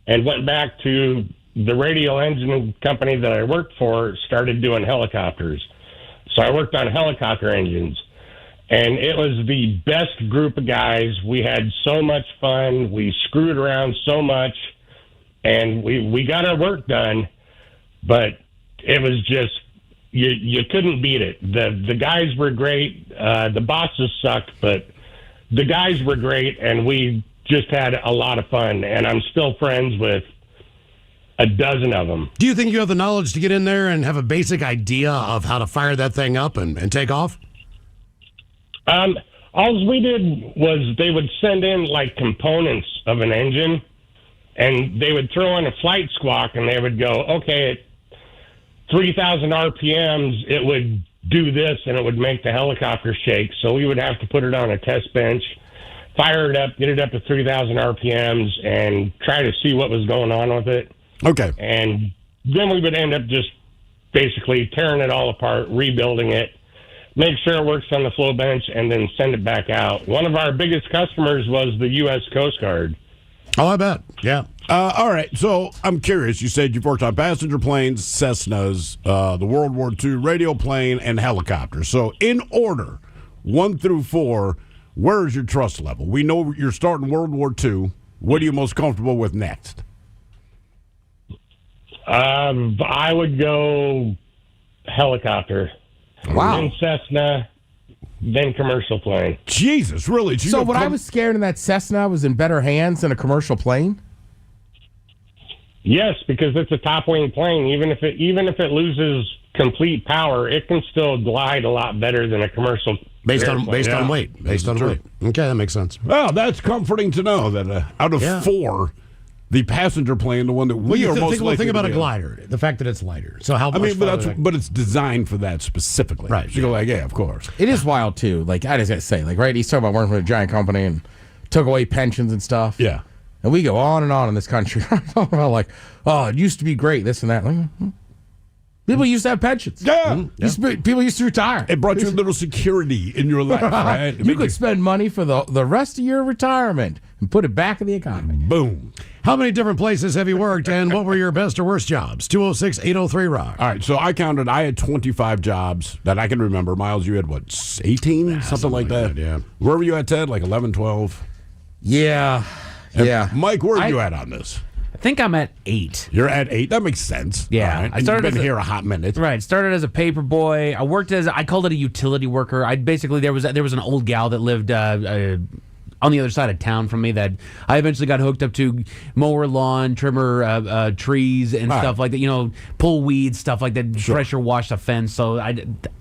and went back to the radial engine company that I worked for, started doing helicopters. So I worked on helicopter engines. And it was the best group of guys. We had so much fun. We screwed around so much. And we got our work done. But it was just, you couldn't beat it. The guys were great. The bosses sucked, but the guys were great. And we just had a lot of fun. And I'm still friends with a dozen of them. Do you think you have the knowledge to get in there and have a basic idea of how to fire that thing up and take off? All we did was they would send in like components of an engine, and they would throw in a flight squawk, and they would go, okay, at 3,000 RPMs, it would do this, and it would make the helicopter shake. So we would have to put it on a test bench, fire it up, get it up to 3,000 RPMs, and try to see what was going on with it. Okay. And then we would end up just basically tearing it all apart, rebuilding it, make sure it works on the flow bench, and then send it back out. One of our biggest customers was the U.S. Coast Guard. Oh, I bet. Yeah. All right. So I'm curious. You said you've worked on passenger planes, Cessnas, the World War II radio plane, and helicopters. So in order, 1 through 4, where is your trust level? We know you're starting World War II. What are you most comfortable with next? I would go helicopter. Wow. Then Cessna, then commercial plane. Jesus, really? So what I was scared in that Cessna was in better hands than a commercial plane? Yes, because it's a top wing plane. Even if it loses complete power, it can still glide a lot better than a commercial. Based on Yeah. weight. Based on weight. Okay, that makes sense. Well, that's comforting to know that out of 4, the passenger plane, the one that we are most likely think about to a be in. glider. The fact that it's lighter. So how I much mean, farther- but it's designed for that specifically. Right. So you go like, yeah, of course. It is wild too. Like I just gotta say, like right, he's talking about working for a giant company and took away pensions and stuff. Yeah. And we go on and on in this country talking about like, oh, it used to be great, this and that. Like, people used to have pensions. Yeah. People used to retire. It brought you a little security in your life, right? It You made could spend money for the rest of your retirement and put it back in the economy. Boom. How many different places have you worked, and what were your best or worst jobs? 206-803-ROCK. All right, so I counted. I had 25 jobs that I can remember. Miles, you had what, 18? something like that. Yeah. Where were you at, Ted? Like 11, 12? Yeah. And Yeah. Mike, where are you at on this? I think I'm at 8. You're at 8. That makes sense. Yeah. All right. I And started you've been as a- here a hot minute. Right. Started as a paper boy. I worked I called it a utility worker. There was an old gal that lived on the other side of town from me that I eventually got hooked up to, mower lawn, trimmer trees and stuff like that. You know, pull weeds, stuff like that. Pressure wash a fence. So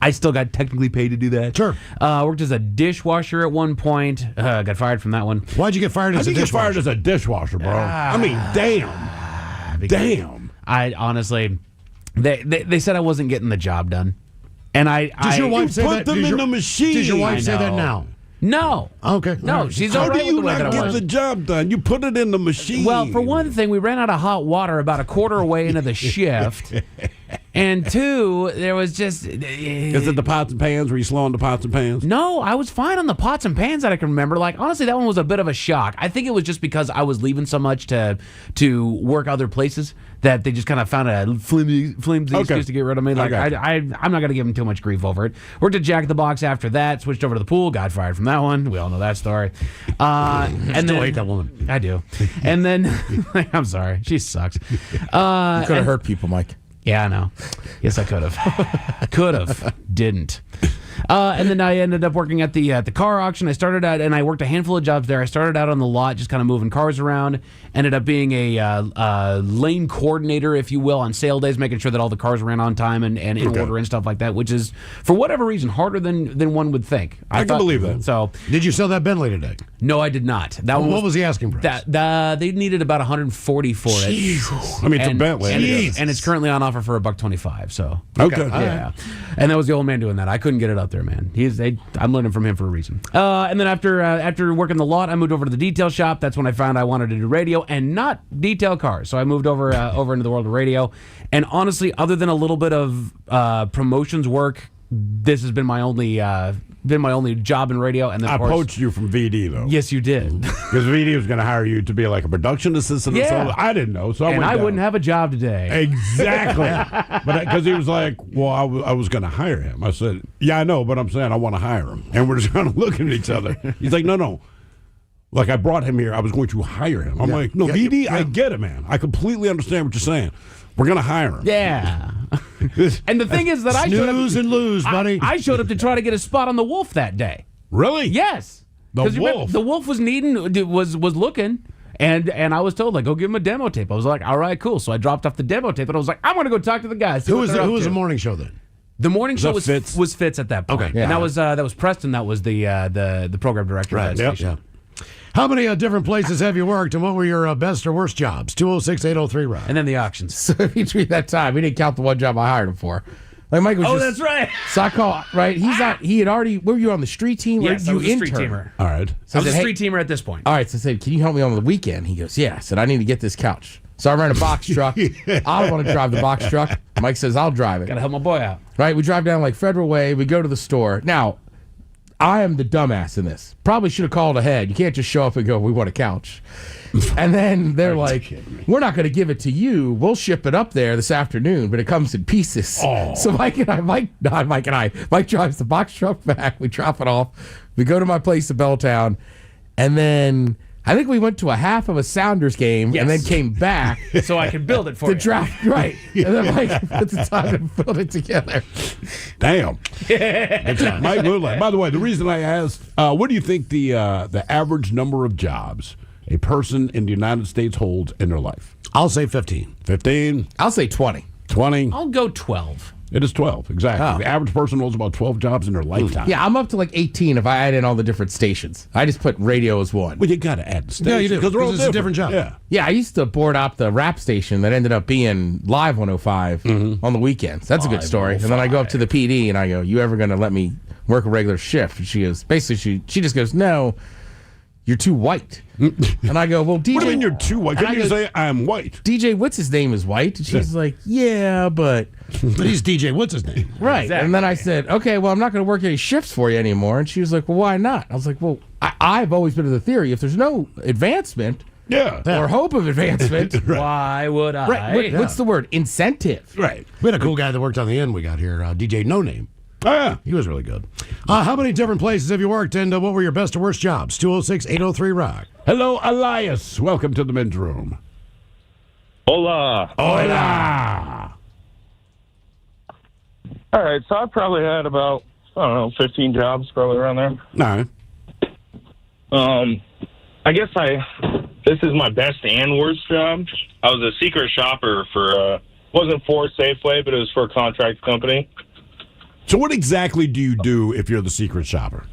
I still got technically paid to do that. Sure. Worked as a dishwasher at one point. Got fired from that one. Why'd you get fired as How'd a you get dishwasher? fired as a dishwasher, bro? I mean, damn. Damn. I honestly, they said I wasn't getting the job done, and Does your wife say that? Put them in the machine. Does your wife I say that know. now? No. Okay. No, All right. she's How all right do you with the way that not I get was. the job done? You put it in the machine. Well, for one thing, we ran out of hot water about a quarter way into the shift. And two, there was just... Is it the pots and pans? Were you slow on the pots and pans? No, I was fine on the pots and pans that I can remember. Like, honestly, that one was a bit of a shock. I think it was just because I was leaving so much to work other places that they just kind of found a flimsy excuse to get rid of me. Like, I'm not going to give them too much grief over it. Worked at Jack in the Box after that, switched over to the pool, got fired from that one. We all know that story. And Still then, hate that woman. I do. And then, I'm sorry, she sucks. You could have hurt people, Mike. Yeah, I know. Yes, I could have. Could have. Didn't. And then I ended up working at the car auction. I started out, and I worked a handful of jobs there. I started out on the lot, just kind of moving cars around. Ended up being a lane coordinator, if you will, on sale days, making sure that all the cars ran on time and in order and stuff like that, which is, for whatever reason, harder than one would think. I can believe that. So, did you sell that Bentley today? No, I did not. What was the asking price? They needed about $140 for it. Jesus. I mean, it's a Bentley. And it's currently on offer for $125. So Okay. yeah. And that was the old man doing that. I couldn't get it up there, man. I'm learning from him for a reason. And then after working the lot, I moved over to the detail shop. That's when I found I wanted to do radio and not detail cars. So I moved over into the world of radio. And honestly, other than a little bit of promotions work, this has been my only job in radio. And then, I of course, poached you from VD, though. Yes, you did. Because VD was going to hire you to be like a production assistant. Yeah. Or something. I didn't know, so I and went I down. wouldn't have a job today. Exactly. But because he was like, well, I was going to hire him. I said, yeah, I know, but I'm saying I want to hire him. And we're just kind of looking at each other. He's like, no. Like, I brought him here. I was going to hire him. I'm like, no, VD, I get it, man. I completely understand what you're saying. We're going to hire him. Yeah. And the thing is that I showed up. Snooze and lose, buddy. I showed up to try to get a spot on the Wolf that day. Really? Yes. The 'Cause you remember, Wolf? The Wolf was was looking. And I was told, like, go give him a demo tape. I was like, all right, cool. So I dropped off the demo tape, and I was like, I'm going to go talk to the guys. Who was the morning show then? The morning show Was that was Fitz at that point. Okay. And that was Preston. That was the program director of that station. How many different places have you worked, and what were your best or worst jobs? 206-803-ROCK. And then the auctions. So between that time, we didn't count the one job I hired him for. Like Mike was Oh, just, that's right. So I call, right? He had already, were you on the street team? Yes, or I you was a street intern? teamer. All right. So I was a said, "Hey." street teamer at this point. All right, so I said, can you help me on the weekend? He goes, yeah. I said, I need to get this couch. So I ran a box truck. I don't want to drive the box truck. Mike says, I'll drive it. Got to help my boy out. Right, we drive down like Federal Way. We go to the store. Now, I am the dumbass in this. Probably should have called ahead. You can't just show up and go, we want a couch. And then they're like, we're not going to give it to you. We'll ship it up there this afternoon, but it comes in pieces. Oh. So Mike drives the box truck back. We drop it off. We go to my place in Belltown. And then I think we went to a half of a Sounders game and then came back. So I could build it for to you. draft, right. And then Mike put the time to build it together. Damn. Mike Moonlight. By the way, the reason I asked, what do you think the average number of jobs a person in the United States holds in their life? I'll say 15. 15? I'll say 20. 20? I'll go 12. It is 12, exactly. Oh. The average person rolls about 12 jobs in their lifetime. Yeah, I'm up to like 18 if I add in all the different stations. I just put radio as one. Well, you got to add the station. Yeah, you do. Because they're all It's a different job. Yeah. Yeah, I used to board op the rap station that ended up being Live 105 on the weekends. That's a good story. And then I go up to the PD and I go, "You ever going to let me work a regular shift?" And she goes, basically, she just goes, "No, you're too white." And I go, "Well, DJ, What do you mean you're too white? And Couldn't I you go, say I'm white? DJ, what's his name is white?" And she's like, "Yeah, but he's DJ. What's his name?" Right. Exactly. And then I said, "Okay, well, I'm not going to work any shifts for you anymore." And she was like, "Well, why not?" I was like, "Well, I've always been of the theory if there's no advancement or hope of advancement, why would I? Right. What's the word? Incentive. Right. We had a cool guy that worked on the end we got here, DJ No Name. Oh, yeah. He was really good. How many different places have you worked, and what were your best or worst jobs? 206-803-ROCK. Hello, Elias. Welcome to the men's room. Hola. Hola. All right, so I probably had about, 15 jobs, probably around there. No. I guess this is my best and worst job. I was a secret shopper for, wasn't for Safeway, but it was for a contract company. So what exactly do you do if you're the secret shopper?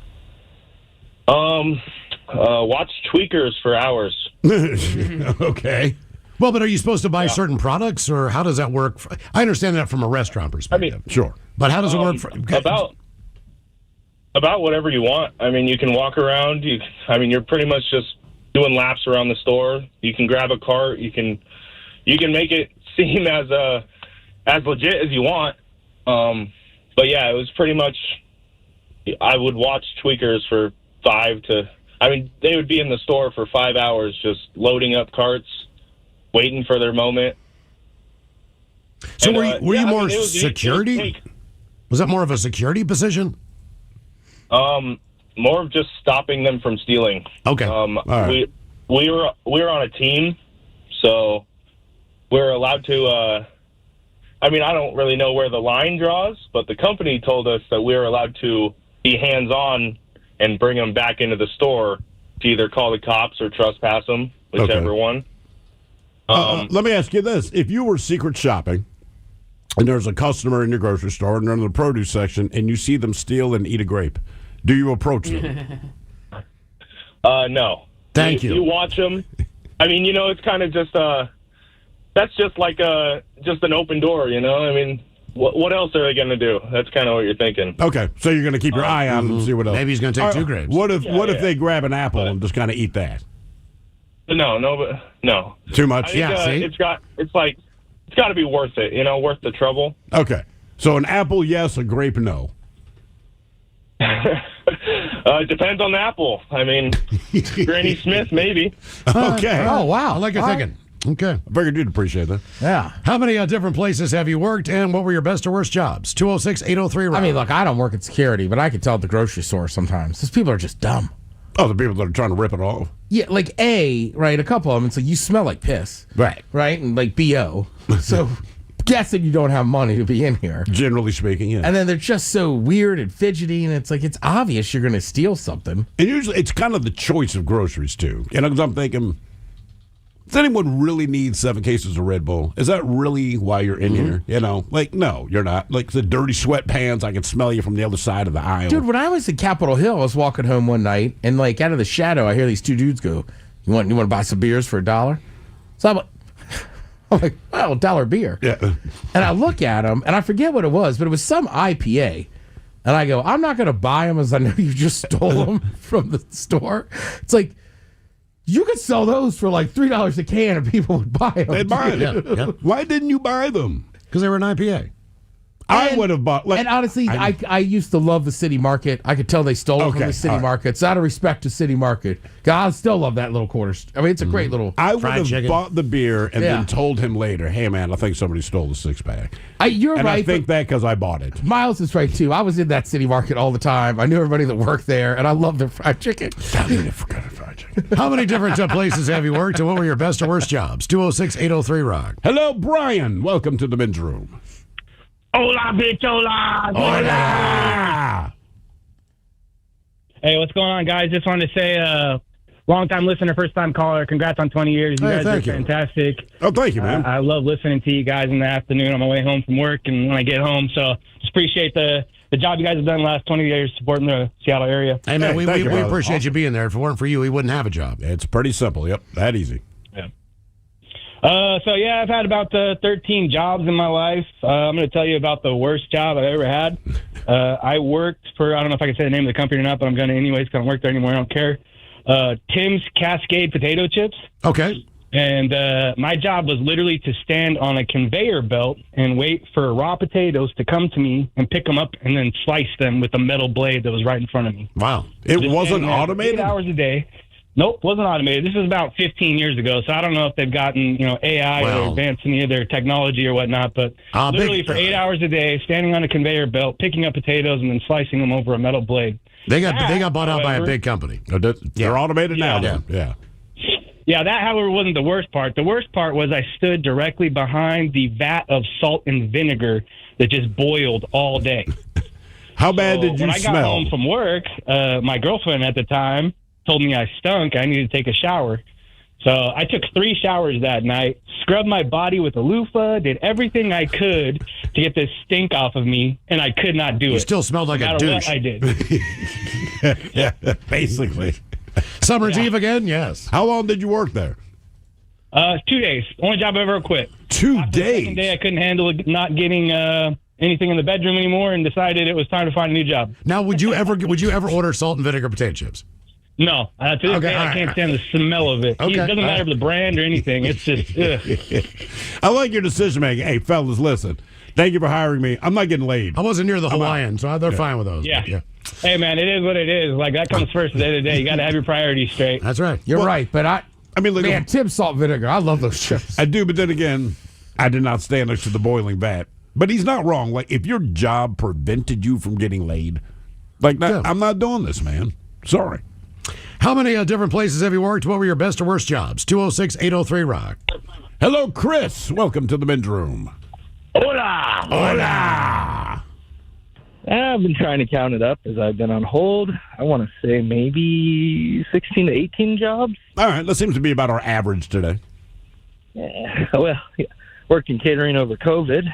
Watch tweakers for hours. Okay. Well, but are you supposed to buy certain products, or how does that work? I understand that from a restaurant perspective. Sure. But how does it work? About whatever you want. I mean, you can walk around. You're pretty much just doing laps around the store. You can grab a cart. You can make it seem as legit as you want. But yeah, it was pretty much. I would watch tweakers for they would be in the store for 5 hours, just loading up carts, waiting for their moment. So were you more security? Was that more of a security position? More of just stopping them from stealing. Okay. All right. We were on a team, so we're allowed to. I don't really know where the line draws, but the company told us that we were allowed to be hands-on and bring them back into the store to either call the cops or trespass them, whichever one. Let me ask you this. If you were secret shopping and there's a customer in your grocery store and they're in the produce section and you see them steal and eat a grape, do you approach them? No. Thank you. You watch them. It's kind of just that's just like just an open door, what else are they going to do? That's kind of what you're thinking. Okay, so you're going to keep your eye on them and see what else. Maybe he's going to take two grapes. What if they grab an apple and just kind of eat that? No. Too much? I think, it's got to be worth it, worth the trouble. Okay, so an apple, yes, a grape, no. It depends on the apple. Granny Smith, maybe. Okay. Oh, wow. I like your thinking. Okay. I figured you'd appreciate that. Yeah. How many different places have you worked, and what were your best or worst jobs? 206-803-ROCK. Look, I don't work at security, but I can tell at the grocery store sometimes. Those people are just dumb. Oh, the people that are trying to rip it off. Yeah, like a couple of them. It's like you smell like piss, right, and like BO. So, guessing you don't have money to be in here. Generally speaking, yeah. And then they're just so weird and fidgety, and it's like it's obvious you're going to steal something. And usually, it's kind of the choice of groceries too. Because I'm thinking, does anyone really need 7 cases of Red Bull? Is that really why you're in here? No, you're not. Like the dirty sweatpants, I can smell you from the other side of the aisle. Dude, when I was at Capitol Hill, I was walking home one night, and like out of the shadow, I hear these two dudes go, "You want to buy some beers for $1?" So I'm like, well, $1 beer. Yeah. And I look at them, and I forget what it was, but it was some IPA. And I go, I'm not going to buy them as I know you just stole them from the store. It's like, you could sell those for like $3 a can and people would buy them. They'd buy them. Yeah. Why didn't you buy them? Because they were an IPA. I would have bought. And honestly, I used to love the City Market. I could tell they stole it from the City Market. So out of respect to City Market, I still love that little quarter. It's a great little I would fried have chicken. bought the beer and then told him later, "Hey man, I think somebody stole the 6-pack." You're right. I think that because I bought it. Miles is right too. I was in that City Market all the time. I knew everybody that worked there, and I loved their fried chicken. How many different places have you worked, and what were your best or worst jobs? 206-803-ROCK. Hello, Brian. Welcome to the men's room. Hola, bitch, hola. Hola. Hey, what's going on, guys? Just wanted to say, long-time listener, first-time caller. Congrats on 20 years. You guys are fantastic. Oh, thank you, man. I love listening to you guys in the afternoon on my way home from work and when I get home. So just appreciate the job you guys have done the last 20 years supporting the Seattle area. Hey, man, we appreciate you being there. If it weren't for you, we wouldn't have a job. It's pretty simple. Yep, that easy. Yeah. I've had about 13 jobs in my life. I'm going to tell you about the worst job I've ever had. I worked for, I don't know if I can say the name of the company or not, but I'm going to anyways because I don't work there anymore. I don't care. Tim's Cascade Potato Chips. Okay. And my job was literally to stand on a conveyor belt and wait for raw potatoes to come to me and pick them up and then slice them with a metal blade that was right in front of me. Wow. It wasn't automated? 8 hours a day. Nope, wasn't automated. This was about 15 years ago, so I don't know if they've gotten AI or advanced any of their technology or whatnot, but literally for 8 hours a day, standing on a conveyor belt, picking up potatoes and then slicing them over a metal blade. They got bought out by a big company. They're automated now. Yeah. Yeah, that, however, wasn't the worst part. The worst part was I stood directly behind the vat of salt and vinegar that just boiled all day. How bad did you smell? When I got home from work, my girlfriend at the time told me I stunk. I needed to take a shower. So I took 3 showers that night, scrubbed my body with a loofah, did everything I could to get this stink off of me, and I could not do it. You still smelled like a douche. What I did. Yeah, basically. Summer's Eve again? Yes. How long did you work there? 2 days. Only job I ever quit. 2 After days? The second day, I couldn't handle not getting anything in the bedroom anymore and decided it was time to find a new job. Now, would you ever order salt and vinegar potato chips? No. To this day, I can't stand the smell of it. Okay. It doesn't matter the brand or anything. It's just, I like your decision making. Hey, fellas, listen. Thank you for hiring me. I'm not getting laid. I wasn't near the Hawaiian, so they're fine with those. Yeah. Hey, man, it is what it is. Like, that comes first at the end of the day. You got to have your priorities straight. That's right. You're right, but I mean, look, man, Tim's salt and vinegar. I love those chips. I do, but then again, I did not stand next to the boiling vat. But he's not wrong. Like, if your job prevented you from getting laid, like that, I'm not doing this, man. Sorry. How many different places have you worked? What were your best or worst jobs? 206-803-ROCK. Hello, Chris. Welcome to the men's room. Hola. Hola. I've been trying to count it up as I've been on hold. I want to say maybe 16 to 18 jobs. All right. That seems to be about our average today. Yeah, well, worked in catering over COVID,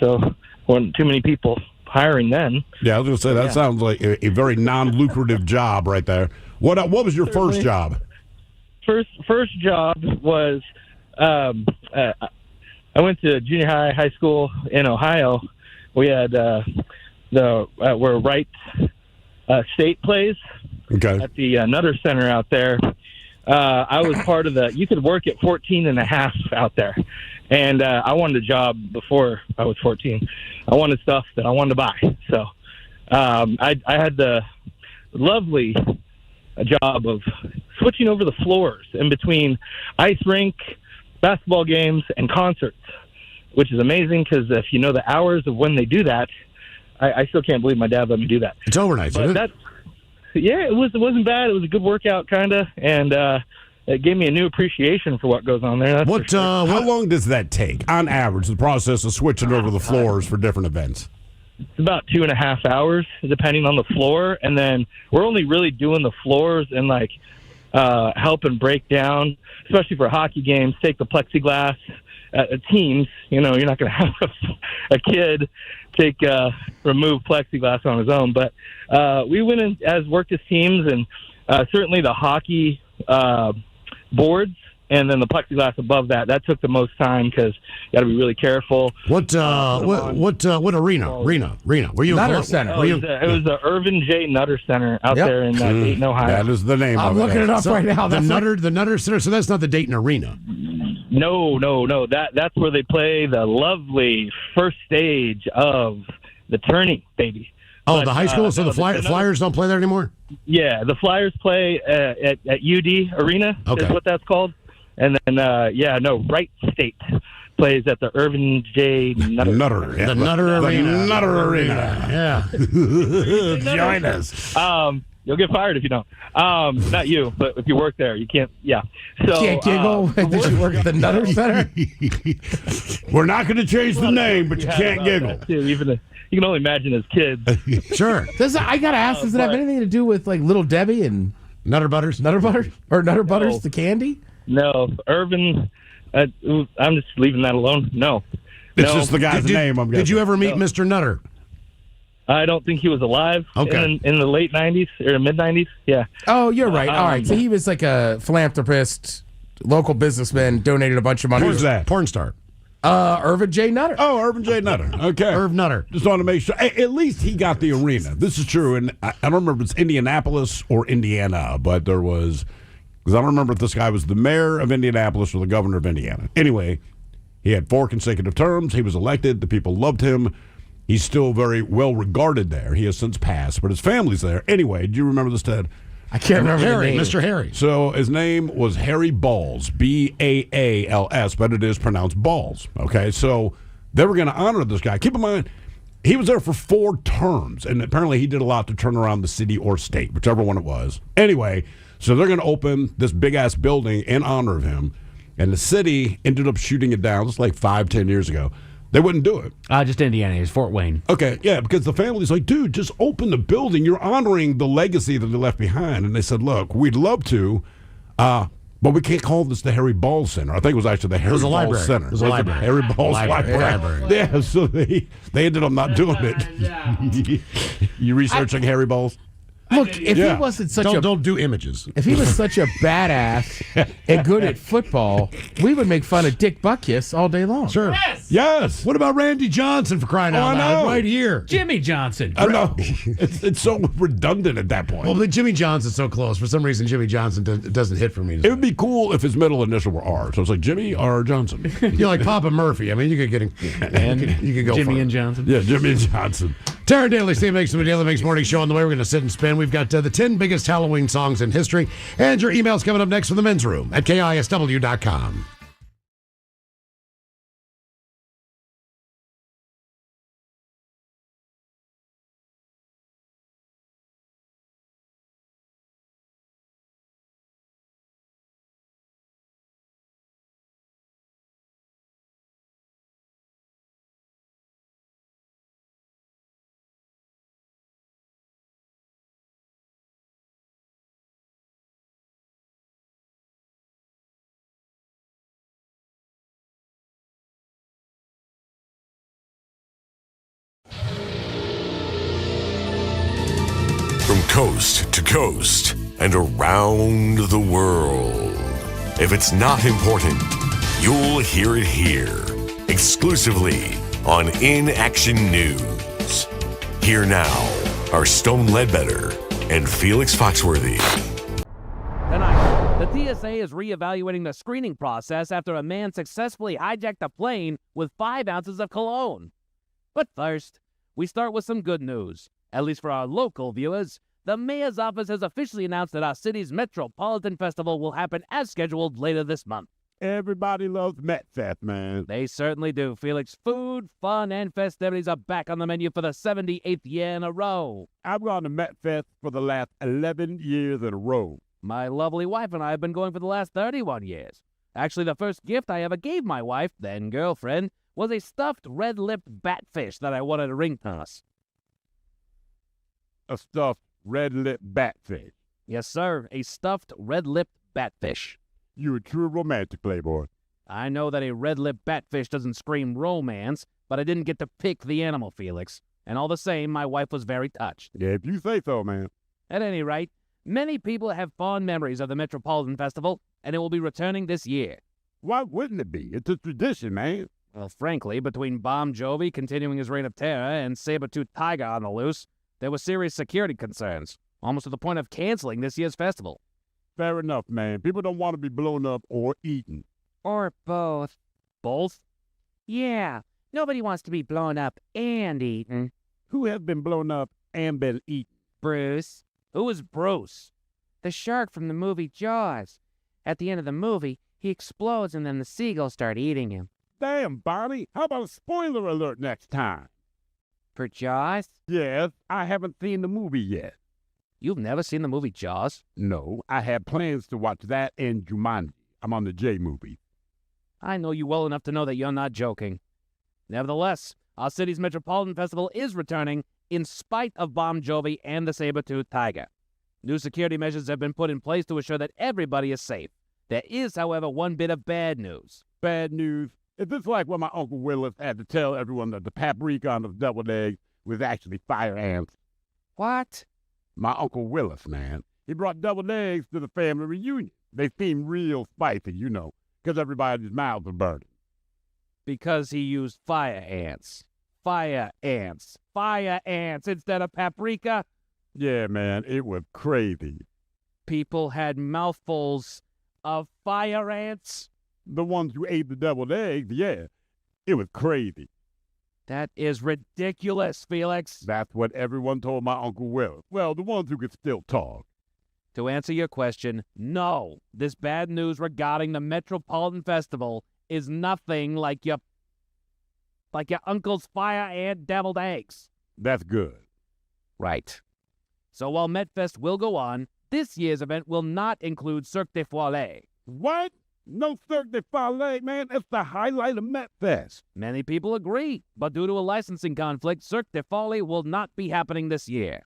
so wasn't too many people hiring then. Yeah, I was going to say, that sounds like a very non-lucrative job right there. What was your first job? First job was I went to junior high school in Ohio. We had where Wright State plays at the Nutter Center out there. I was part of you could work at 14 and a half out there. And I wanted a job before I was 14. I wanted stuff that I wanted to buy. So I had the lovely job of switching over the floors in between ice rink, basketball games, and concerts, which is amazing because if you know the hours of when they do that, I still can't believe my dad let me do that. It's overnight, isn't it? Yeah, it wasn't bad. It was a good workout, kind of, and it gave me a new appreciation for what goes on there. How long does that take, on average, the process of switching over the floors for different events? It's about 2.5 hours, depending on the floor, and then we're only really doing the floors and like helping break down, especially for hockey games. Take the plexiglass. Teams, you're not going to have a kid remove plexiglass on his own, but we went in as worked as teams, and certainly the hockey boards and then the plexiglass above that took the most time because you got to be really careful. What arena? Were you Nutter in Center? It was the Irvin J. Nutter Center out there in Dayton, Ohio. That is the name. I'm looking it up right now. The Nutter Center. So that's not the Dayton Arena. No. That's where they play the lovely first stage of the tourney, baby. Oh, but, the high school. So the Flyers don't play there anymore. Yeah, the Flyers play at UD Arena. Okay. Is what that's called. And then, Wright State plays at the Irvin J. Nutter. The Nutter Arena. The Nutter Arena. Yeah. Join us. You'll get fired if you don't. Not you, but if you work there, you can't. Yeah. So, can't giggle. Did you work at the Nutter Center? We're not going to change the name, but you can't giggle. Even you can only imagine as kids. Sure. I got to ask, does it have anything to do with like Little Debbie and Nutter Butters? Nutter Butters? Or Nutter Butters, the candy? No, Irvin. I'm just leaving that alone. No. It's just the guy's name. I'm guessing. Did you ever meet Mr. Nutter? I don't think he was alive Okay. in the late 90s or mid 90s. Yeah. Oh, you're right. All right. So he was like a philanthropist, local businessman, donated a bunch of money. Who's that? Porn star. Irvin J. Nutter. Oh, Irvin J. Nutter. Okay. Irv Nutter. Just want to make sure. At least he got the arena. This is true. And I don't remember if it's Indianapolis or Indiana, but there was, because I don't remember if this guy was the mayor of Indianapolis or the governor of Indiana. Anyway, he had 4 consecutive terms. He was elected. The people loved him. He's still very well regarded there. He has since passed, but his family's there. Anyway, do you remember this, Ted? I can't remember Harry, the name. Mr. Harry. So his name was Harry Balls, Balls, but it is pronounced Balls. Okay, so they were going to honor this guy. Keep in mind, he was there for 4 terms, and apparently he did a lot to turn around the city or state, whichever one it was. Anyway, so they're going to open this big-ass building in honor of him, and the city ended up shooting it down. This was like 5-10 years ago. They wouldn't do it. Just Indiana. It's Fort Wayne. Okay, yeah, because the family's like, dude, just open the building. You're honoring the legacy that they left behind. And they said, look, we'd love to, but we can't call this the Harry Balls Center. I think it was actually the Harry Balls library. Center. It was a library. Harry Balls Library. Library. Yeah, so they ended up not doing it. You researching Harry Balls? Look, if he wasn't such don't do images. If he was such a badass and good at football, we would make fun of Dick Butkus all day long. Sure. Yes. What about Randy Johnson, for crying out loud? Right here. Jimmy Johnson. I know. It's so redundant at that point. Well, but Jimmy Johnson's so close. For some reason, Jimmy Johnson doesn't hit for me. It would be cool if his middle initial were R. So it's like Jimmy R. Johnson. You're like Papa Murphy. I mean, you could get him. You could go Jimmy for and it. Johnson. Yeah, Jimmy and Johnson. Tara Daly, Steve Makes the Daily Makes Morning Show on the way. We're going to sit and spin. We've got the 10 biggest Halloween songs in history. And your emails coming up next from the men's room at KISW.com. From coast to coast and around the world. If it's not important, you'll hear it here, exclusively on In Action News. Here now are Stone Ledbetter and Felix Foxworthy. Tonight, the TSA is reevaluating the screening process after a man successfully hijacked a plane with 5 ounces of cologne. But first, we start with some good news. At least for our local viewers, the mayor's office has officially announced that our city's Metropolitan Festival will happen as scheduled later this month. Everybody loves MetFest, man. They certainly do, Felix. Food, fun, and festivities are back on the menu for the 78th year in a row. I've gone to MetFest for the last 11 years in a row. My lovely wife and I have been going for the last 31 years. Actually, the first gift I ever gave my wife, then girlfriend, was a stuffed red-lipped batfish that I won at a ring toss. A stuffed red-lipped batfish. Yes, sir, a stuffed red-lipped batfish. You a true romantic, Playboy. I know that a red-lipped batfish doesn't scream romance, but I didn't get to pick the animal, Felix. And all the same, my wife was very touched. Yeah, if you say so, man. At any rate, many people have fond memories of the Metropolitan Festival, and it will be returning this year. Why wouldn't it be? It's a tradition, man. Well, frankly, between Bon Jovi continuing his reign of terror and Saber-Tooth Tiger on the loose, there were serious security concerns, almost to the point of canceling this year's festival. Fair enough, man. People don't want to be blown up or eaten. Or both. Both? Yeah, nobody wants to be blown up and eaten. Who has been blown up and been eaten? Bruce. Who is Bruce? The shark from the movie Jaws. At the end of the movie, he explodes and then the seagulls start eating him. Damn, Bonnie. How about a spoiler alert next time? For Jaws? Yes, I haven't seen the movie yet. You've never seen the movie Jaws? No, I have plans to watch that and Jumanji. I'm on the J movie. I know you well enough to know that you're not joking. Nevertheless, our city's Metropolitan Festival is returning in spite of Bon Jovi and the Saber-Tooth Tiger. New security measures have been put in place to ensure that everybody is safe. There is, however, one bit of bad news. Bad news. Is this like when my Uncle Willis had to tell everyone that the paprika on the deviled eggs was actually fire ants? What? My Uncle Willis, man. He brought deviled eggs to the family reunion. They seemed real spicy, you know, because everybody's mouths were burning. Because he used fire ants. Fire ants. Fire ants instead of paprika. Yeah, man, it was crazy. People had mouthfuls of fire ants. The ones who ate the deviled eggs, yeah. It was crazy. That is ridiculous, Felix. That's what everyone told my Uncle Will. Well, the ones who could still talk. To answer your question, no. This bad news regarding the Metropolitan Festival is nothing like your uncle's fire ant deviled eggs. That's good. Right. So while MetFest will go on, this year's event will not include Cirque du Soleil. What? No Cirque du Soleil, man. That's the highlight of MetFest. Many people agree, but due to a licensing conflict, Cirque du Soleil will not be happening this year.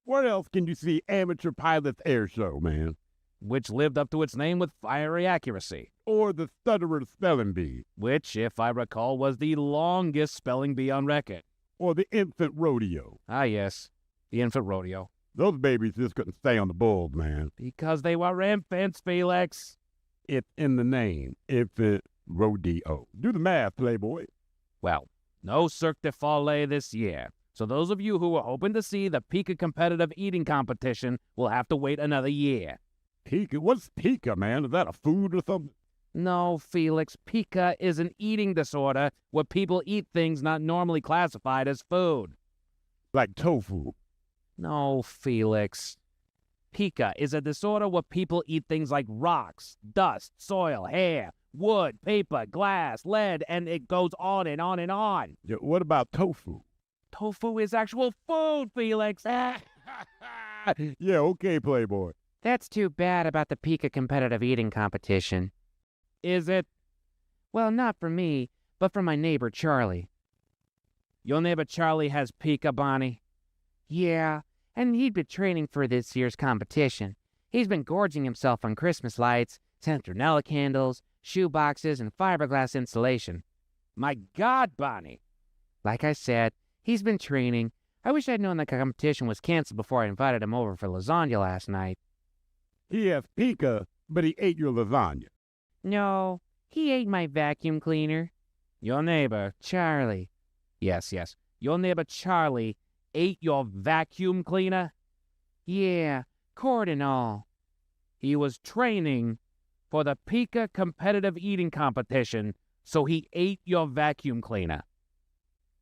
Where else can you see Amateur Pilots Air Show, man? Which lived up to its name with fiery accuracy. Or the Stutterer Spelling Bee. Which, if I recall, was the longest spelling bee on record. Or the Infant Rodeo. Ah, yes. The Infant Rodeo. Those babies just couldn't stay on the bulls, man. Because they were infants, Felix. It's in the name. Infant Rodeo. Do the math, Playboy. Well, no Cirque du Soleil this year. So those of you who were hoping to see the Pika competitive eating competition will have to wait another year. Pika? What's Pika, man? Is that a food or something? No, Felix. Pika is an eating disorder where people eat things not normally classified as food. Like tofu? No, Felix. Pika is a disorder where people eat things like rocks, dust, soil, hair, wood, paper, glass, lead, and it goes on and on and on. Yeah, what about tofu? Tofu is actual food, Felix. Yeah, okay, Playboy. That's too bad about the Pika competitive eating competition. Is it? Well, not for me, but for my neighbor, Charlie. Your neighbor Charlie has Pika, Bonnie? Yeah, and he'd been training for this year's competition. He's been gorging himself on Christmas lights, Centronella candles, shoe boxes, and fiberglass insulation. My God, Bonnie! Like I said, he's been training. I wish I'd known the competition was canceled before I invited him over for lasagna last night. He has Pika, but he ate your lasagna. No, he ate my vacuum cleaner. Your neighbor, Charlie. Yes. Your neighbor Charlie ate your vacuum cleaner? Yeah, cord and all. He was training for the Pika competitive eating competition, so he ate your vacuum cleaner.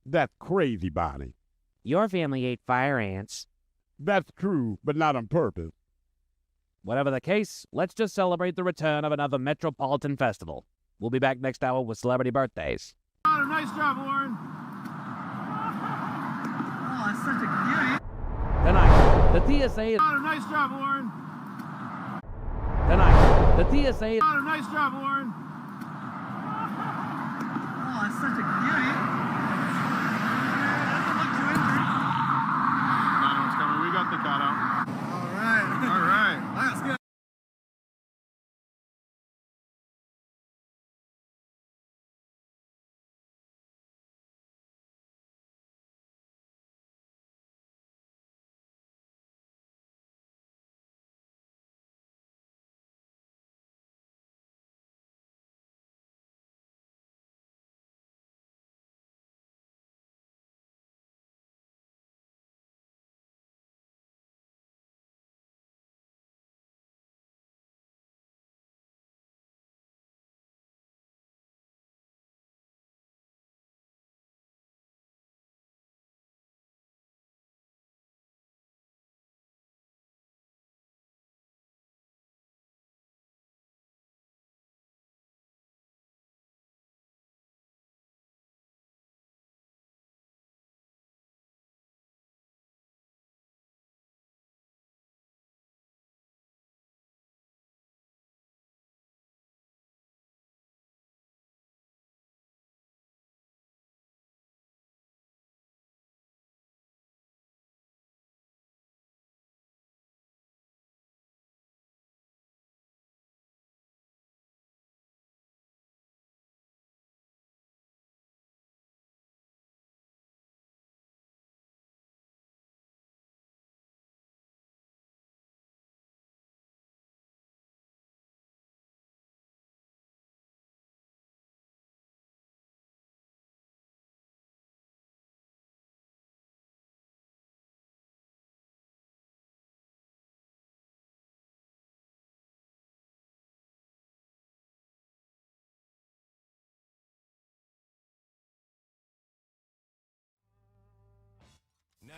That's crazy, Bonnie. Your family ate fire ants. That's true, but not on purpose. Whatever the case, let's just celebrate the return of another Metropolitan Festival. We'll be back next hour with celebrity birthdays. Oh, nice job, Warren. Oh, it's such a beauty. Tonight, the TSA is... Oh, nice job, Warren. Tonight, the TSA is... Oh, nice job, Warren. Oh, it's such a beauty. Doesn't look too injured. I know what's coming. We got the cutout. All right. All right. That's good.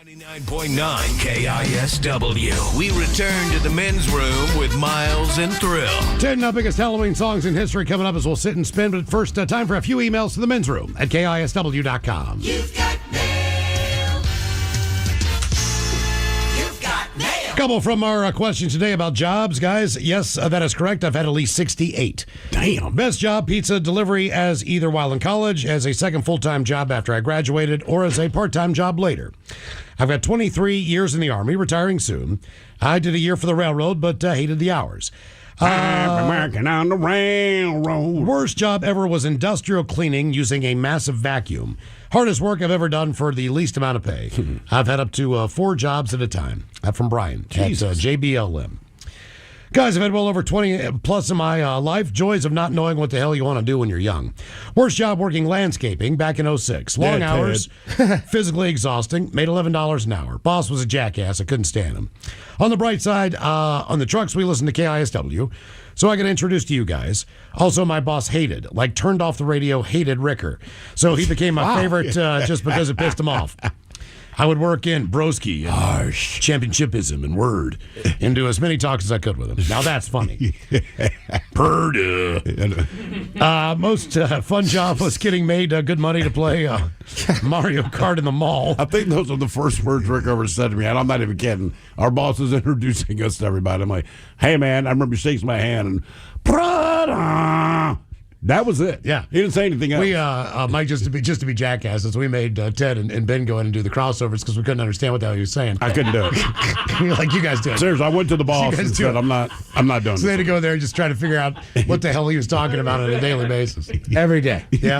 99.9 KISW. We return to the men's room with Miles and Thrill. 10 biggest Halloween songs in history coming up as we'll sit and spin. But first, time for a few emails to the men's room at KISW.com. You've got mail. You've got mail. Couple from our questions today about jobs, guys. Yes, that is correct. I've had at least 68. Damn. Best job, pizza delivery, as either while in college, as a second full-time job after I graduated, or as a part-time job later. I've got 23 years in the Army, retiring soon. I did a year for the railroad, but hated the hours. I'm working on the railroad. Worst job ever was industrial cleaning using a massive vacuum. Hardest work I've ever done for the least amount of pay. I've had up to 4 jobs at a time. From Brian at JBLM. Guys, I've had well over 20 plus in my life. Joys of not knowing what the hell you want to do when you're young. Worst job working landscaping back in 06. Long hours, physically exhausting, made $11 an hour. Boss was a jackass. I couldn't stand him. On the bright side, on the trucks, we listen to KISW. So I got introduced to you guys. Also, my boss turned off the radio, hated Ricker. So he became my favorite just because it pissed him off. I would work in Broski and championshipism and Word and do as many talks as I could with him. Now that's funny. Purdue. Most fun job was getting made good money to play Mario Kart in the mall. I think those are the first words Rick ever said to me, and I'm not even kidding. Our boss is introducing us to everybody. I'm like, hey, man, I remember he shakes my hand and that was it. Yeah, he didn't say anything else. We Mike just to be jackasses. We made Ted and Ben go in and do the crossovers because we couldn't understand what the hell he was saying. I couldn't do it. Like you guys do it. Seriously, I went to the boss and said, I'm not doing So they had to go there and just try to figure out what the hell he was talking about on a daily basis. Every day. Yeah.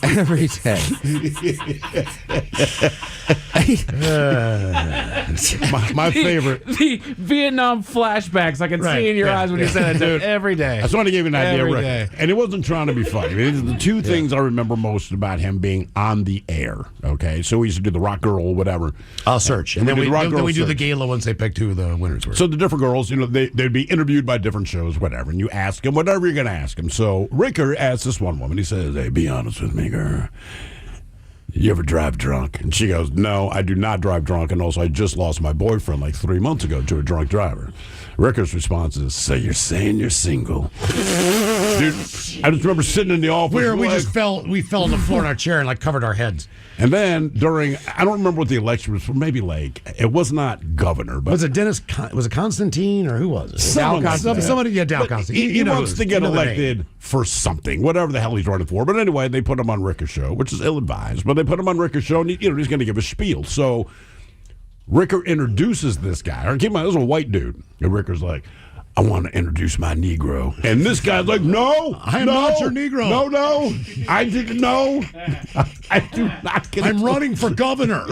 Every day. My favorite. The Vietnam flashbacks I can see in your eyes when you said that. Every day. I just want to give you an idea, Every Rick. day. And it wasn't trying to be funny. I mean, the two things I remember most about him being on the air. Okay, so we used to do the Rock Girl, whatever. Search. And then we do the gala once they picked who the winners were. So the different girls, they'd be interviewed by different shows, whatever, and you ask them whatever you're going to ask them. So Ricker asked this one woman, he says, hey, be honest with me, girl. You ever drive drunk? And she goes, no, I do not drive drunk. And also, I just lost my boyfriend 3 months ago to a drunk driver. Ricker's response is, so you're saying you're single? Dude, I just remember sitting in the office. We fell on the floor in our chair and covered our heads. And then I don't remember what the election was for. Maybe it was not governor, but was it Dennis? Was it Constantine or who was it? Somebody, Dow Constantine. He wants to get elected for something, whatever the hell he's running for. But anyway, they put him on Ricker's show, which is ill-advised. But they put him on Ricker's show, and he's going to give a spiel. So Ricker introduces this guy. Keep in mind, this is a white dude, and Ricker's like, I want to introduce my Negro. And this guy's like, no, I'm not your Negro. No, I didn't know. I do not get I'm running for governor.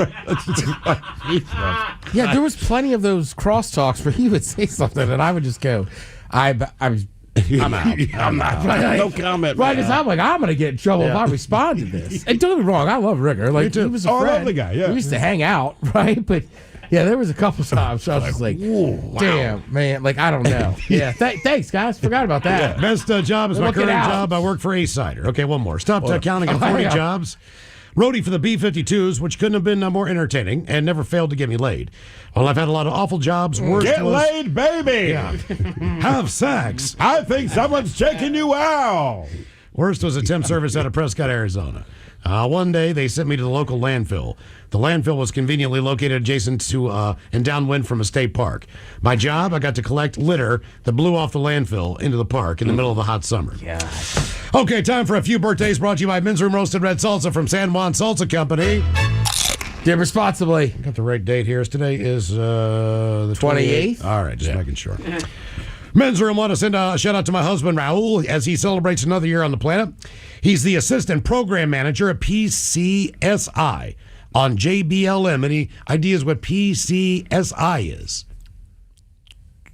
Yeah, there was plenty of those crosstalks where he would say something and I would just go, I'm out. I'm not. No comment. Right, because I'm like, I'm going to get in trouble if I respond to this. And don't get me wrong, I love Ricker. He was a friend. I love the guy, yeah. We used to hang out, right? But yeah, there was a couple times I was just like, damn, man. I don't know. Yeah, thanks, guys. Forgot about that. Yeah. Best job is my current job. I work for Ace Cider. Okay, one more. Stopped counting at 40 jobs. Roadie for the B-52s, which couldn't have been more entertaining and never failed to get me laid. Well, I've had a lot of awful jobs. Get laid, baby. Yeah. Have sex. I think someone's checking you out. Worst was a temp service out of Prescott, Arizona. One day, they sent me to the local landfill. The landfill was conveniently located adjacent to and downwind from a state park. My job, I got to collect litter that blew off the landfill into the park in the middle of the hot summer. Yeah. Okay, time for a few birthdays brought to you by Men's Room Roasted Red Salsa from San Juan Salsa Company. Did responsibly. Got the right date here. Today is the 28th. All right, just making sure. Men's Room want to send a shout out to my husband, Raul, as he celebrates another year on the planet. He's the assistant program manager at PCSI on JBLM. Any ideas what PCSI is?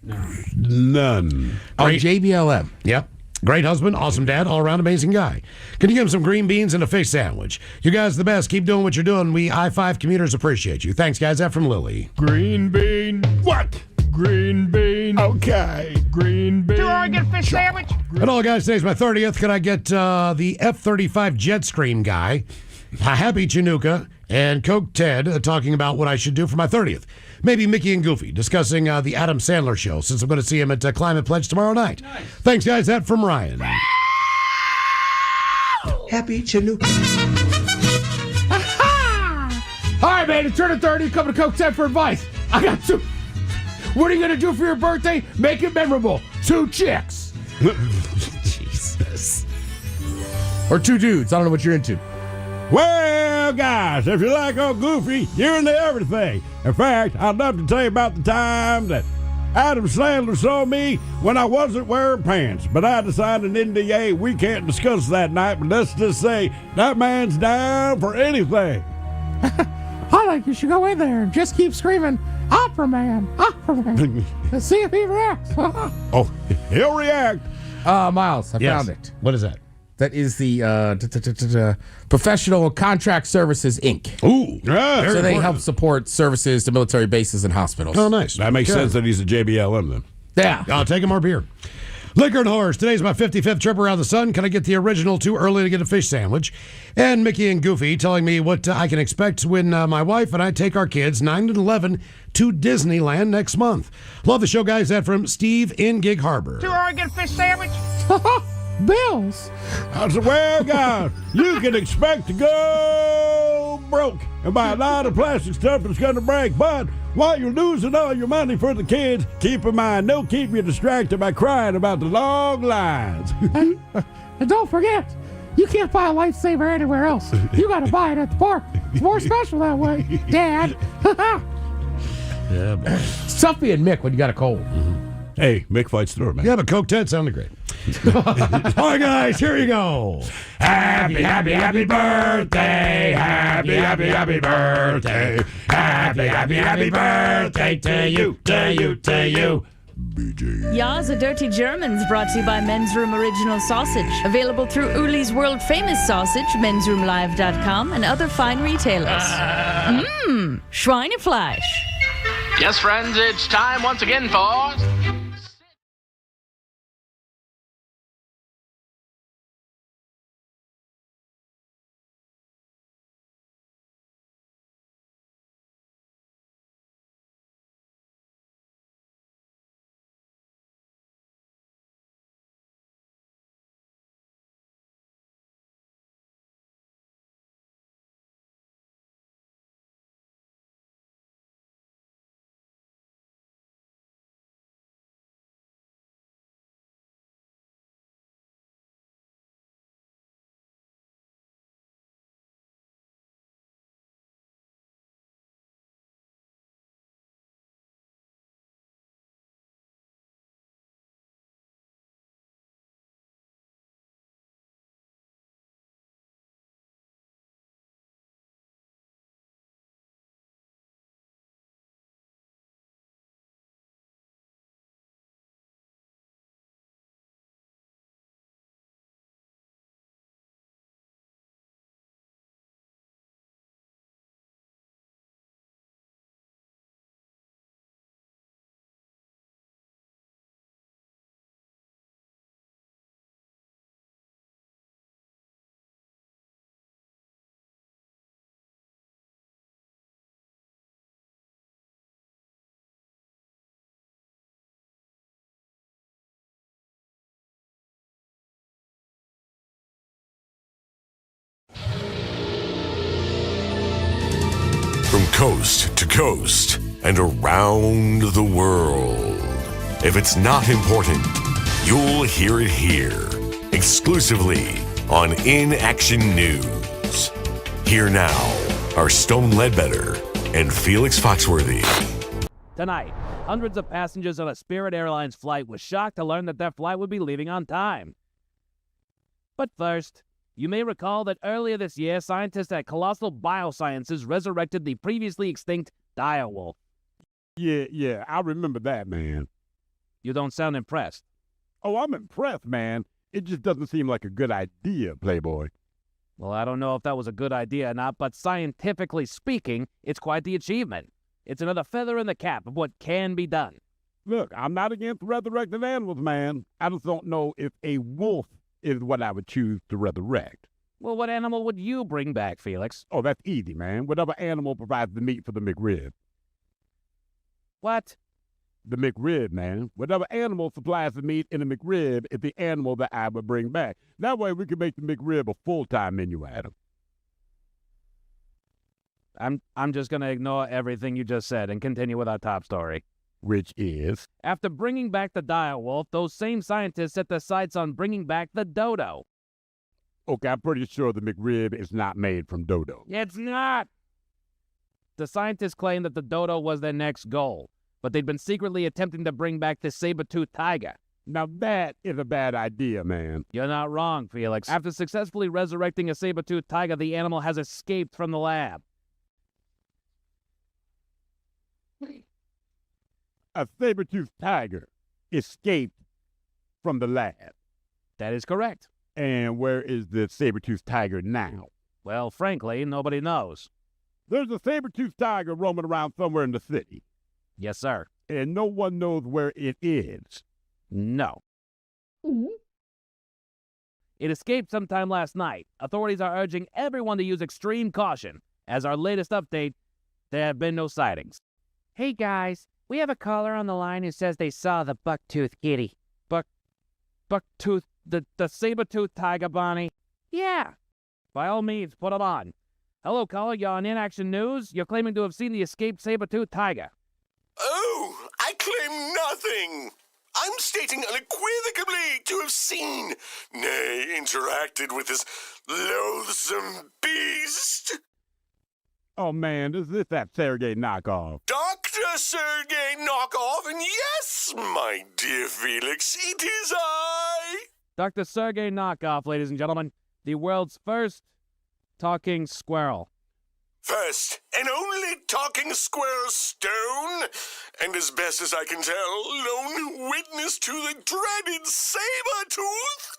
None. On JBLM. Yep. Great husband, awesome dad, all-around amazing guy. Can you give him some green beans and a fish sandwich? You guys are the best. Keep doing what you're doing. We I-5 commuters appreciate you. Thanks, guys. That from Lily. Green bean. What? Green bean. Okay. Green bean. Do I get a fish sandwich? And all, guys, today's my 30th. Could I get the F-35 jet stream guy Happy Chinooka and Coke Ted talking about what I should do for my 30th. Maybe Mickey and Goofy discussing the Adam Sandler show, since I'm going to see him at Climate Pledge tomorrow night. Nice. Thanks, guys. That from Ryan. Happy Chinooka. All right, man. It's turn of 30. Come to Coke Ted for advice. I got two. What are you going to do for your birthday? Make it memorable. 2 chicks. Jesus. Or 2 dudes. I don't know what you're into. Well, guys, if you like old Goofy, you're into everything. In fact, I'd love to tell you about the time that Adam Sandler saw me when I wasn't wearing pants. But I decided an NDA we can't discuss that night, but let's just say that man's down for anything. I think you should go in there and just keep screaming, Opera Man, Opera Man. Let's see if he reacts. Oh, he'll react. Miles, I found it. What is that? That is the Professional Contract Services, Inc. Ooh. Yeah, so they help support services to military bases and hospitals. Oh, nice. That makes sense that he's a JBLM then. Yeah. I'll take him more beer. Liquor and Horrors. Today's my 55th trip around the sun. Can I get the original too early to get a fish sandwich? And Mickey and Goofy telling me what I can expect when my wife and I take our kids, 9 and 11, to Disneyland next month. Love the show, guys. That from Steve in Gig Harbor. Too early to get a fish sandwich? Bills. I said, well, guys, you can expect to go broke and buy a lot of plastic stuff that's going to break. But while you're losing all your money for the kids, keep in mind, don't keep you distracted by crying about the long lines. And don't forget, you can't buy a lifesaver anywhere else. You got to buy it at the park. It's more special that way, Dad. Yeah, boy. It's tough being Mick when you got a cold. Mm-hmm. Hey, Mick fights through it, man. Yeah, but Coke Ted sounded great. All right, guys, here you go. Happy, happy, happy birthday. Happy, happy, happy birthday. Happy, happy, happy birthday to you, to you, to you. Ya's a Dirty Germans brought to you by Men's Room Original Sausage. Available through Uli's world famous sausage, mensroomlive.com, and other fine retailers. Mmm, Schweinefleisch. Yes, friends, it's time once again for... From coast to coast and around the world. If it's not important, you'll hear it here. Exclusively on In Action News. Here now are Stone Ledbetter and Felix Foxworthy. Tonight, hundreds of passengers on a Spirit Airlines flight were shocked to learn that their flight would be leaving on time. But first, you may recall that earlier this year, scientists at Colossal Biosciences resurrected the previously extinct direwolf. Yeah, I remember that, man. You don't sound impressed. Oh, I'm impressed, man. It just doesn't seem like a good idea, Playboy. Well, I don't know if that was a good idea or not, but scientifically speaking, it's quite the achievement. It's another feather in the cap of what can be done. Look, I'm not against resurrected animals, man. I just don't know if a wolf is what I would choose to resurrect. Well, what animal would you bring back, Felix? Oh, that's easy, man. Whatever animal provides the meat for the McRib. What? The McRib, man. Whatever animal supplies the meat in the McRib is the animal that I would bring back. That way we can make the McRib a full-time menu item. I'm just going to ignore everything you just said and continue with our top story. Which is? After bringing back the direwolf, those same scientists set their sights on bringing back the dodo. Okay, I'm pretty sure the McRib is not made from dodo. It's not! The scientists claim that the dodo was their next goal, but they'd been secretly attempting to bring back the saber-toothed tiger. Now that is a bad idea, man. You're not wrong, Felix. After successfully resurrecting a saber-toothed tiger, the animal has escaped from the lab. A saber-toothed tiger escaped from the lab. That is correct. And where is the saber-toothed tiger now? Well, frankly, nobody knows. There's a saber-toothed tiger roaming around somewhere in the city. Yes, sir. And no one knows where it is. No. It escaped sometime last night. Authorities are urging everyone to use extreme caution. As our latest update, there have been no sightings. Hey, guys. We have a caller on the line who says they saw the buck-toothed kitty. Buck-tooth, the saber-toothed tiger, Bonnie? Yeah. By all means, put him on. Hello, caller. You're on In Action News. You're claiming to have seen the escaped saber-toothed tiger. Oh, I claim nothing. I'm stating unequivocally to have seen, nay, interacted with this loathsome beast. Oh, man, is this that Sergei knockoff? Dr. Sergei Knockoff, and yes, my dear Felix, it is I. Dr. Sergei Knockoff, ladies and gentlemen, the world's first talking squirrel. First and only talking squirrel Stone, and as best as I can tell, lone witness to the dreaded saber-tooth.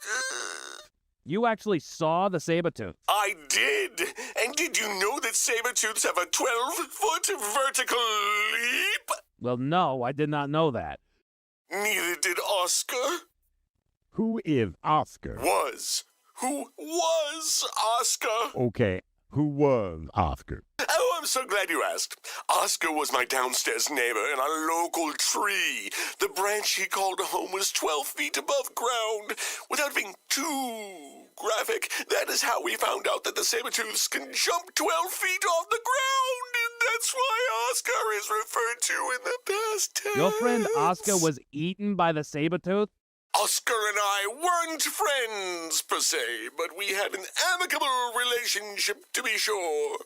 You actually saw the saber-tooth? I did. And did you know that saber-tooths have a 12-foot vertical leap? Well, no, I did not know that. Neither did Oscar. Who is Oscar? Who was Oscar? Okay, who was Oscar? Oh, I'm so glad you asked. Oscar was my downstairs neighbor in our local tree. The branch he called home was 12 feet above ground. Without being too graphic, that is how we found out that the saber-tooths can jump 12 feet off the ground, and that's why Oscar is referred to in the past tense. Your friend Oscar was eaten by the saber-tooth? Oscar and I weren't friends, per se, but we had an amicable relationship, to be sure.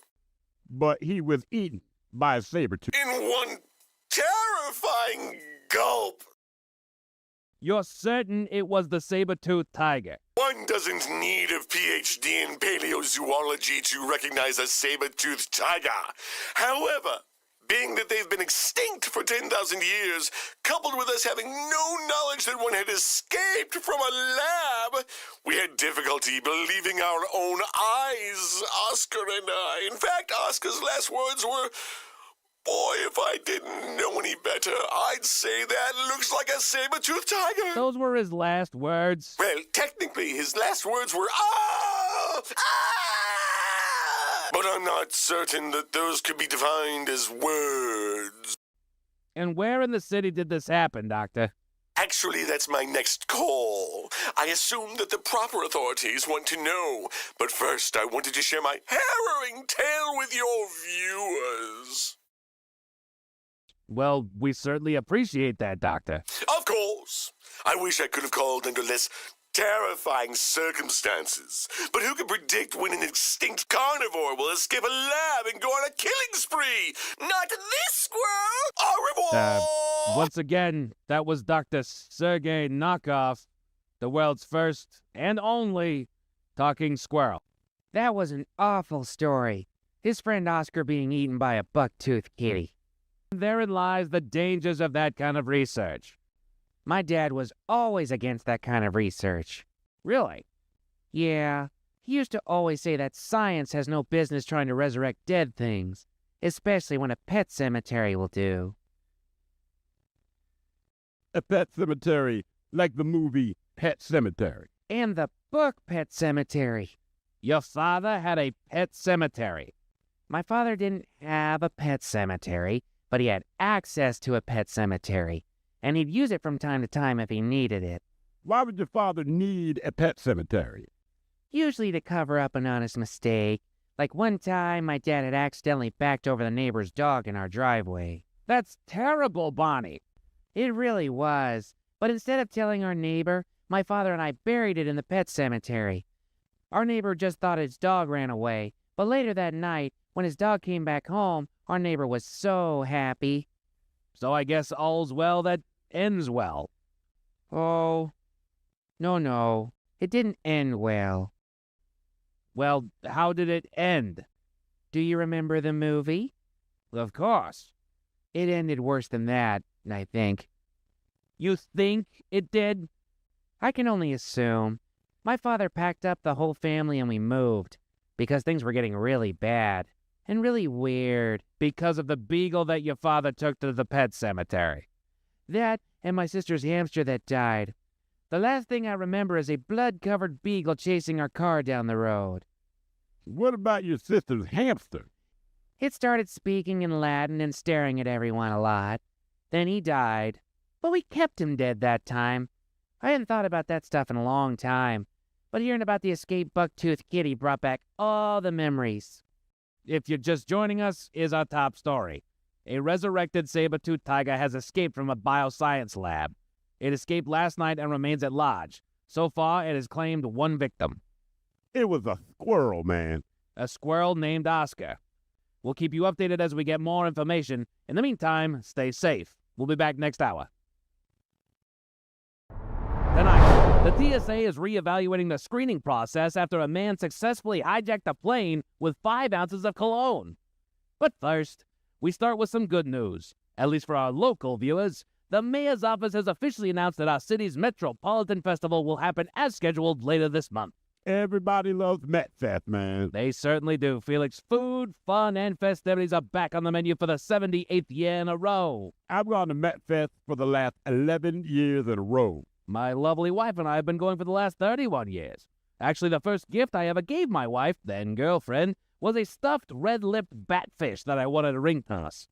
But he was eaten by a saber-tooth. In one terrifying gulp. You're certain it was the saber-toothed tiger? One doesn't need a PhD in paleozoology to recognize a saber-toothed tiger. However, being that they've been extinct for 10,000 years, coupled with us having no knowledge that one had escaped from a lab, we had difficulty believing our own eyes, Oscar and I. In fact, Oscar's last words were, "Boy, if I didn't know any better, I'd say that looks like a saber-toothed tiger." Those were his last words? Well, technically, his last words were, "Ah! Ah!" But I'm not certain that those could be defined as words. And where in the city did this happen, Doctor? Actually, that's my next call. I assume that the proper authorities want to know. But first, I wanted to share my harrowing tale with your viewers. Well, we certainly appreciate that, Doctor. Of course. I wish I could have called under less terrifying circumstances. But who can predict when an extinct carnivore will escape a lab and go on a killing spree? Not this squirrel! Au revoir! Once again, that was Dr. Sergei Knockoff, the world's first and only talking squirrel. That was an awful story. His friend Oscar being eaten by a buck-toothed kitty. Therein lies the dangers of that kind of research. My dad was always against that kind of research. Really? Yeah. He used to always say that science has no business trying to resurrect dead things, especially when a pet cemetery will do. A pet cemetery, like the movie Pet Sematary. And the book Pet Sematary. Your father had a pet cemetery. My father didn't have a pet cemetery, but he had access to a pet cemetery, and he'd use it from time to time if he needed it. Why would your father need a pet cemetery? Usually to cover up an honest mistake. Like one time, my dad had accidentally backed over the neighbor's dog in our driveway. That's terrible, Bonnie. It really was. But instead of telling our neighbor, my father and I buried it in the pet cemetery. Our neighbor just thought his dog ran away, but later that night, when his dog came back home, our neighbor was so happy. So I guess all's well that ends well. Oh, no, it didn't end well. Well, how did it end? Do you remember the movie? Of course. It ended worse than that, I think. You think it did? I can only assume. My father packed up the whole family and we moved, because things were getting really bad and really weird. Because of the beagle that your father took to the pet cemetery. That and my sister's hamster that died. The last thing I remember is a blood-covered beagle chasing our car down the road. What about your sister's hamster? It started speaking in Latin and staring at everyone a lot. Then he died. But we kept him dead that time. I hadn't thought about that stuff in a long time. But hearing about the escaped buck-toothed kitty brought back all the memories. If you're just joining us, here's our top story. A resurrected saber-toothed tiger has escaped from a bioscience lab. It escaped last night and remains at large. So far, it has claimed one victim. It was a squirrel, man. A squirrel named Oscar. We'll keep you updated as we get more information. In the meantime, stay safe. We'll be back next hour. Tonight, the TSA is reevaluating the screening process after a man successfully hijacked a plane with 5 ounces of cologne. But first, we start with some good news. At least for our local viewers, the mayor's office has officially announced that our city's Metropolitan Festival will happen as scheduled later this month. Everybody loves MetFest, man. They certainly do, Felix. Food, fun, and festivities are back on the menu for the 78th year in a row. I've gone to MetFest for the last 11 years in a row. My lovely wife and I have been going for the last 31 years. Actually, the first gift I ever gave my wife, then girlfriend, was a stuffed red-lipped batfish that I won at a ring toss.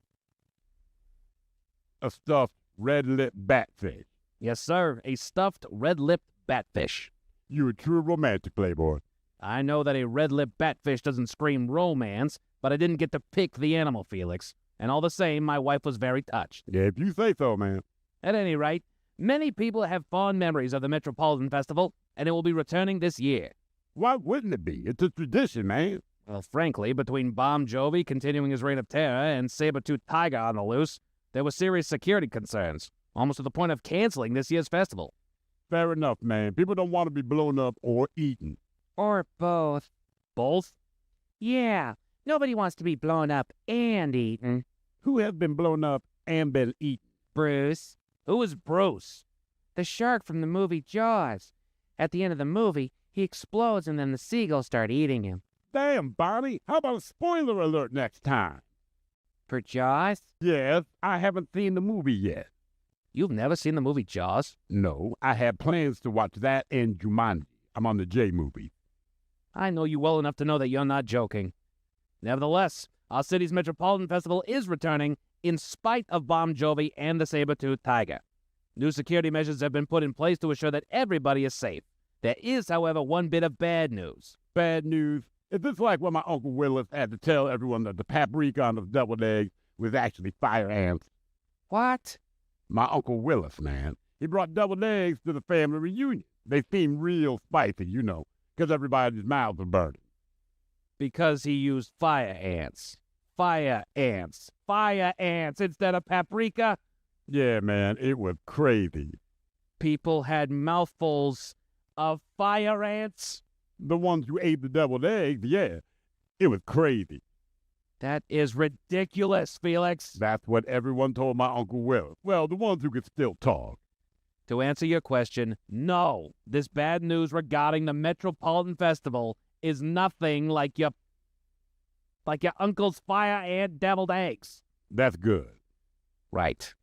A stuffed red-lipped batfish? Yes, sir. A stuffed red-lipped batfish. You're a true romantic, Playboy. I know that a red-lipped batfish doesn't scream romance, but I didn't get to pick the animal, Felix. And all the same, my wife was very touched. Yeah, if you say so, man. At any rate, many people have fond memories of the Metropolitan Festival, and it will be returning this year. Why wouldn't it be? It's a tradition, man. Well, frankly, between Bon Jovi continuing his reign of terror and Saber-Tooth Tiger on the loose, there were serious security concerns, almost to the point of canceling this year's festival. Fair enough, man. People don't want to be blown up or eaten. Or both. Both? Yeah. Nobody wants to be blown up and eaten. Who has been blown up and been eaten? Bruce. Who is Bruce? The shark from the movie Jaws. At the end of the movie, he explodes and then the seagulls start eating him. Damn, Barney. How about a spoiler alert next time? For Jaws? Yes, I haven't seen the movie yet. You've never seen the movie Jaws? No, I have plans to watch that and Jumanji. I'm on the J movie. I know you well enough to know that you're not joking. Nevertheless, our city's Metropolitan Festival is returning in spite of Bon Jovi and the Saber-Tooth Tiger. New security measures have been put in place to assure that everybody is safe. There is, however, one bit of bad news. Bad news? Is this like when my Uncle Willis had to tell everyone that the paprika on the deviled egg was actually fire ants? What? My Uncle Willis, man. He brought deviled eggs to the family reunion. They seemed real spicy, you know, because everybody's mouths were burning. Because he used fire ants. Fire ants. Fire ants instead of paprika. Yeah, man, it was crazy. People had mouthfuls of fire ants. The ones who ate the deviled eggs, yeah. It was crazy. That is ridiculous, Felix. That's what everyone told my Uncle Will. Well, the ones who could still talk. To answer your question, no. This bad news regarding the Metropolitan Festival is nothing like your uncle's fire ant deviled eggs. That's good. Right.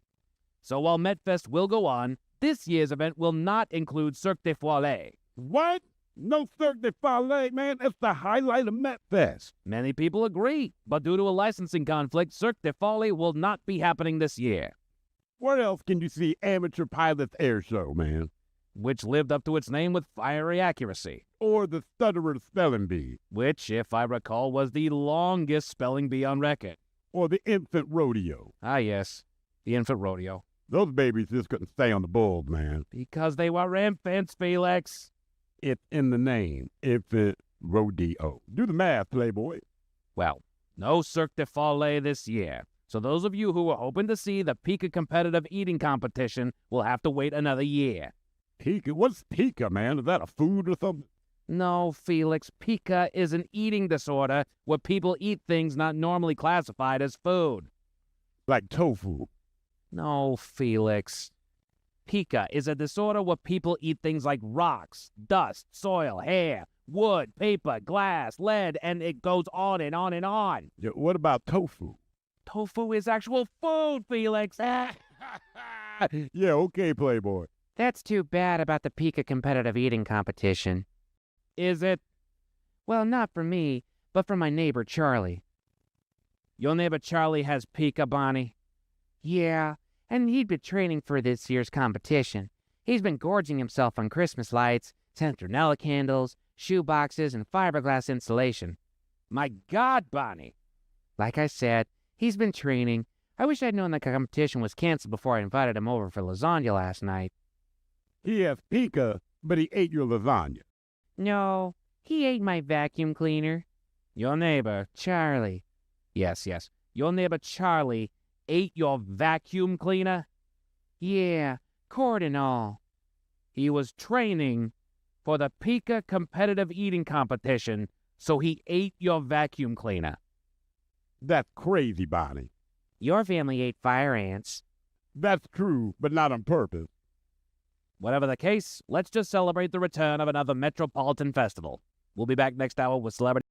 So while MetFest will go on, this year's event will not include Cirque du Soleil. What? No Cirque du Soleil, man. That's the highlight of MetFest. Many people agree, but due to a licensing conflict, Cirque du Soleil will not be happening this year. Where else can you see Amateur Pilots Air Show, man? Which lived up to its name with fiery accuracy. Or the Stutterer Spelling Bee. Which, if I recall, was the longest spelling bee on record. Or the Infant Rodeo. Ah, yes, the infant rodeo. Those babies just couldn't stay on the bulls, man. Because they were infants, Felix. It's in the name, Infant Rodeo. Do the math, Playboy. Well, no Cirque du Soleil this year. So those of you who are hoping to see the Pika competitive eating competition will have to wait another year. Pika? What's Pika, man? Is that a food or something? No, Felix. Pika is an eating disorder where people eat things not normally classified as food. Like tofu? No, Felix. Pika is a disorder where people eat things like rocks, dust, soil, hair, wood, paper, glass, lead, and it goes on and on and on. Yeah, what about tofu? Tofu is actual food, Felix. Yeah, okay, Playboy. That's too bad about the Pika competitive eating competition. Is it? Well, not for me, but for my neighbor Charlie. Your neighbor Charlie has Pika, Bonnie? Yeah, and he'd been training for this year's competition. He's been gorging himself on Christmas lights, Centronella candles, shoe boxes, and fiberglass insulation. My God, Bonnie! Like I said, he's been training. I wish I'd known the competition was canceled before I invited him over for lasagna last night. He has Pika, but he ate your lasagna. No, he ate my vacuum cleaner. Your neighbor, Charlie. Yes. Your neighbor Charlie ate your vacuum cleaner? Yeah, cord and all. He was training for the Pika competitive eating competition, so he ate your vacuum cleaner. That's crazy, Bonnie. Your family ate fire ants. That's true, but not on purpose. Whatever the case, let's just celebrate the return of another Metropolitan Festival. We'll be back next hour with Celebrity.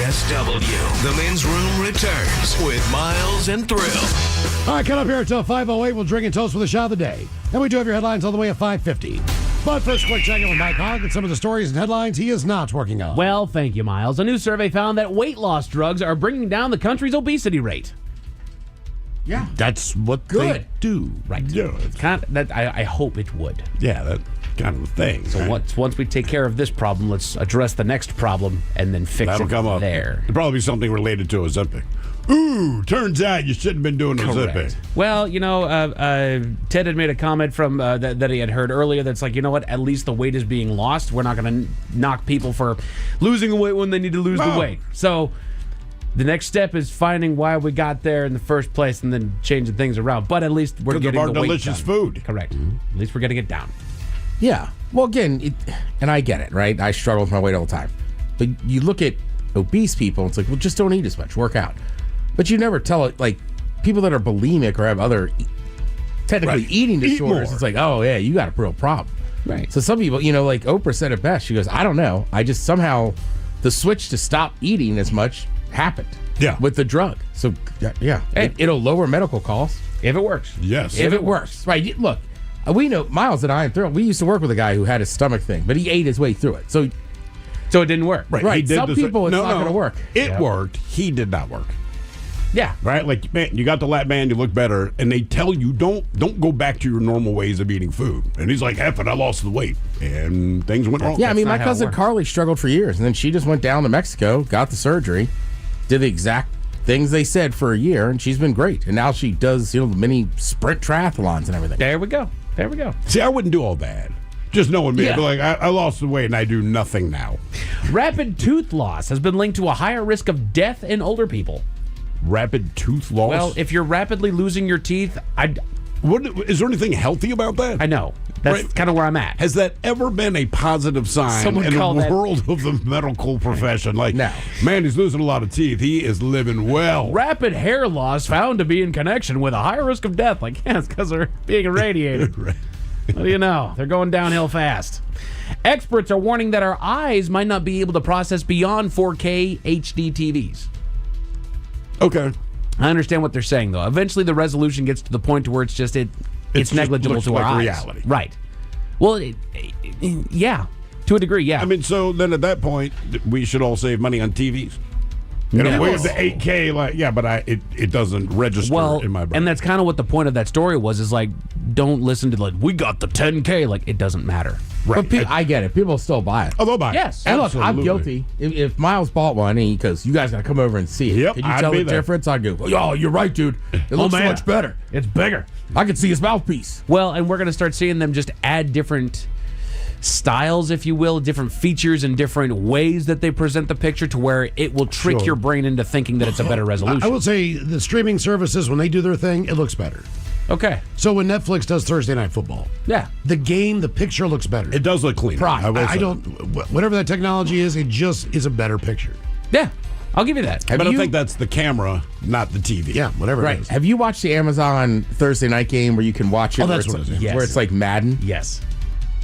KSW. The Men's Room returns with Miles and Thrill. All right, cut up here until 5:08. We'll drink and toast with the shot of the day. And we do have your headlines all the way at 5:50. But first, quick check-in with Mike Hogg and some of the stories and headlines he is not working on. Well, thank you, Miles. A new survey found that weight loss drugs are bringing down the country's obesity rate. Yeah. That's what they do. Right. Yeah. It's kind of, that I hope it would. Yeah, that's kind of the thing. So right? once we take care of this problem, let's address the next problem and then fix That'll it come up there. It'll probably be something related to Ozempic. Ooh, turns out you shouldn't have been doing Ozempic. Well, Ted had made a comment from that he had heard earlier that's like, you know what, at least the weight is being lost. We're not going to knock people for losing the weight when they need to lose the weight. So the next step is finding why we got there in the first place and then changing things around. But at least we're getting of our the weight delicious down. food. Correct. At least we're getting it down. Yeah. Well, again, and I get it, right? I struggle with my weight all the time. But you look at obese people, it's like, well, just don't eat as much, work out. But you never tell it, like, people that are bulimic or have other technically eating disorders, it's like, oh, yeah, you got a real problem. Right. So some people, like Oprah said it best. She goes, I don't know. I just somehow, the switch to stop eating as much happened. Yeah. With the drug. So, yeah. It'll lower medical costs. If it works. Yes. If it works. Right. Look, we know, Miles and I and Thrill, we used to work with a guy who had his stomach thing, but he ate his way through it. So it didn't work. Right. He did Some people, it's not going to work. It worked. He did not work. Yeah. Right? Like, man, you got the lap band, you look better, and they tell you don't go back to your normal ways of eating food. And he's like, F it, I lost the weight. And things went wrong. Yeah, I mean, my cousin Carly struggled for years, and then she just went down to Mexico, got the surgery, did the exact things they said for a year, and she's been great. And now she does, mini sprint triathlons and everything. There we go. See, I wouldn't do all that. Just knowing me. Yeah. I'd be like, I lost the weight and I do nothing now. Rapid tooth loss has been linked to a higher risk of death in older people. Rapid tooth loss? Well, if you're rapidly losing your teeth, is there anything healthy about that? I know. That's kind of where I'm at. Has that ever been a positive sign in the world of the medical profession? Like, no. Man, he's losing a lot of teeth. He is living well. Rapid hair loss found to be in connection with a higher risk of death. Like, yeah, it's because they're being irradiated. Right. What do you know? They're going downhill fast. Experts are warning that our eyes might not be able to process beyond 4K HD TVs. Okay. I understand what they're saying, though. Eventually, the resolution gets to the point to where it's just it's negligible to our eyes. Reality. Right. Well, yeah, to a degree, yeah. I mean, so then at that point, we should all save money on TVs. We have the 8K, but it doesn't register in my brain. And that's kind of what the point of that story was, is like, don't listen to we got the 10K, like, it doesn't matter. Right. But I get it. People still buy it. Oh, they'll buy it. Yes. And look, I'm guilty. If Miles bought one and he goes, you guys got to come over and see it. Yep, Can you tell the difference? I'd go, oh, you're right, dude. It looks so much better. It's bigger. I can see his mouthpiece. Well, and we're going to start seeing them just add different styles, if you will, different features and different ways that they present the picture to where it will trick your brain into thinking that it's a better resolution. I will say the streaming services, when they do their thing, it looks better. Okay. So when Netflix does Thursday Night Football, the picture looks better. It does look cleaner. I don't, whatever that technology is, it just is a better picture. Yeah. I'll give you that. But I think that's the camera, not the TV. Yeah, whatever it is. Have you watched the Amazon Thursday night game where you can watch it? Oh, that's what it is. Where it's like Madden? Yes.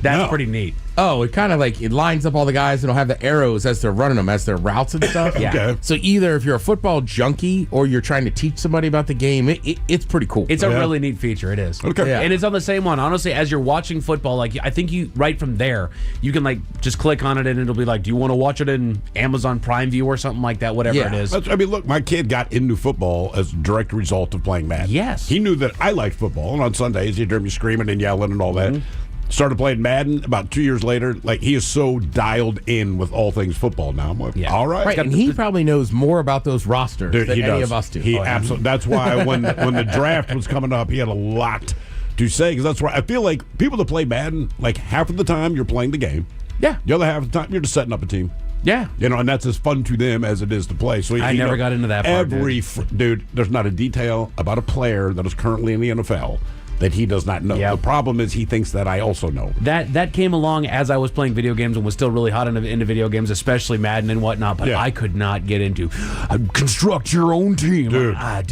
That's pretty neat. Oh, it kind of it lines up all the guys and it'll have the arrows as they're running them, as their routes and stuff. Yeah. Okay. So either if you're a football junkie or you're trying to teach somebody about the game, it's pretty cool. It's a really neat feature. It is. Okay. Yeah. And it's on the same one. Honestly, as you're watching football, I think you right from there, you can just click on it and it'll be like, do you want to watch it in Amazon Prime View or something like that, whatever it is. I mean, look, my kid got into football as a direct result of playing Madden. Yes. He knew that I liked football, and on Sundays he'd hear me screaming and yelling and all that. Started playing Madden about 2 years later. He is so dialed in with all things football now. I'm like, all right. Right, and he probably knows more about those rosters than any of us do. He absolutely. That's why when the draft was coming up, he had a lot to say, because that's why I feel like people that play Madden, half of the time you're playing the game. Yeah. The other half of the time you're just setting up a team. Yeah. And that's as fun to them as it is to play. So I never got into that part. Dude, there's not a detail about a player that is currently in the NFL that he does not know. Yep. The problem is he thinks that I also know. That came along as I was playing video games and was still really hot into video games, especially Madden and whatnot, but I could not get into construct your own team. Dude, I'm not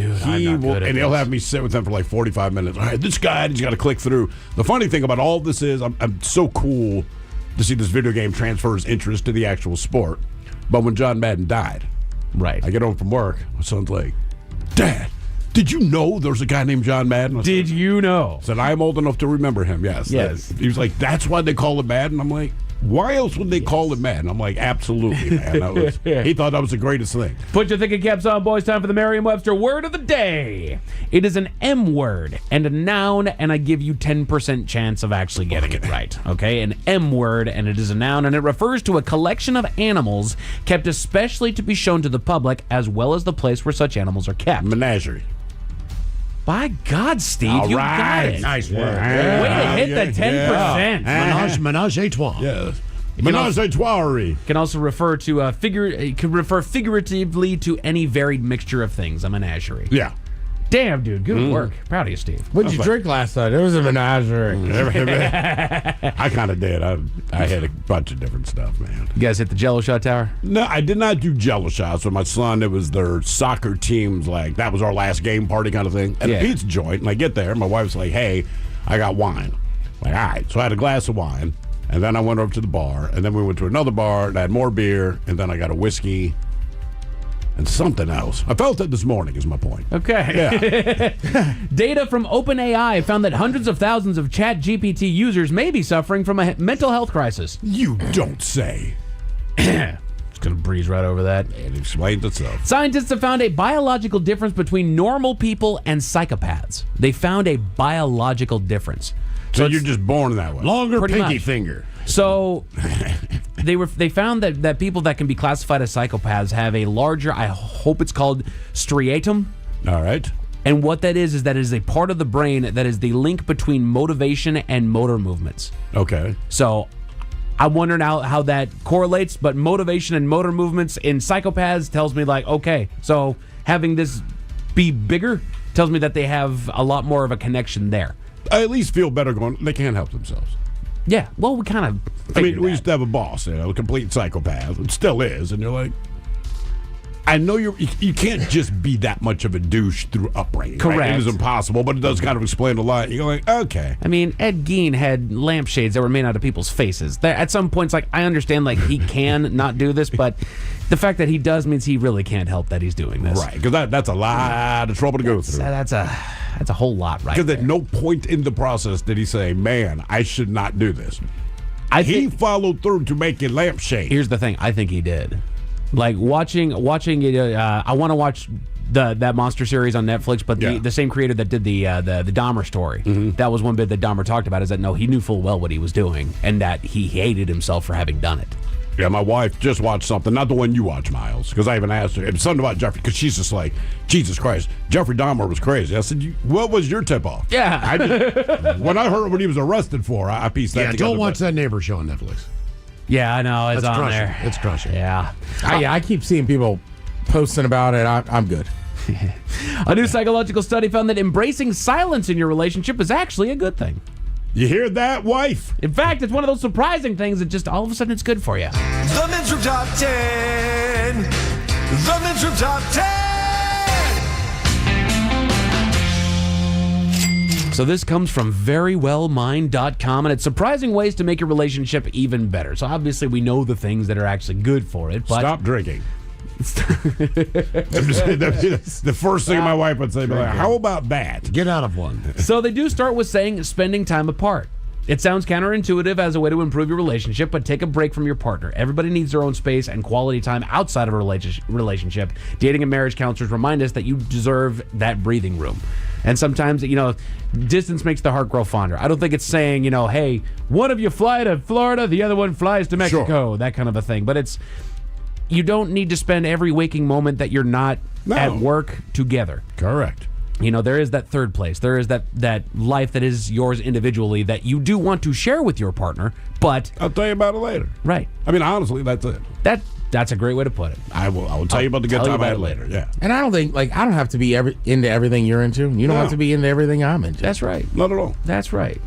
good at he'll this. have me sit with him for 45 minutes. All right, this guy, he's got to click through. The funny thing about all this is I'm so cool to see this video game transfer his interest to the actual sport. But when John Madden died, Right. I get home from work. My son's like, Dad, did you know there's a guy named John Madden? I Did you know? said, I'm old enough to remember him, yes. Yes. He was like, that's why they call it Madden? I'm like, why else would they call it Madden? I'm like, absolutely, man. He thought that was the greatest thing. Put your thinking caps on, boys. Time for the Merriam-Webster word of the day. It is an M word and a noun, and I give you 10% chance of actually getting it right. Okay? An M word, and it is a noun, and it refers to a collection of animals kept especially to be shown to the public, as well as the place where such animals are kept. Menagerie. By God, Steve, All you right. got it. Nice word. Way to hit the 10%. Menage a trois. Yes. Menage a trois. Can also refer to it can refer figuratively to any varied mixture of things. A menagerie. Yeah. Damn, dude, good work. Proud of you, Steve. What did you drink last night? It was a menagerie. I kind of did. I had a bunch of different stuff, man. You guys hit the Jello shot tower? No, I did not do Jello shots with my son. It was their soccer team's, like, that was our last game party kind of thing. At a pizza joint, and I get there, my wife's like, hey, I got wine. I'm like, all right. So I had a glass of wine, and then I went over to the bar, and then we went to another bar, and I had more beer, and then I got a whiskey and something else. I felt it this morning, is my point. Okay. Yeah. Data from OpenAI found that hundreds of thousands of ChatGPT users may be suffering from a mental health crisis. You don't say. Just going to breeze right over that. It explains itself. Scientists have found a biological difference between normal people and psychopaths. They found a biological difference. So you're just born that way. Longer Pretty pinky much. finger. So they found that people that can be classified as psychopaths have a larger, I hope it's called striatum. All right. And what that is that it is a part of the brain that is the link between motivation and motor movements. Okay. So I'm wondering how that correlates, but motivation and motor movements in psychopaths tells me, like, okay, so having this be bigger tells me that they have a lot more of a connection there. I at least feel better going, they can't help themselves. Yeah, well, we kind of I mean, we used to have a boss, a complete psychopath. It still is. And you're like, I know you can't just be that much of a douche through upbringing. Correct. Right? It is impossible, but it does kind of explain a lot. You're like, okay. I mean, Ed Gein had lampshades that were made out of people's faces. At some points, like, I understand, like, he can not do this, but the fact that he does means he really can't help that he's doing this. Right, because that's a lot of trouble to go through. That's a whole lot, right? Because at no point in the process did he say, man, I should not do this. He followed through to make a lampshade. Here's the thing. I think he did. Like, watching it, I want to watch that monster series on Netflix, but the same creator that did the Dahmer story, that was one bit that Dahmer talked about, is that, no, he knew full well what he was doing, and that he hated himself for having done it. Yeah, my wife just watched something, not the one you watch, Miles, because I even asked her. It was something about Jeffrey, because she's just like, Jesus Christ, Jeffrey Dahmer was crazy. I said, what was your tip-off? Yeah. When I heard what he was arrested for, I pieced that together. Don't watch that Neighbor show on Netflix. Yeah, I know. It's That's on crushing. there. It's crushing. Yeah. I keep seeing people posting about it. I'm good. A new psychological study found that embracing silence in your relationship is actually a good thing. You hear that, wife? In fact, it's one of those surprising things that just all of a sudden it's good for you. The Men's Room Top 10. The Men's Room Top 10. So this comes from verywellmind.com, and it's surprising ways to make your relationship even better. So obviously we know the things that are actually good for it, but stop drinking. The first thing my wife would say, like, how about that? Get out of one. So they do start with saying spending time apart. It sounds counterintuitive as a way to improve your relationship, but take a break from your partner. Everybody needs their own space and quality time outside of a relationship. Dating and marriage counselors remind us that you deserve that breathing room. And sometimes, distance makes the heart grow fonder. I don't think it's saying, hey, one of you fly to Florida, the other one flies to Mexico, that kind of a thing. But it's, you don't need to spend every waking moment that you're not at work together. Correct. There is that third place. There is that life that is yours individually that you do want to share with your partner, but I'll tell you about it later. Right. I mean, honestly, that's it. That's a great way to put it. I will tell you about the good time I had later. Yeah. And I don't think, I don't have to be into everything you're into. You don't have to be into everything I'm into. That's right. Not at all. That's right.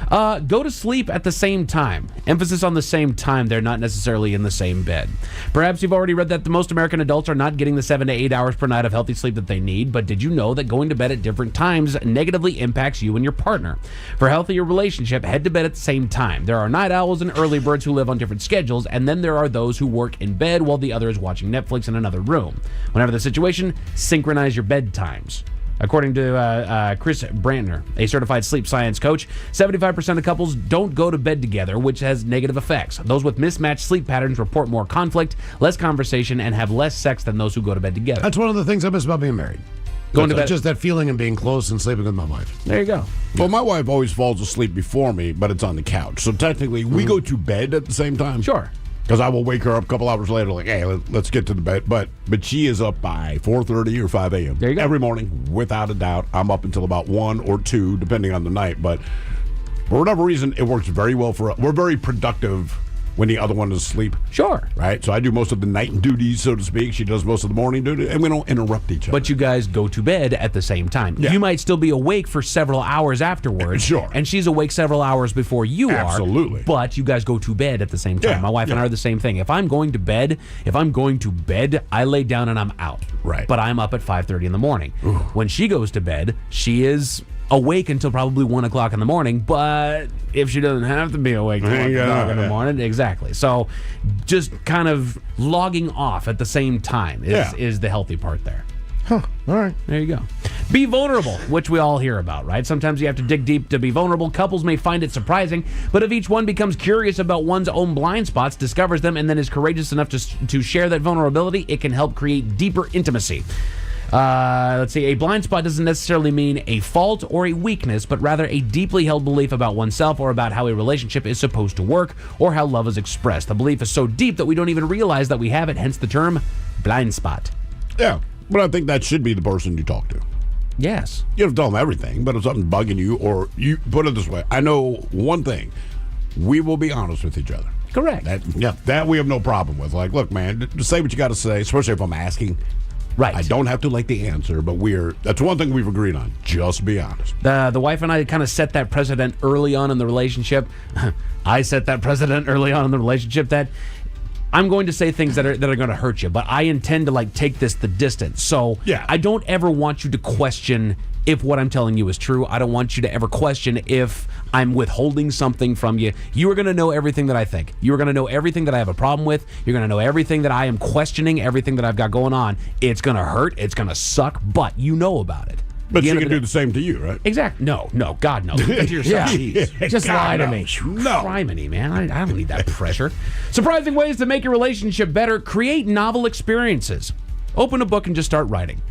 Go to sleep at the same time. Emphasis on the same time. They're not necessarily in the same bed. Perhaps you've already read that the most American adults are not getting the 7 to 8 hours per night of healthy sleep that they need, but did you know that going to bed at different times negatively impacts you and your partner? For a healthier relationship, head to bed at the same time. There are night owls and early birds who live on different schedules, and then there are those who work in bed while the other is watching Netflix in another room. Whenever the situation, synchronize your bedtimes. According to Chris Brantner, a certified sleep science coach, 75% of couples don't go to bed together, which has negative effects. Those with mismatched sleep patterns report more conflict, less conversation, and have less sex than those who go to bed together. That's one of the things I miss about being married. Going to bed. Just that feeling of being close and sleeping with my wife. There you go. Well, my wife always falls asleep before me, but it's on the couch. So technically, we go to bed at the same time. Sure. Because I will wake her up a couple hours later, like, hey, let's get to the bed. But she is up by 4:30 or 5 a.m. There you go. Every morning, without a doubt. I'm up until about 1 or 2, depending on the night. But for whatever reason, it works very well for us. We're very productive when the other one is asleep. Sure. Right? So I do most of the night duties, so to speak. She does most of the morning duty, and we don't interrupt each other. But you guys go to bed at the same time. Yeah. You might still be awake for several hours afterwards. Sure. And she's awake several hours before you are. Absolutely. But you guys go to bed at the same time. Yeah, My wife and I are the same thing. If I'm going to bed, I lay down and I'm out. Right. But I'm up at 5:30 in the morning. When she goes to bed, she is awake until probably 1 o'clock in the morning, but if she doesn't have to be awake till 1 o'clock in the morning, exactly. So just kind of logging off at the same time is the healthy part there. Huh. All right. There you go. Be vulnerable, which we all hear about, right? Sometimes you have to dig deep to be vulnerable. Couples may find it surprising, but if each one becomes curious about one's own blind spots, discovers them, and then is courageous enough to share that vulnerability, it can help create deeper intimacy. Let's see. A blind spot doesn't necessarily mean a fault or a weakness, but rather a deeply held belief about oneself or about how a relationship is supposed to work or how love is expressed. The belief is so deep that we don't even realize that we have it, hence the term blind spot. Yeah, but I think that should be the person you talk to. Yes. You don't have to tell them everything, but if something's bugging you, or you put it this way, I know one thing. We will be honest with each other. Correct. That we have no problem with. Like, look, man, just say what you got to say, especially if I'm asking. Right. I don't have to like the answer, but that's one thing we've agreed on. Just be honest. The wife and I kind of set that precedent early on in the relationship. I set that precedent early on in the relationship that I'm going to say things that are going to hurt you, but I intend to take this the distance. So I don't ever want you to question if what I'm telling you is true. I don't want you to ever question if I'm withholding something from you. You are going to know everything that I think. You are going to know everything that I have a problem with. You're going to know everything that I am questioning, everything that I've got going on. It's going to hurt. It's going to suck, but you know about it. But she can do the same to you, right? Exactly. No, God, no. Keep it to yourself. Yeah. Just lie to me. No. Criminy, man. I don't need that pressure. Surprising ways to make your relationship better. Create novel experiences. Open a book and just start writing.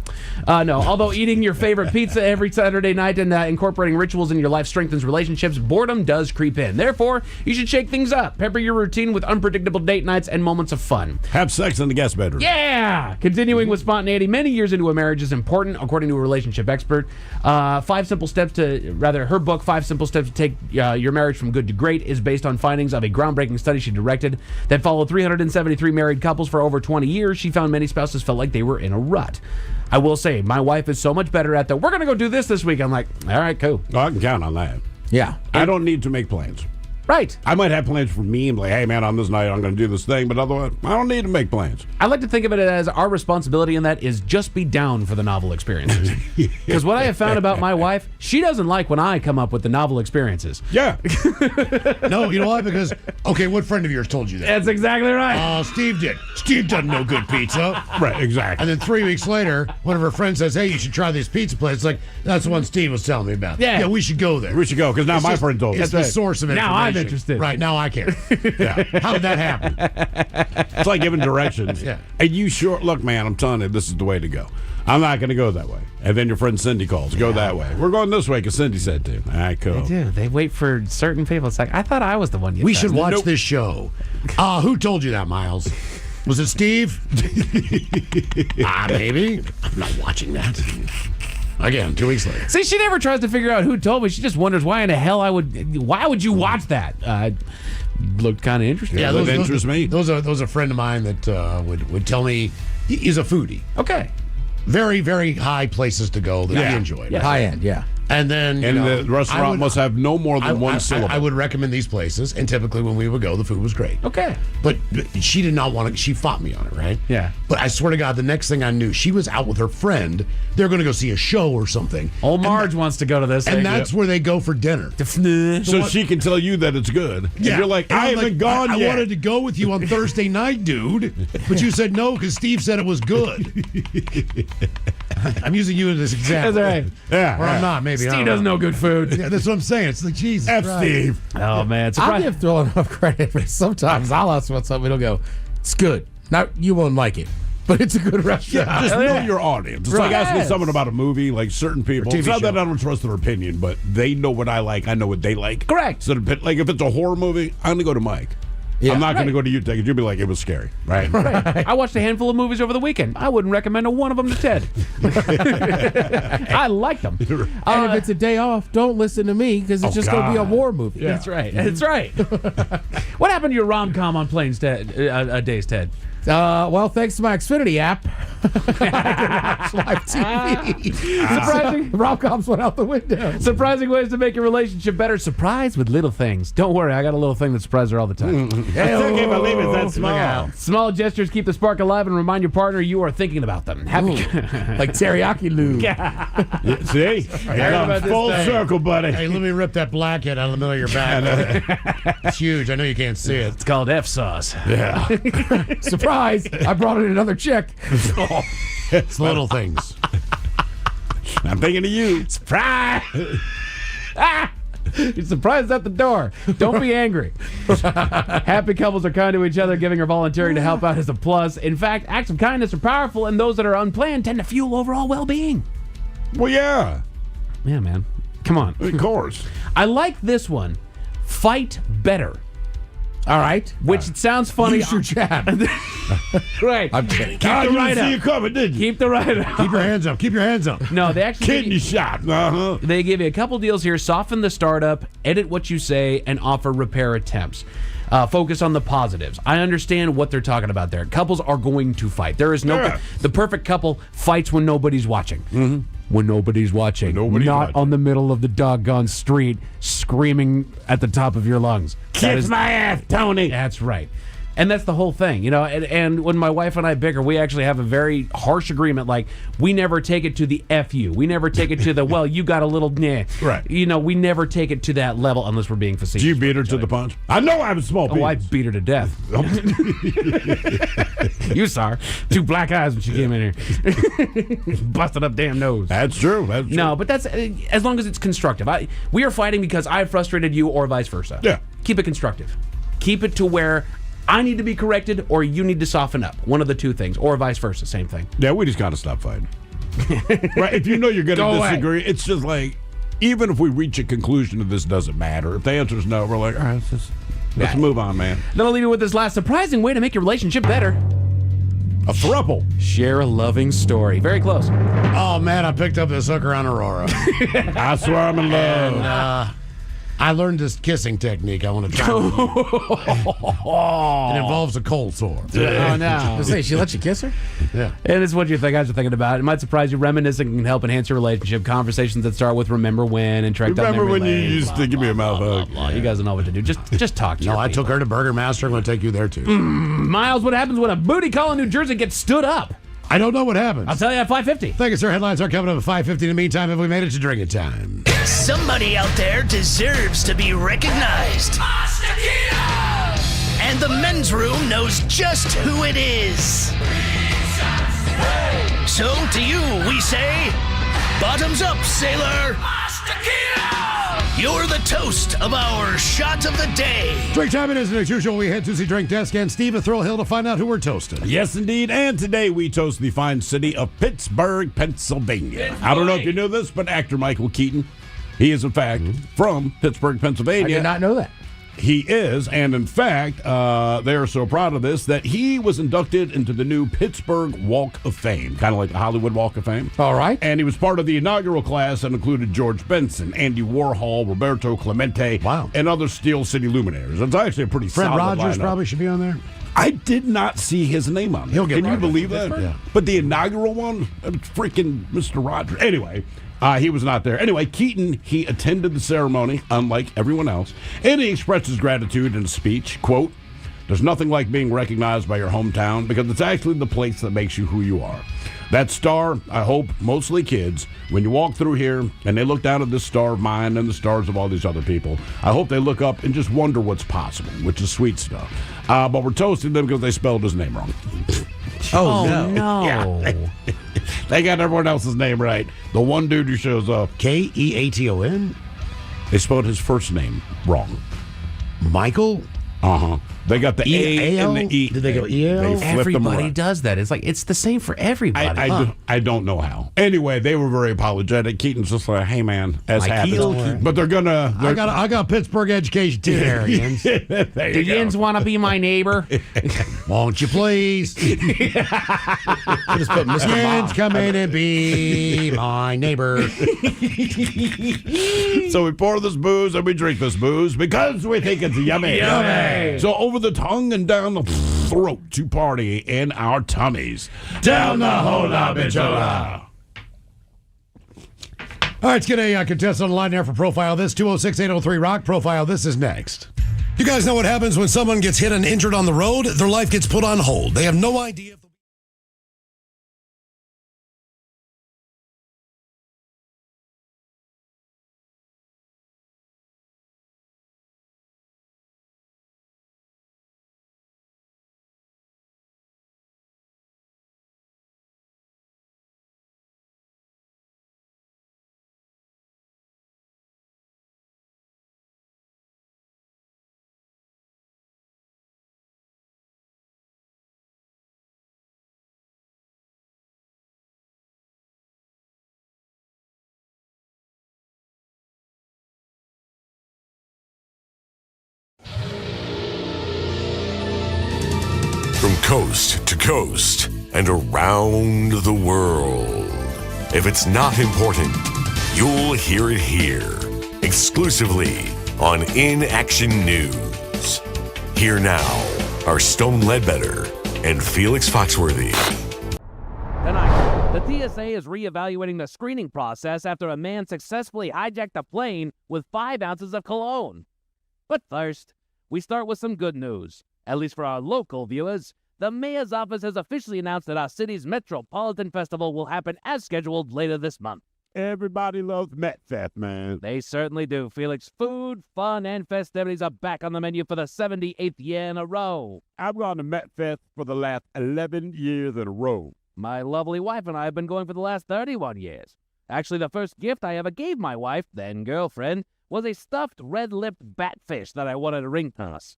No, although eating your favorite pizza every Saturday night and incorporating rituals in your life strengthens relationships, boredom does creep in. Therefore, you should shake things up. Pepper your routine with unpredictable date nights and moments of fun. Have sex in the guest bedroom. Yeah! Continuing with spontaneity many years into a marriage is important, according to a relationship expert. Her book, 5 Simple Steps to Take Your Marriage from Good to Great, is based on findings of a groundbreaking study she directed that followed 373 married couples for over 20 years. She found many spouses felt like they were in a rut. I will say, my wife is so much better at we're going to go do this week. I'm like, all right, cool. Oh, I can count on that. Yeah. I don't need to make plans. Right. I might have plans for me and be like, hey, man, on this night, I'm going to do this thing. But otherwise, I don't need to make plans. I like to think of it as our responsibility in that is just be down for the novel experiences. Because what I have found about my wife, she doesn't like when I come up with the novel experiences. Yeah. No, you know why? Because, okay, what friend of yours told you that? That's exactly right. Steve did. Steve doesn't know good pizza. Right, exactly. And then 3 weeks later, one of her friends says, hey, you should try this pizza place. It's like, that's the one Steve was telling me about. Yeah. Yeah, we should go there. We should go, because now my friend told me. It's the source of information. Now I'm interested. Right, now I care. Yeah. How did that happen? It's like giving directions. Yeah. And you sure, look, man, I'm telling you, this is the way to go. I'm not going to go that way. And then your friend Cindy calls, go that way. We're going this way because Cindy said to. All right, cool. They do. They wait for certain people. It's like, I thought I was the one you We should watch this show. Who told you that, Miles? Was it Steve? Maybe. I'm not watching that. Again, 2 weeks later. See, she never tries to figure out who told me. She just wonders why in the hell why would you watch that? Looked kind of interesting. Yeah, those interest me. Those are a friend of mine that would tell me he's a foodie. Okay. Very, very high places to go that he enjoyed. High end, yeah. And then, the restaurant must have no more than one syllable. I would recommend these places, and typically when we would go, the food was great. Okay. But she did not want to, she fought me on it, right? Yeah. But I swear to God, the next thing I knew, she was out with her friend. They're going to go see a show or something. Old Marge wants to go to this. And that's where they go for dinner. So she can tell you that it's good. Yeah. And you're like, I haven't gone yet. I wanted to go with you on Thursday night, dude. But you said no because Steve said it was good. I'm using you as this example. That's right. Yeah. Or I'm not, maybe. Steve doesn't know good food. Yeah, that's what I'm saying. It's like, Jesus F Christ. Steve. Oh, man. I'll give Thrill enough credit, but sometimes I'll ask about something, he'll go, it's good. Now, you won't like it, but it's a good restaurant. Yeah, just know your audience. It's like asking someone about a movie, like certain people. TV It's not show. that I don't trust their opinion, but they know what I like. I know what they like. Correct. So, like, if it's a horror movie, I'm going to go to Mike. I'm not going to go to you, because you'll be like, it was scary. Right. I watched a handful of movies over the weekend. I wouldn't recommend one of them to Ted. I liked them. And if it's a day off, don't listen to me because it's just going to be a war movie. Yeah. That's right. That's right. What happened to your rom-com on planes, Ted? Days, Ted? Well, thanks to my Xfinity app, I can watch live TV. Surprising. Rom-coms went out the window. Surprising ways to make your relationship better. Surprise with little things. Don't worry, I got a little thing that surprises her all the time. I still can't believe it's that small. Small gestures keep the spark alive and remind your partner you are thinking about them. Happy. Like teriyaki lube. See? about this Full thing. circle, buddy. Hey, let me rip that blackhead out of the middle of your back. It's huge. I know you can't see it. It's called F-sauce. Yeah. Surprise! I brought in another check. It's little things. I'm thinking of you. Surprise! You're surprised at the door. Don't be angry. Happy couples are kind to each other. Giving or volunteering to help out is a plus. In fact, acts of kindness are powerful, and those that are unplanned tend to fuel overall well-being. Well, yeah. Yeah, man. Come on. Of course. I like this one. Fight better. All right. Which it sounds funny. Use your jab. Right. I'm kidding. Keep the right see up. you coming, didn't you? Keep the right up. Keep your hands up. Keep your hands up. No, they actually Kidney shot. Uh-huh. They give you a couple deals here. Soften the startup, edit what you say, and offer repair attempts. Focus on the positives. I understand what they're talking about there. Couples are going to fight. There is no the perfect couple fights when nobody's watching. Mm-hmm. When nobody's watching. Not on the middle of the doggone street screaming at the top of your lungs. Kiss my ass, Tony. That's right. And that's the whole thing, you know. And when my wife and I bicker, we actually have a very harsh agreement. Like, we never take it to the F you. We never take it to the, well, you got a little, nah. Right. You know, we never take it to that level unless we're being facetious. Do you beat her to the punch? I know I have a small penis. Oh, I beat her to death. You saw her. 2 black eyes when she came in here. Busted up damn nose. That's true. That's true. No, but that's as long as it's constructive. We are fighting because I frustrated you or vice versa. Yeah. Keep it constructive. Keep it to where I need to be corrected or you need to soften up. One of the two things. Or vice versa. Same thing. Yeah, we just got to stop fighting. Right? If you know you're going to disagree, it's just like, even if we reach a conclusion of this doesn't matter. If the answer is no, we're like, all right, let's move on, man. Then I'll leave you with this last surprising way to make your relationship better. A throuple. Share a loving story. Very close. Oh, man, I picked up this hooker on Aurora. I swear I'm in love. And, I learned this kissing technique I want to try. It involves a cold sore. Oh, no. Say, she let you kiss her? Yeah. And it's what you guys are thinking about. It might surprise you. Reminiscing can help enhance your relationship. Conversations that start with remember when and track down Remember memory when you lane, used blah, to give me a mouth hug? blah. You guys know what to do. Just talk to No, your I people. took her to Burger Master. I'm going to take you there, too. Miles, what happens when a booty call in New Jersey gets stood up? I don't know what happens. I'll tell you at 5:50. Thank you, sir. Headlines are coming up at 5:50. In the meantime, have we made it to drinking time? Somebody out there deserves to be recognized. And the men's room knows just who it is. So to you, we say, bottoms up, sailor. You're the toast of our shot of the day. Drink time it is, and as usual, we head to the drink desk and Steve at Thrill Hill to find out who we're toasting. Yes, indeed. And today we toast the fine city of Pittsburgh, Pennsylvania. I don't know if you knew this, but actor Michael Keaton, he is, in fact, from Pittsburgh, Pennsylvania. I did not know that. He is, and in fact, they are so proud of this that he was inducted into the new Pittsburgh Walk of Fame, kind of like the Hollywood Walk of Fame. All right. And he was part of the inaugural class that included George Benson, Andy Warhol, Roberto Clemente, and other Steel City luminaries. It's actually a pretty Fred solid Rogers lineup. probably should be on there. I did not see his name on there. He'll get Can you Rogers. believe that? Yeah. But the inaugural one, freaking Mr. Rogers. Anyway, He was not there. Anyway, Keaton, he attended the ceremony, unlike everyone else, and he expressed his gratitude in a speech, quote, "There's nothing like being recognized by your hometown because it's actually the place that makes you who you are. That star, I hope, mostly kids, when you walk through here and they look down at this star of mine and the stars of all these other people, I hope they look up and just wonder what's possible," which is sweet stuff. But we're toasting them because they spelled his name wrong. Oh, no. Yeah. They got everyone else's name right. The one dude who shows up. Keaton? They spelled his first name wrong. Michael? Uh-huh. They got the A E-A-L? and the E. Did they go E-A-L? They flipped them Everybody around. does that. It's like it's the same for everybody. I don't know how. Anyway, they were very apologetic. Keaton's just like, "Hey man, as happens." But they're gonna. I got Pittsburgh education too, there, Yins. Do Yins want to be my neighbor? Won't you please? Just put Mr. Yins, Bob. come in and be my neighbor. So we pour this booze and we drink this booze because we think it's yummy. Yummy. So over the tongue and down the throat to party in our tummies. Down the hola bichola. All right, let's get a contestant on the line there for Profile This. 206-803-ROCK. Profile This is next. You guys know what happens when someone gets hit and injured on the road? Their life gets put on hold. They have no idea. From coast to coast and around the world. If it's not important, you'll hear it here. Exclusively on In Action News. Here now are Stone Ledbetter and Felix Foxworthy. Tonight, the TSA is reevaluating the screening process after a man successfully hijacked a plane with 5 ounces of cologne. But first, we start with some good news. At least for our local viewers, the mayor's office has officially announced that our city's Metropolitan Festival will happen as scheduled later this month. Everybody loves MetFest, man. They certainly do, Felix. Food, fun, and festivities are back on the menu for the 78th year in a row. I've gone to MetFest for the last 11 years in a row. My lovely wife and I have been going for the last 31 years. Actually, the first gift I ever gave my wife, then girlfriend, was a stuffed red-lipped batfish that I wanted to ring toss.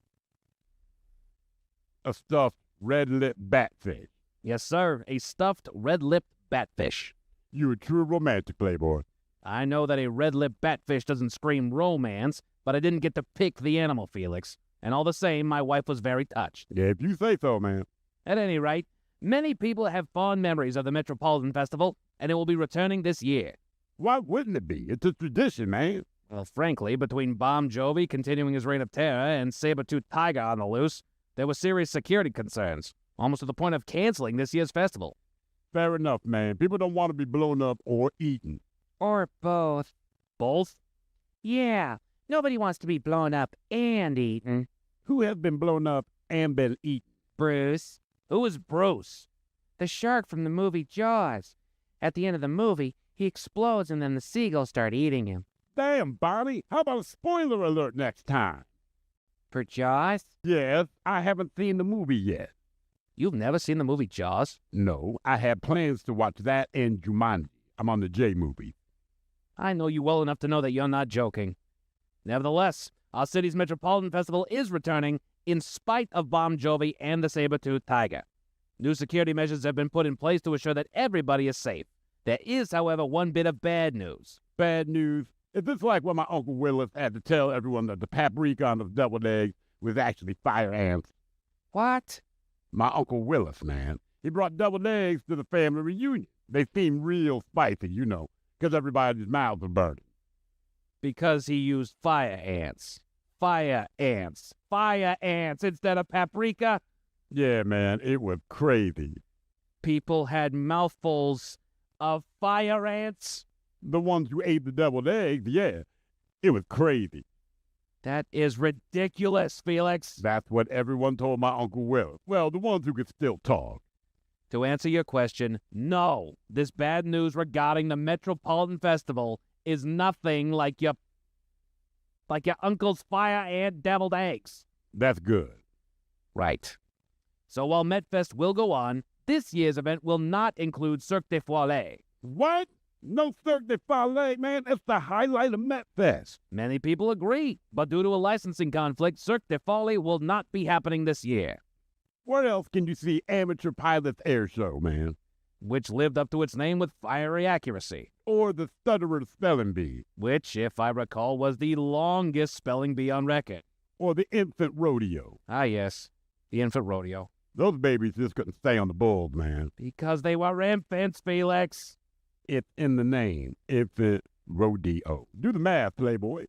A stuffed red-lipped batfish. Yes, sir, a stuffed red-lipped batfish. You a true romantic, Playboy. I know that a red-lipped batfish doesn't scream romance, but I didn't get to pick the animal, Felix. And all the same, my wife was very touched. Yeah, if you say so, man. At any rate, many people have fond memories of the Metropolitan Festival, and it will be returning this year. Why wouldn't it be? It's a tradition, man. Well, frankly, between Bon Jovi continuing his reign of terror and Saber-Tooth Tiger on the loose, there were serious security concerns, almost to the point of canceling this year's festival. Fair enough, man. People don't want to be blown up or eaten. Or both. Both? Yeah, nobody wants to be blown up and eaten. Who has been blown up and been eaten? Bruce. Who is Bruce? The shark from the movie Jaws. At the end of the movie, he explodes and then the seagulls start eating him. Damn, Bonnie. How about a spoiler alert next time? For Jaws? Yes, I haven't seen the movie yet. You've never seen the movie Jaws? No, I have plans to watch that and Jumanji. I'm on the J movie. I know you well enough to know that you're not joking. Nevertheless, our city's Metropolitan Festival is returning in spite of Bon Jovi and the Saber-Tooth Tiger. New security measures have been put in place to ensure that everybody is safe. There is, however, one bit of bad news. Bad news? Is this like when my Uncle Willis had to tell everyone that the paprika on the deviled eggs was actually fire ants? What? My Uncle Willis, man. He brought deviled eggs to the family reunion. They seemed real spicy, you know, because everybody's mouths were burning. Because he used fire ants. Fire ants. Fire ants instead of paprika. Yeah, man, it was crazy. People had mouthfuls of fire ants. The ones who ate the deviled eggs, yeah. It was crazy. That is ridiculous, Felix. That's what everyone told my Uncle Will. Well, the ones who could still talk. To answer your question, no. This bad news regarding the Metropolitan Festival is nothing like your uncle's fire ant deviled eggs. That's good. Right. So while MetFest will go on, this year's event will not include Cirque du Soleil. What? No Cirque du Soleil, man. That's the highlight of MetFest. Many people agree, but due to a licensing conflict, Cirque du Soleil will not be happening this year. Where else can you see Amateur Pilots Air Show, man? Which lived up to its name with fiery accuracy. Or the Stutterer Spelling Bee. Which, if I recall, was the longest spelling bee on record. Or the Infant Rodeo. Ah, yes. The Infant Rodeo. Those babies just couldn't stay on the bulls, man. Because they were infants, Felix. It's in the name. Infant Rodeo. Do the math, Playboy.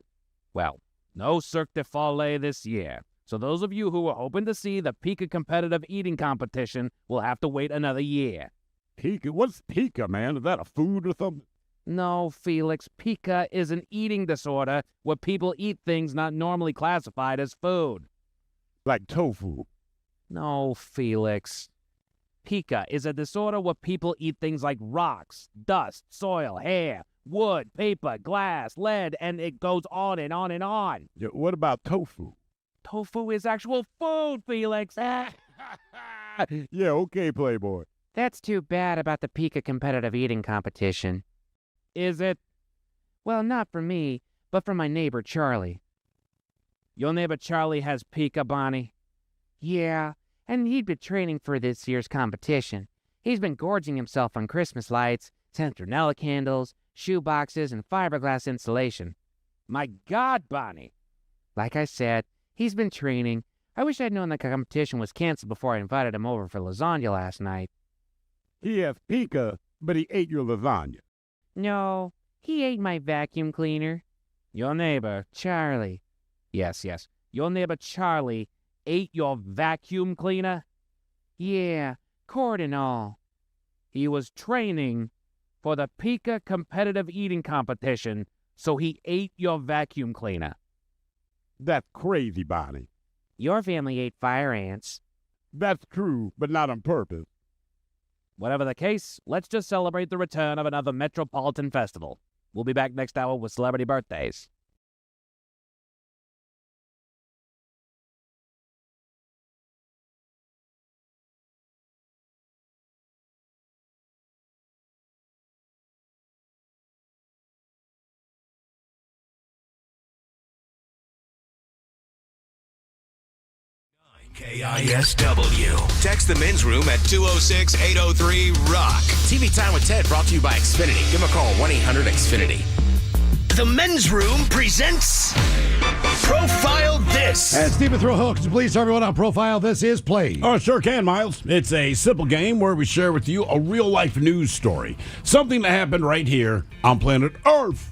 Well, no Cirque du Soleil this year. So those of you who were hoping to see the Pika competitive eating competition will have to wait another year. Pika? What's Pika, man? Is that a food or something? No, Felix. Pika is an eating disorder where people eat things not normally classified as food. Like tofu? No, Felix. Pika is a disorder where people eat things like rocks, dust, soil, hair, wood, paper, glass, lead, and it goes on and on and on. Yeah, what about tofu? Tofu is actual food, Felix. Yeah, okay, Playboy. That's too bad about the Pika competitive eating competition. Is it? Well, not for me, but for my neighbor, Charlie. Your neighbor Charlie has Pika, Bonnie? Yeah, and he'd been training for this year's competition. He's been gorging himself on Christmas lights, Centronella candles, shoe boxes, and fiberglass insulation. My God, Bonnie! Like I said, he's been training. I wish I'd known the competition was canceled before I invited him over for lasagna last night. He has Pika, but he ate your lasagna. No, he ate my vacuum cleaner. Your neighbor, Charlie. Yes. Your neighbor Charlie ate your vacuum cleaner? Yeah, cord and all. He was training for the Pika competitive eating competition, so he ate your vacuum cleaner. That's crazy, Bonnie. Your family ate fire ants. That's true, but not on purpose. Whatever the case, let's just celebrate the return of another Metropolitan Festival. We'll be back next hour with celebrity birthdays. KISW. Text the men's room at 206-803-ROCK. TV Time with Ted brought to you by Xfinity. Give them a call, 1-800-XFINITY. The men's room presents Profile This. And Stephen Thrill Hill, could you please tell everyone how Profile This is played? Oh, sure can, Miles. It's a simple game where we share with you a real-life news story. Something that happened right here on planet Earth.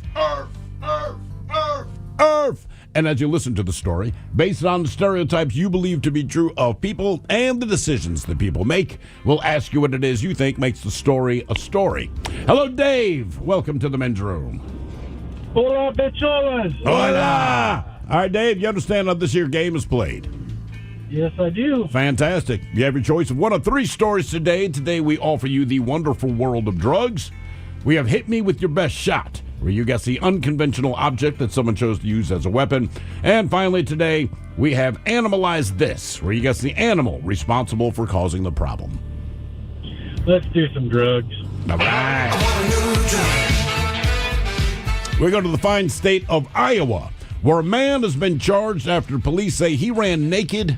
Earth. And as you listen to the story, based on the stereotypes you believe to be true of people and the decisions that people make, we'll ask you what it is you think makes the story a story. Hello, Dave. Welcome to the men's room. Hola, Becholas. Hola. All right, Dave, you understand how this here game is played? Yes, I do. Fantastic. You have your choice of one of three stories today. Today, we offer you the wonderful world of drugs. We have Hit Me With Your Best Shot, where you guess the unconventional object that someone chose to use as a weapon. And finally today, we have Animalize This, where you guess the animal responsible for causing the problem. Let's do some drugs. All right. We go to the fine state of Iowa, where a man has been charged after police say he ran naked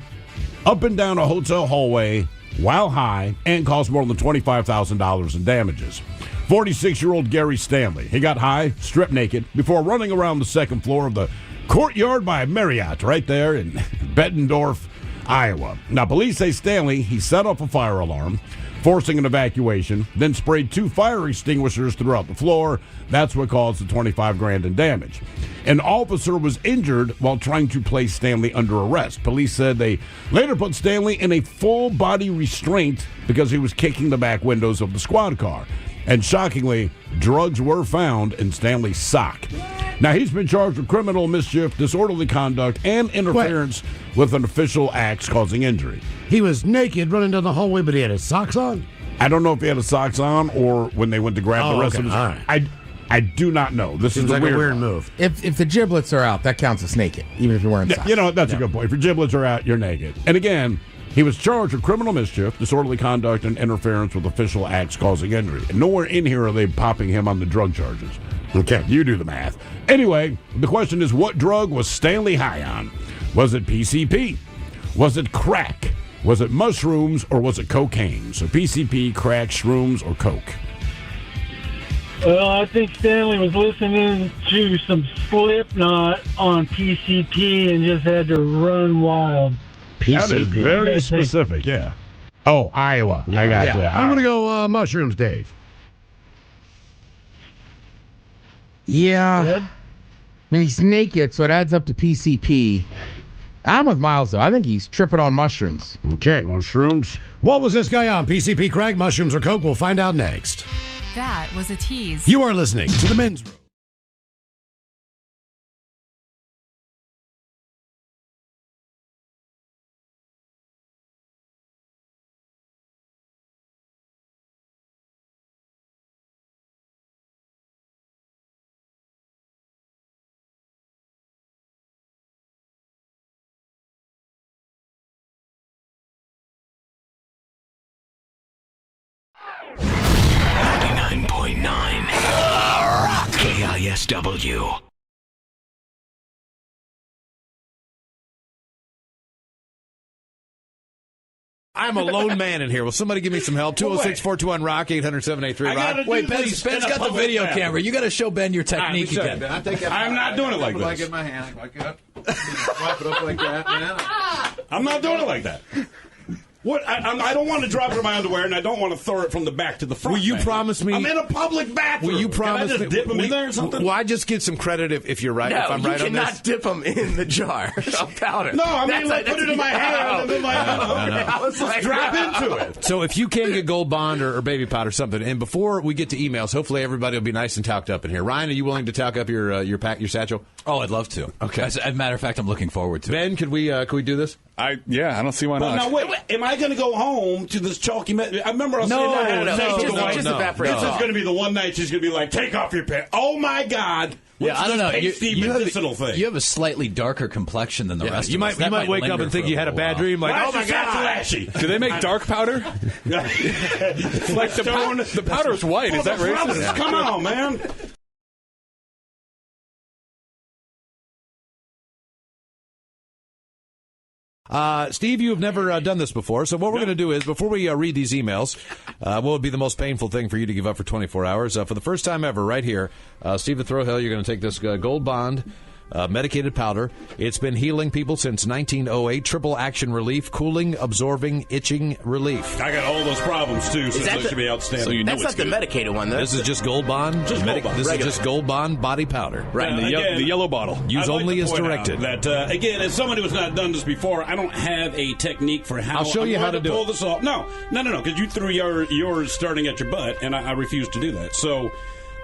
up and down a hotel hallway while high and caused more than $25,000 in damages. 46-year-old Gary Stanley. He got high, stripped naked, before running around the second floor of the Courtyard by Marriott right there in Bettendorf, Iowa. Now, police say Stanley, he set off a fire alarm, forcing an evacuation, then sprayed 2 fire extinguishers throughout the floor. That's what caused the $25,000 in damage. An officer was injured while trying to place Stanley under arrest. Police said they later put Stanley in a full-body restraint because he was kicking the back windows of the squad car. And shockingly, drugs were found in Stanley's sock. Now, he's been charged with criminal mischief, disorderly conduct, and interference with an official act causing injury. He was naked running down the hallway, but he had his socks on? I don't know if he had his socks on or when they went to grab the rest of his... All right. I do not know. This Seems is like a weird move. If the giblets are out, that counts as naked, even if you're wearing socks. You know, that's a good point. If your giblets are out, you're naked. And again, he was charged with criminal mischief, disorderly conduct, and interference with official acts causing injury. And nowhere in here are they popping him on the drug charges. Okay, you do the math. Anyway, the question is, what drug was Stanley high on? Was it PCP? Was it crack? Was it mushrooms? Or was it cocaine? So PCP, crack, shrooms, or coke? Well, I think Stanley was listening to some Slipknot on PCP and just had to run wild. That is very specific, yeah. Oh, Iowa. I got you. I'm going to go mushrooms, Dave. Yeah. I mean, he's naked, so it adds up to PCP. I'm with Miles, though. I think he's tripping on mushrooms. Okay, mushrooms. What was this guy on? PCP, crack, mushrooms, or coke? We'll find out next. That was a tease. You are listening to the Men's Room. KISW. I'm a lone man in here. Will somebody give me some help? 206-421-ROCK, 800-783-ROCK. Wait, Ben's got the video camera. You got to show Ben your technique again. I'm not doing it like this. I get my hand like that. Wipe it up like that, man. I'm not doing it like that. What? I don't want to drop it in my underwear, and I don't want to throw it from the back to the front. Will you promise me? I'm in a public bathroom. Will you promise Can I just dip them in there or something? Will I just get some credit if you're right? No, if I'm right on this? you cannot dip them in the jar of powder. No, I mean, like, put it in my hand and then just drop into it. So if you can get Gold Bond or baby powder or something, and before we get to emails, hopefully everybody will be nice and talked up in here. Ryan, are you willing to talk up your satchel? Oh, I'd love to. Okay. As a matter of fact, I'm looking forward to it. Ben, could we do this? I don't see why not. Now wait, am I going to go home to this chalky mess? I remember I was saying that. This is going to be the one night she's going to be like, take off your pants. Oh my God. Yeah, I don't know. You have a slightly darker complexion than the rest of us. You might wake up and think you had a bad dream. Like, oh my God. Do they make dark powder? Like the powder is white. Is that racist? Yeah. Come on, man. Steve, you have never done this before, so what we're going to do is, before we read these emails, what would be the most painful thing for you to give up for 24 hours? For the first time ever, right here, Steve the Thrill Hill, you're going to take this Gold Bond medicated powder. It's been healing people since 1908. Triple action relief, cooling, absorbing, itching relief. I got all those problems, too, so that should be outstanding. So That's not the medicated one, though. This is just Gold Bond. Just Gold Bond. This is just Gold Bond body powder. Right, the yellow bottle. Use only as directed. That, again, as someone who has not done this before, I don't have a technique for how I'll show you how to do pull it. this off. No, because you threw yours starting at your butt, and I refuse to do that. So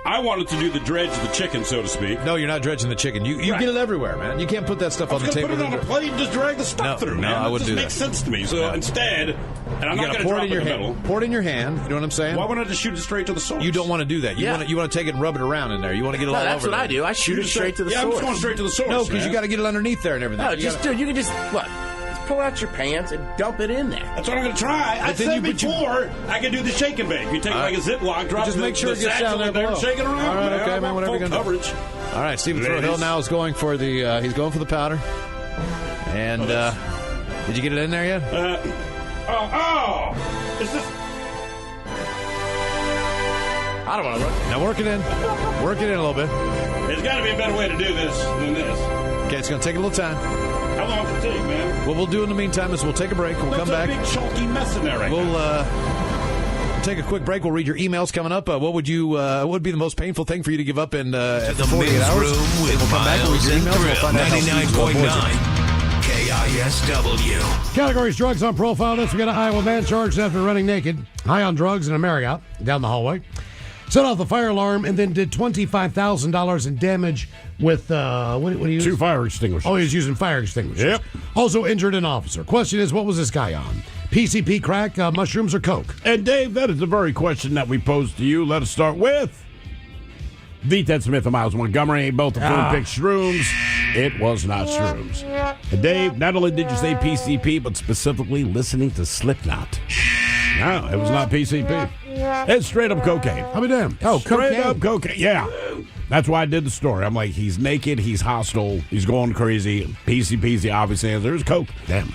I wanted to do the dredge of the chicken, so to speak. No, you're not dredging the chicken. You get it everywhere, man. You can't put that stuff on the table. Put it on a plate and just drag the stuff through, man. No, I wouldn't do that. It makes sense to me. So instead, and I'm not going to pour drop it in your the hand. middle. Pour it in your hand. You know what I'm saying? Why wouldn't I just shoot it straight to the source? You don't want to do that. You want to take it and rub it around in there. You want to get it all over that's what there. I do. I shoot it straight to the source. I'm just going straight to the source. No, because you got to get it underneath there and everything. No, you can just pull out your pants and dump it in there. That's what I'm going to try. I said before I can do the shake and bake. You take like a Ziploc, drop just make sure it gets down there and shake it around. All right, okay, man, whatever you're going to do. All right, Stephen Thrill now is going for the the powder. And did you get it in there yet? Is this? I don't want to look. Now work it in. Work it in a little bit. There's got to be a better way to do this than this. Okay, it's going to take a little time. How long does it take, man? What we'll do in the meantime is we'll take a break. We'll come back. Big chalky mess in there right We'll take a quick break. We'll read your emails coming up. What would be the most painful thing for you to give up in the 48 hours? Room with we'll come back and read your emails. We'll find out 99.9 KISW. Categories: drugs on profile list. We got an Iowa man charged after running naked, high on drugs in a Marriott down the hallway. set off the fire alarm, and then did $25,000 in damage with, what do you use? 2 fire extinguishers. Oh, he was using fire extinguishers. Yep. Also injured an officer. Question is, what was this guy on? PCP, crack, mushrooms, or coke? And Dave, that is the very question that we posed to you. Let us start with the Ted Smith of Miles Montgomery. Both the food picked shrooms. It was not shrooms. And Dave, not only did you say PCP, but specifically listening to Slipknot. No, it was not PCP. It's straight up cocaine. I'll be damned. Oh, Straight cocaine. up cocaine. Yeah. That's why I did the story. I'm like, he's naked, he's hostile, he's going crazy. PCP's the obvious answer. It's coke. Damn.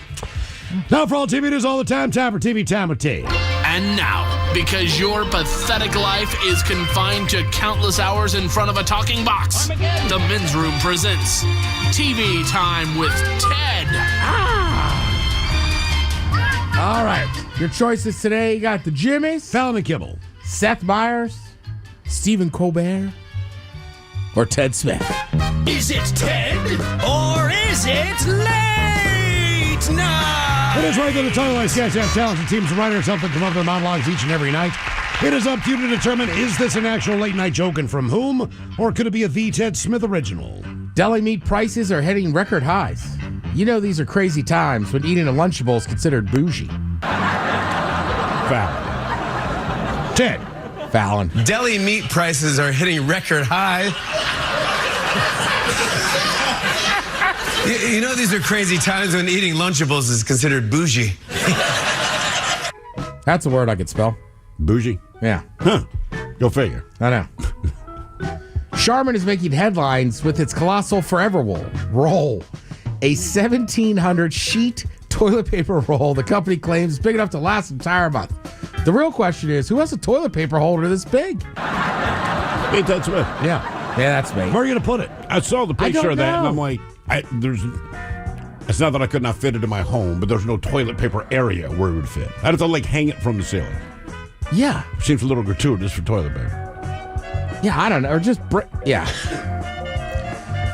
Now for all TV news all the time, time for TV Time with T. And now, because your pathetic life is confined to countless hours in front of a talking box, the Men's Room presents TV Time with Ted. All right. Your choices today, you got the Jimmys, Fallon and Kibble, Seth Meyers, Stephen Colbert, or Ted Smith. Is it Ted or is it late night? It is right to the title. I sketch have talented teams of writers help them come up with their monologues each and every night. It is up to you to determine, is this an actual late night joke and from whom, or could it be a The Ted Smith original? Deli meat prices are hitting record highs. You know these are crazy times when eating a Lunchable is considered bougie. Fallon. Ted. Fallon. Deli meat prices are hitting record high. You know these are crazy times when eating Lunchables is considered bougie. That's a word I could spell. Bougie? Yeah. Huh. Go figure. I know. Charmin is making headlines with its colossal Forever roll. A 1,700 sheet toilet paper roll the company claims is big enough to last an entire month. The real question is, who has a toilet paper holder this big? Hey, Ted Smith. Yeah. Yeah, that's me. Where are you going to put it? I saw the I picture don't of that, and know. I'm like, it's not that I could not fit it in my home, but there's no toilet paper area where it would fit. I'd have to, like, hang it from the ceiling. Yeah. Seems a little gratuitous for toilet paper. Yeah, I don't know. Or just, yeah.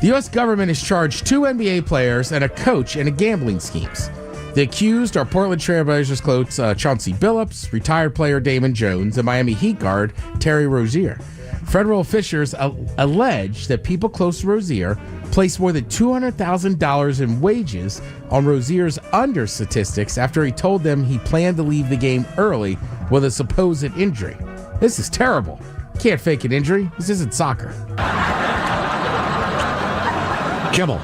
The U.S. government has charged 2 NBA players and a coach in gambling schemes. The accused are Portland Trailblazers coach Chauncey Billups, retired player Damon Jones, and Miami Heat guard Terry Rozier. Federal officials allege that people close to Rozier placed more than $200,000 in wages on Rozier's under statistics after he told them he planned to leave the game early with a supposed injury. This is terrible. Can't fake an injury. This isn't soccer. Kimmel.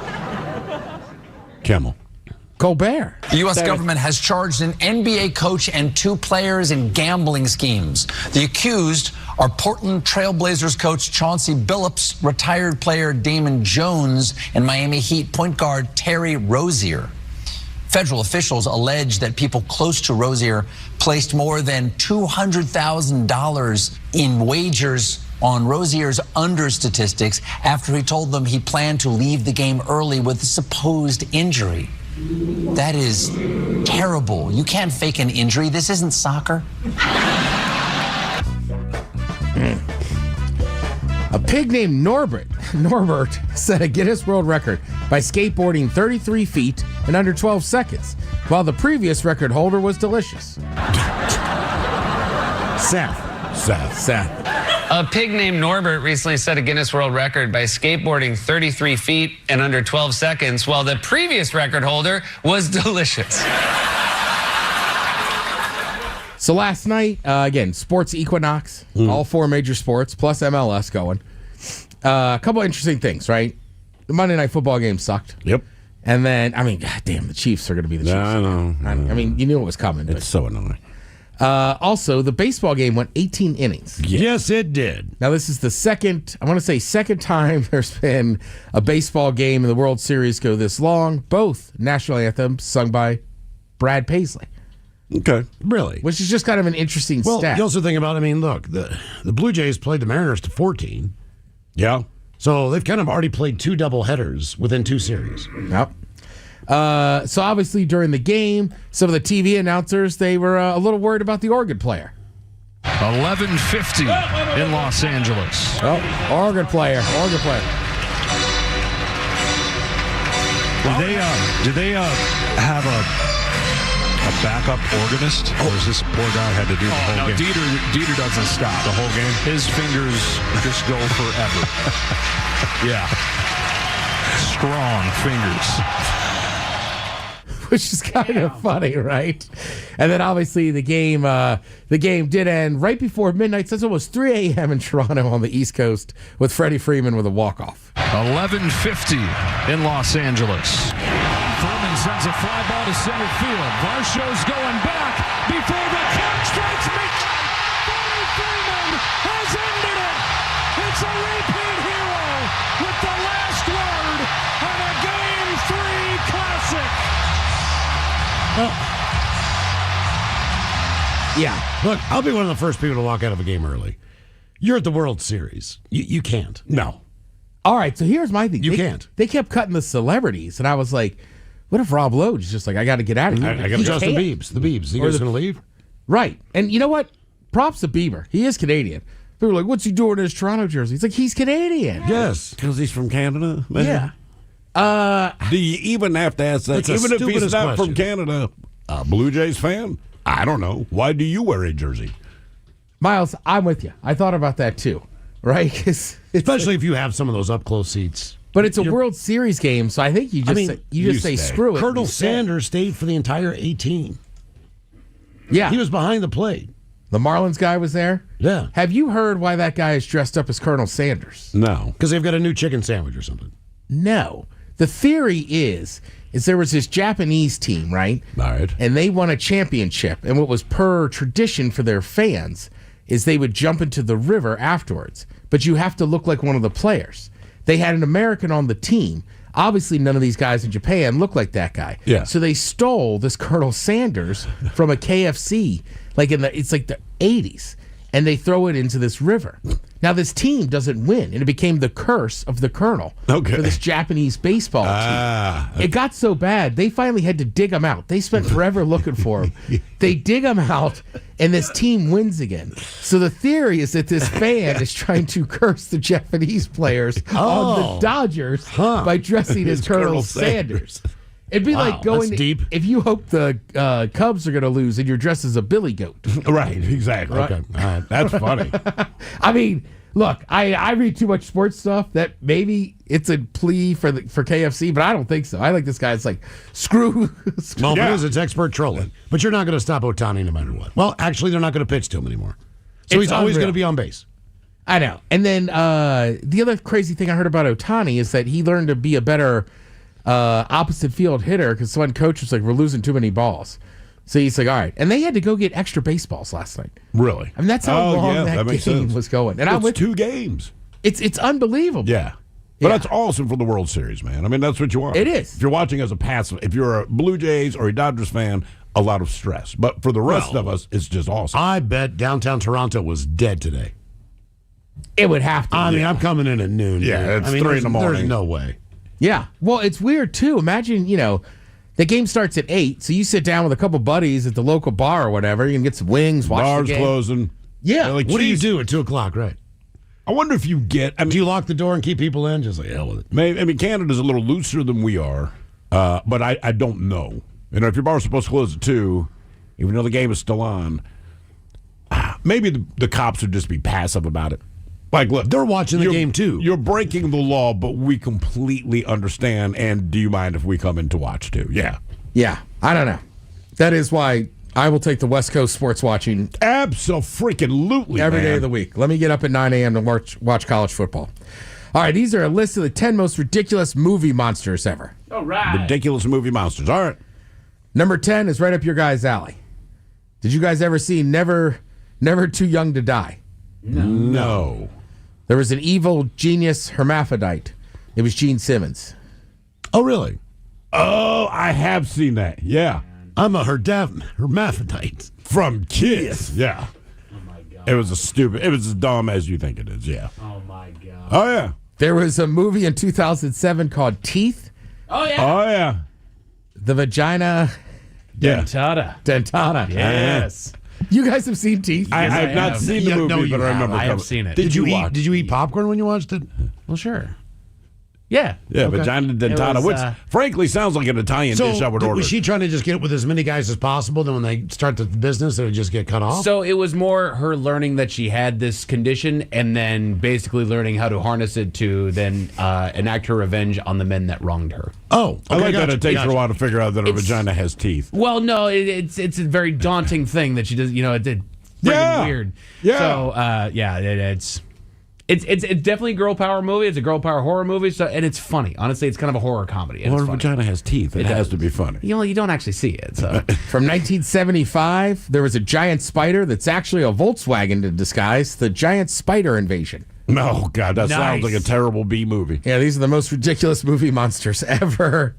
Colbert. The U.S. government has charged an NBA coach and 2 players in gambling schemes. The accused are Portland Trailblazers coach Chauncey Billups, retired player Damon Jones, and Miami Heat point guard Terry Rozier. Federal officials allege that people close to Rozier placed more than $200,000 in wagers on Rozier's under statistics after he told them he planned to leave the game early with a supposed injury. That is terrible. You can't fake an injury. This isn't soccer. A pig named Norbert set a Guinness World Record by skateboarding 33 feet in under 12 seconds, while the previous record holder was delicious. Seth. A pig named Norbert recently set a Guinness World Record by skateboarding 33 feet in under 12 seconds, while the previous record holder was delicious. So last night, again, sports equinox, all 4 major sports, plus MLS going. A couple interesting things, right? The Monday Night Football game sucked. Yep. And then, I mean, goddamn, the Chiefs are going to be the Chiefs. I know. I mean, you knew it was coming. It's so annoying. Also, the baseball game went 18 innings. Yes, it did. Now, this is the second time there's been a baseball game in the World Series go this long. Both national anthems sung by Brad Paisley. Okay. Really? Which is just kind of an interesting stat. You also think about, I mean, look, the Blue Jays played the Mariners to 14. Yeah. So they've kind of already played 2 double headers within 2 series. Yep. So obviously during the game, some of the TV announcers, they were a little worried about the organ player. 11:50 in Los Angeles. Oh, organ player. Did they have a backup organist? Or is this poor guy had to do the whole game? Dieter doesn't stop. The whole game? His fingers just go forever. Yeah. Strong fingers. Which is kind of funny, right? And then obviously the game did end right before midnight. So it's almost 3 a.m. in Toronto on the East Coast with Freddie Freeman with a walk-off. 11:50 in Los Angeles. Furman sends a fly ball to center field. Varsho's going back before the catch strikes midnight. Freddie Freeman has ended it. It's a repeat hero with the last word on a Game 3 classic. Yeah. Look, I'll be one of the first people to walk out of a game early. You're at the World Series. You can't. No. All right, so here's my thing. You can't. They kept cutting the celebrities, and I was like, what if Rob Lowe is just like, I got to get out of here? I got Justin Biebs. The Biebs. He was going to leave? Right. And you know what? Props to Bieber. He is Canadian. People were like, what's he doing in his Toronto jersey? He's like, he's Canadian. Yes. Because he's from Canada. Man. Yeah. Do you even have to ask that? Even if he's not from Canada, a Blue Jays fan? I don't know. Why do you wear a jersey? Miles, I'm with you. I thought about that too, right? Especially if you have some of those up-close seats. But it's a World Series game, so I think you just say screw it. Colonel Sanders stayed for the entire 18. Yeah. He was behind the plate. The Marlins guy was there? Yeah. Have you heard why that guy is dressed up as Colonel Sanders? No. Because they've got a new chicken sandwich or something. No. The theory is there was this Japanese team, right? All right. And they won a championship. And what was per tradition for their fans is they would jump into the river afterwards. But you have to look like one of the players. They had an American on the team. Obviously, none of these guys in Japan look like that guy. Yeah. So they stole this Colonel Sanders from a KFC, it's like the 80s, and they throw it into this river. Now, this team doesn't win, and it became the curse of the Colonel for this Japanese baseball team. It got so bad, they finally had to dig him out. They spent forever looking for him. They dig him out, and this team wins again. So the theory is that this fan is trying to curse the Japanese players on the Dodgers by dressing as Colonel Sanders. It'd be like going deep. If you hope the Cubs are going to lose and you're dressed as a billy goat. Right, exactly. Right. Okay. All right. That's funny. I mean, look, I read too much sports stuff that maybe it's a plea for KFC, but I don't think so. I like this guy. It's like, screw. Well, because it's expert trolling. But you're not going to stop Ohtani no matter what. Well, actually, they're not going to pitch to him anymore. So he's always going to be on base. I know. And then the other crazy thing I heard about Ohtani is that he learned to be a better opposite field hitter because one coach was like, we're losing too many balls. So he's like, all right. And they had to go get extra baseballs last night. Really? I mean, that's how long that game was going. And it's 2 games. It's unbelievable. Yeah. But that's awesome for the World Series, man. I mean, that's what you want. It is. If you're watching as a passive, if you're a Blue Jays or a Dodgers fan, a lot of stress. But for the rest of us, it's just awesome. I bet downtown Toronto was dead today. It would have to. I mean, I'm coming in at noon. Yeah, it's 3 in the morning. There's no way. Yeah. Well, it's weird, too. Imagine, the game starts at 8, so you sit down with a couple buddies at the local bar or whatever. You can get some wings, watch Bars the game. Closing. Yeah. Like, what do you do at 2 o'clock, right? I wonder if you get... do you lock the door and keep people in? Just like, hell with it. Maybe, I mean, Canada's a little looser than we are, but I don't know. If your bar's supposed to close at 2, even though the game is still on, maybe the cops would just be passive about it. Like, look, they're watching the game too. You're breaking the law, but we completely understand. And do you mind if we come in to watch too? Yeah. Yeah. I don't know. That is why I will take the West Coast sports watching. Absolutely. Every day of the week. Let me get up at 9 a.m. to watch college football. All right. These are a list of the 10 most ridiculous movie monsters ever. All right. Ridiculous movie monsters. All right. Number 10 is right up your guys' alley. Did you guys ever see Never Too Young to Die? No. There was an evil genius hermaphrodite. It was Gene Simmons. Oh, really? Oh, I have seen that. Yeah. I'm a hermaphrodite. From Kiss. Yeah. Oh, my God. It was as dumb as you think it is. Yeah. Oh, my God. Oh, yeah. There was a movie in 2007 called Teeth. Oh, yeah. Oh, yeah. The vagina... Dentata. Yes. You guys have seen Teeth? I have not seen the movie, but I remember. I have seen it. Did you eat popcorn when you watched it? Well, sure. Yeah. Yeah, Okay. vagina It dentata, was, which frankly sounds like an Italian dish I would order. Was she trying to just get it with as many guys as possible? Then when they start the business, they would just get cut off? So it was more her learning that she had this condition and then basically learning how to harness it to then enact her revenge on the men that wronged her. Oh, I like that it takes her a while to figure out that her vagina has teeth. Well, no, it's a very daunting thing that she does. You know, it's freaking weird. Yeah. So it's definitely a girl power movie. It's a girl power horror movie. So and it's funny. Honestly, it's kind of a horror comedy. And Well, it's her funny. vagina has teeth. It has to be funny. You don't actually see it. So From 1975, there was a giant spider that's actually a Volkswagen in disguise. The Giant Spider Invasion. Oh, God, that sounds Nice. like a terrible B movie. Yeah, these are the most ridiculous movie monsters ever.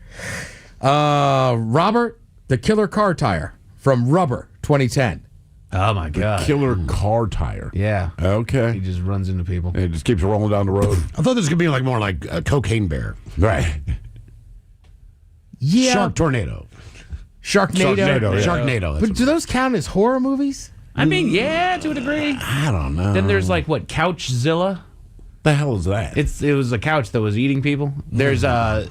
Robert, the Killer Car Tire from Rubber, 2010. Oh my God! Killer car tire. Yeah. Okay. He just runs into people. It just keeps rolling down the road. I thought this could be like more like a cocaine bear. Right. Yeah. Shark tornado. Sharknado. Sharknado, yeah. Sharknado, that's But do those count as horror movies? I mean, yeah, to a degree. I don't know. Then there's like what Couchzilla. The hell is that? It was a couch that was eating people. There's the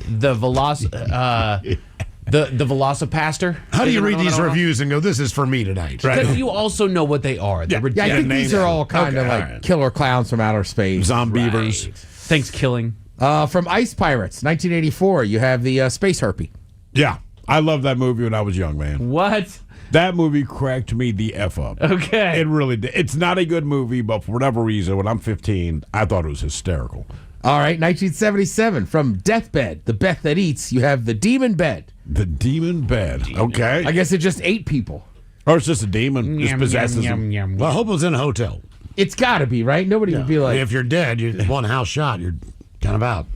Velocipaster. How do you read these reviews and go, this is for me tonight? But you also know what they are. They're Yeah, I think these are all kind of like killer clowns from outer space. Zombievers. Thanks, killing. From Ice Pirates, 1984, you have the Space Harpy. Yeah. I loved that movie when I was young, man. What? That movie cracked me the F up. Okay. It really did. It's not a good movie, but for whatever reason, when I'm 15, I thought it was hysterical. All right, 1977, from Deathbed, the Beth that eats, you have the Demon Bed. The Demon Bed. Okay. I guess it just ate people. Or it's just a demon. Just possesses them. Well, I hope it was in a hotel. It's got to be, right? Nobody would be like... If you're dead, you one house shot, you're kind of out.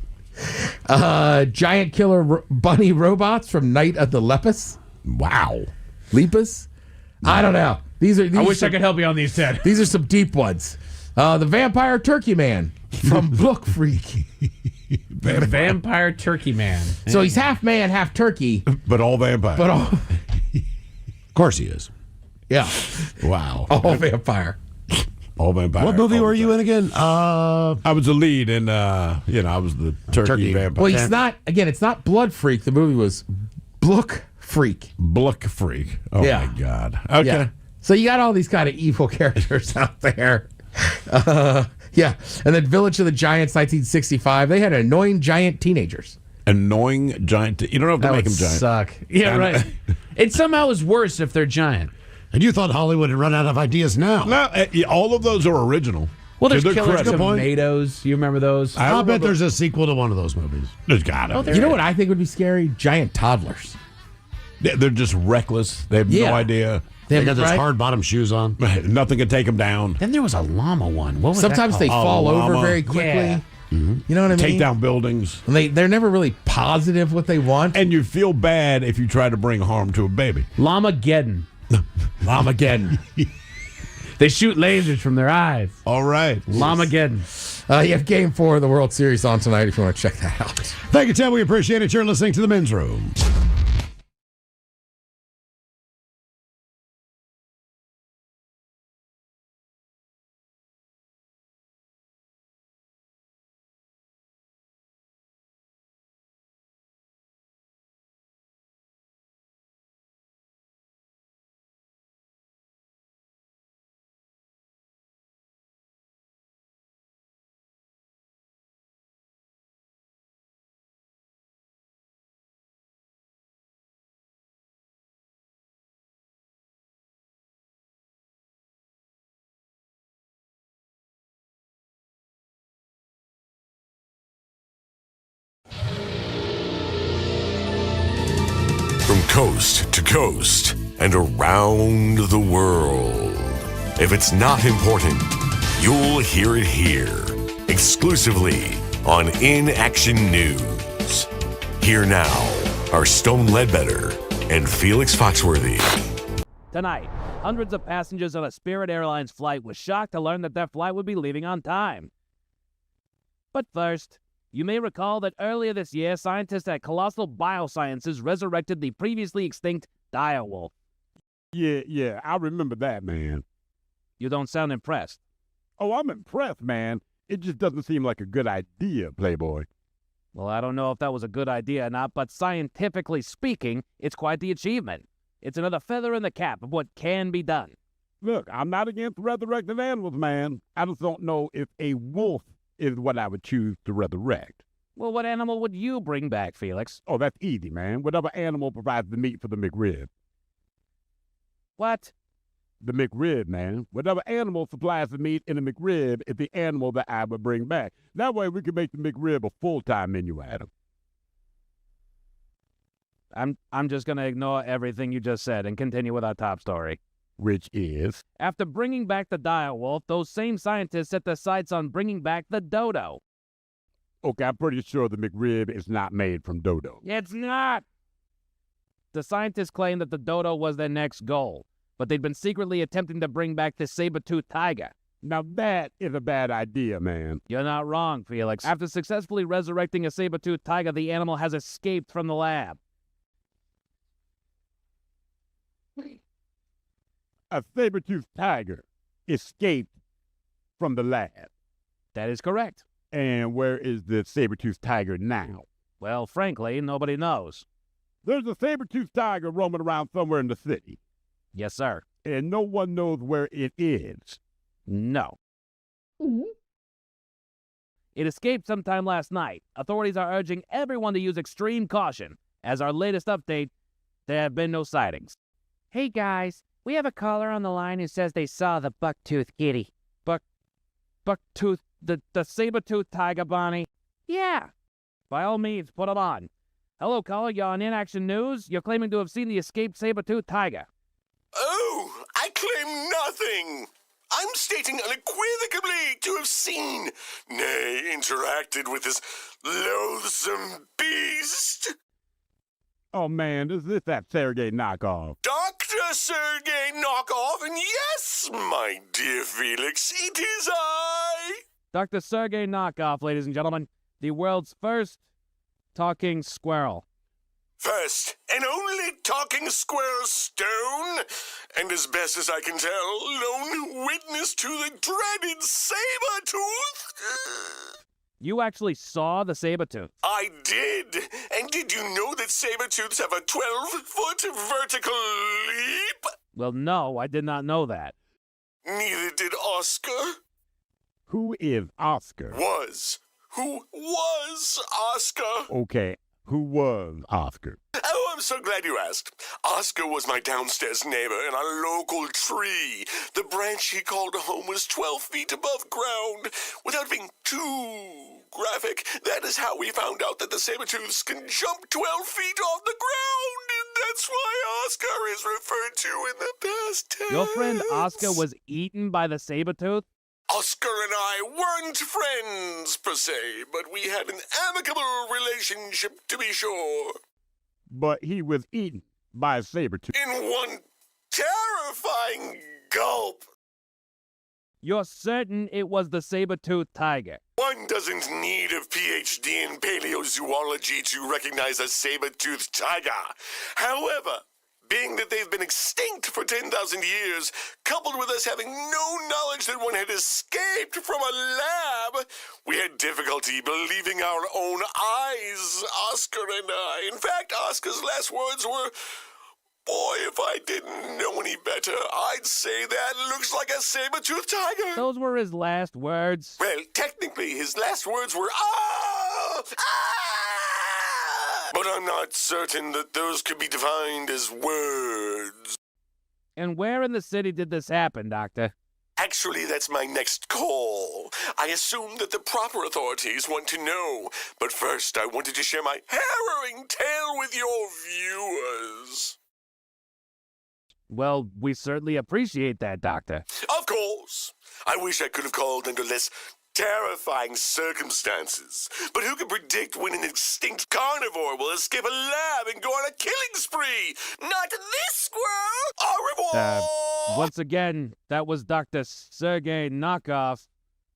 Giant killer bunny robots from Night of the Lepus. Wow. Lepus? I don't know. These are. I wish I could help you on these, Ted. These are some deep ones. The Vampire Turkey Man from Book Freak. Vampire Turkey Man. So he's half man, half turkey. But all vampire. But all... Of course he is. Yeah. Wow. All vampire. All vampire. What movie were you in again? I was the lead, and I was the turkey vampire. Well, he's not. Again, it's not Blood Freak. The movie was Book Freak. Book Freak. Oh Yeah. my God. Okay. Yeah. So you got all these kind of evil characters out there. Yeah. And then Village of the Giants, 1965. They had annoying giant teenagers. Annoying giant. You don't have to That make would them giant. suck. Yeah, And- right. It somehow is worse if they're giant. And you thought Hollywood had run out of ideas now. No, all of those are original. Well, there's To their Killer credit. Tomatoes. You remember those? I'll bet there's a sequel to one of those movies. There's got to. You know what I think would be scary? Giant toddlers. They're just reckless. They have Yeah. no idea. They got those right? hard bottom shoes on. Nothing can take them down. Then there was a llama one. What was Sometimes that they called? fall over llama. very quickly. Yeah. You know what I mean? Take down buildings. And they're never really positive what they want. And you feel bad if you try to bring harm to a baby. Llamageddon. Llamageddon. They shoot lasers from their eyes. All right. Llamageddon. You have Game 4 of the World Series on tonight if you want to check that out. Thank you, Ted. We appreciate it. You're listening to The Men's Room. From coast to coast and around the world. If it's not important, you'll hear it here. Exclusively on In Action News. Here now are Stone Ledbetter and Felix Foxworthy. Tonight, hundreds of passengers on a Spirit Airlines flight were shocked to learn that their flight would be leaving on time. But first, you may recall that earlier this year, scientists at Colossal Biosciences resurrected the previously extinct direwolf. Yeah, I remember that, man. You don't sound impressed. Oh, I'm impressed, man. It just doesn't seem like a good idea, Playboy. Well, I don't know if that was a good idea or not, but scientifically speaking, it's quite the achievement. It's another feather in the cap of what can be done. Look, I'm not against resurrecting animals, man. I just don't know if a wolf is what I would choose to resurrect. Well, what animal would you bring back, Felix? Oh, that's easy, man. Whatever animal provides the meat for the McRib. What? The McRib, man. Whatever animal supplies the meat in the McRib is the animal that I would bring back. That way we can make the McRib a full-time menu item. I'm just going to ignore everything you just said and continue with our top story. Which is? After bringing back the dire wolf, those same scientists set their sights on bringing back the dodo. Okay, I'm pretty sure the McRib is not made from dodo. It's not! The scientists claim that the dodo was their next goal, but they'd been secretly attempting to bring back the saber-toothed tiger. Now that is a bad idea, man. You're not wrong, Felix. After successfully resurrecting a saber-toothed tiger, the animal has escaped from the lab. A saber-toothed tiger escaped from the lab. That is correct. And where is the saber-toothed tiger now? Well, frankly, nobody knows. There's a saber-toothed tiger roaming around somewhere in the city. Yes, sir. And no one knows where it is. No. It escaped sometime last night. Authorities are urging everyone to use extreme caution. As our latest update, there have been no sightings. Hey, guys. We have a caller on the line who says they saw the buck-toothed kitty. Buck-tooth, the saber-toothed tiger, Bonnie? Yeah. By all means, put it on. Hello, caller. You're on In Action News. You're claiming to have seen the escaped saber-toothed tiger. Oh, I claim nothing. I'm stating unequivocally to have seen, nay, interacted with this loathsome beast. Oh, man, is this that Sergei knockoff? Dr. Sergei Knockoff, and yes, my dear Felix, it is I. Dr. Sergei Knockoff, ladies and gentlemen, the world's first talking squirrel. First and only talking squirrel Stone, and as best as I can tell, lone witness to the dreaded saber-tooth. You actually saw the saber-tooth? I did. And did you know that saber-tooths have a 12-foot vertical leap? Well, no, I did not know that. Neither did Oscar. Who is Oscar? Who was Oscar? Okay, who was Oscar? Oh, I'm so glad you asked. Oscar was my downstairs neighbor in our local tree. The branch he called home was 12 feet above ground. Without being too graphic, that is how we found out that the saber-tooths can jump 12 feet off the ground, and that's why Oscar is referred to in the past tense. Your friend Oscar was eaten by the saber-tooth? Oscar and I weren't friends, per se, but we had an amicable relationship, to be sure. But he was eaten by a saber-tooth. In one terrifying gulp. You're certain it was the saber-toothed tiger? One doesn't need a PhD in paleozoology to recognize a saber-toothed tiger. However, being that they've been extinct for 10,000 years, coupled with us having no knowledge that one had escaped from a lab, we had difficulty believing our own eyes, Oscar and I. In fact, Oscar's last words were, "Boy, if I didn't know any better, I'd say that looks like a saber-toothed tiger." Those were his last words? Well, technically, his last words were, "Ah! Ah!" But I'm not certain that those could be defined as words. And where in the city did this happen, Doctor? Actually, that's my next call. I assume that the proper authorities want to know. But first, I wanted to share my harrowing tale with your viewers. Well, we certainly appreciate that, Doctor. Of course. I wish I could have called under less terrifying circumstances. But who can predict when an extinct carnivore will escape a lab and go on a killing spree? Not this squirrel! Au revoir! Once again, that was Dr. Sergei Knockoff,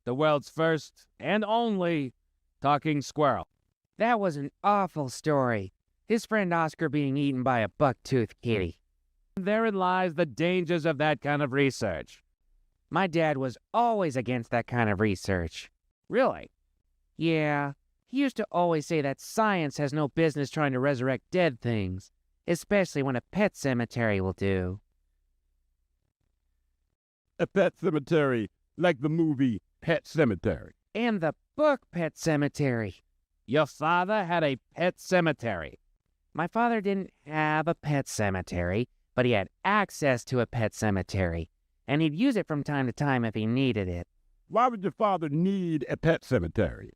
the world's first and only talking squirrel. That was an awful story. His friend Oscar being eaten by a buck-toothed kitty. Therein lies the dangers of that kind of research. My dad was always against that kind of research. Really? Yeah. He used to always say that science has no business trying to resurrect dead things, especially when a pet cemetery will do. A pet cemetery, like the movie Pet Cemetery. And the book Pet Cemetery. Your father had a pet cemetery. My father didn't have a pet cemetery, but he had access to a pet cemetery, and he'd use it from time to time if he needed it. Why would your father need a pet cemetery?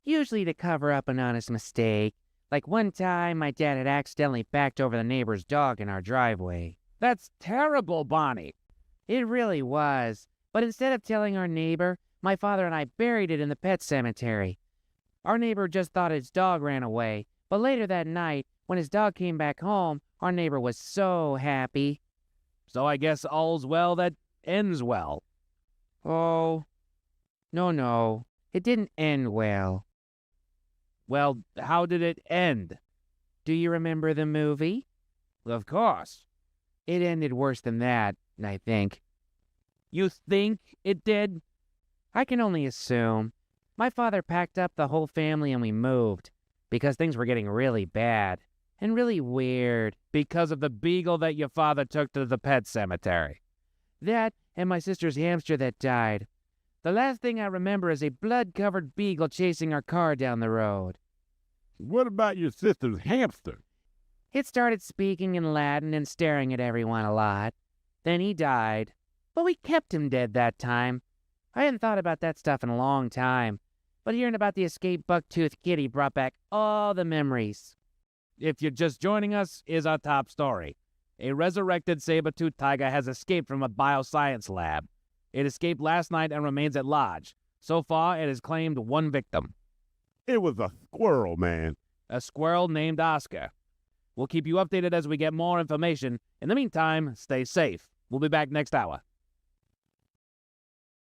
Usually to cover up an honest mistake. Like one time, my dad had accidentally backed over the neighbor's dog in our driveway. That's terrible, Bonnie. It really was. But instead of telling our neighbor, my father and I buried it in the pet cemetery. Our neighbor just thought his dog ran away, but later that night, when his dog came back home, our neighbor was so happy. So I guess all's well that ends well. Oh, no. It didn't end well. Well, how did it end? Do you remember the movie? Of course. It ended worse than that, I think. You think it did? I can only assume. My father packed up the whole family and we moved, because things were getting really bad and really weird. Because of the beagle that your father took to the pet cemetery. That and my sister's hamster that died. The last thing I remember is a blood-covered beagle chasing our car down the road. What about your sister's hamster? It started speaking in Latin and staring at everyone a lot. Then he died. But we kept him dead that time. I hadn't thought about that stuff in a long time. But hearing about the escaped buck-toothed kitty brought back all the memories. If you're just joining us, here's our top story. A resurrected saber-toothed tiger has escaped from a bioscience lab. It escaped last night and remains at large. So far, it has claimed one victim. It was a squirrel, man. A squirrel named Oscar. We'll keep you updated as we get more information. In the meantime, stay safe. We'll be back next hour.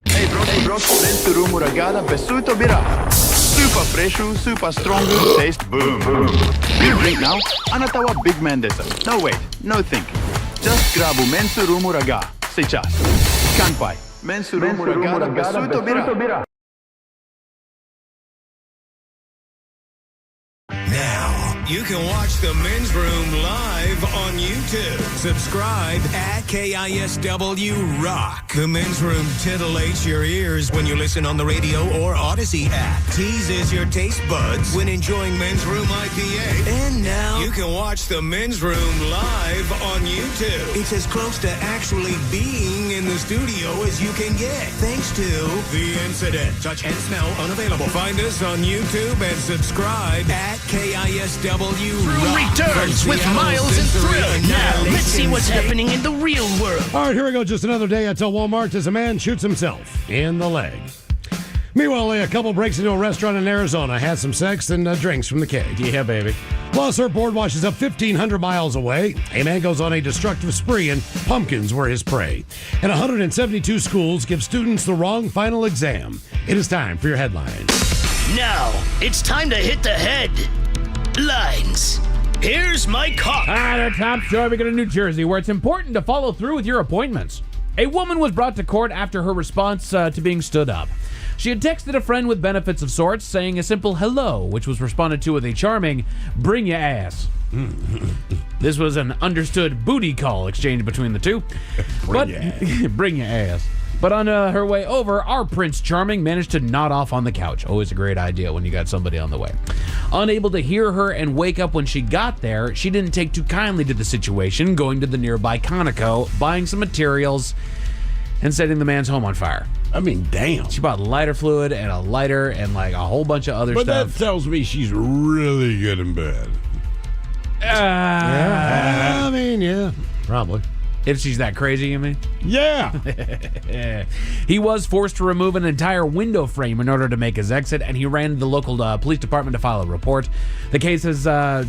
Hey bro, Menthuru Muragana Besuito Bira. Super fresh, super strong, taste boom. Beer drink now, anatawa big man desa. No wait, no think. Just grab Menthuru Muraga. Сейчас. Kanpai. Menthuru Muragana Besuito Bira. Now, you can watch The Men's Room live on YouTube. Subscribe at KISW Rock. The Men's Room titillates your ears when you listen on the radio or Odyssey app. Teases your taste buds when enjoying Men's Room IPA. And now, you can watch The Men's Room live on YouTube. It's as close to actually being in the studio as you can get. Thanks to The Incident. Touch and smell unavailable. Find us on YouTube and subscribe at KISW Thrill returns with Miles and Thrill. Now, let's see what's happening in the real world. All right, here we go. Just another day until Walmart as a man shoots himself in the leg. Meanwhile, a couple breaks into a restaurant in Arizona, has some sex and drinks from the keg. Yeah, baby. While a surfboard washes up 1,500 miles away, a man goes on a destructive spree and pumpkins were his prey. And 172 schools give students the wrong final exam. It is time for your headlines. Now, it's time to hit the headlines. Here's my cop. The top story, we go to New Jersey, where it's important to follow through with your appointments. A woman was brought to court after her response to being stood up. She had texted a friend with benefits of sorts, saying a simple hello, which was responded to with a charming, bring your ass. This was an understood booty call exchange between the two. Bring your ass. But on her way over, our Prince Charming managed to nod off on the couch. Always a great idea when you got somebody on the way. Unable to hear her and wake up when she got there, she didn't take too kindly to the situation, going to the nearby Conoco, buying some materials, and setting the man's home on fire. I mean, damn. She bought lighter fluid and a lighter and like a whole bunch of other stuff. But that tells me she's really good in bed. I mean, yeah, probably. If she's that crazy, you mean? Yeah. He was forced to remove an entire window frame in order to make his exit, and he ran to the local police department to file a report. The case has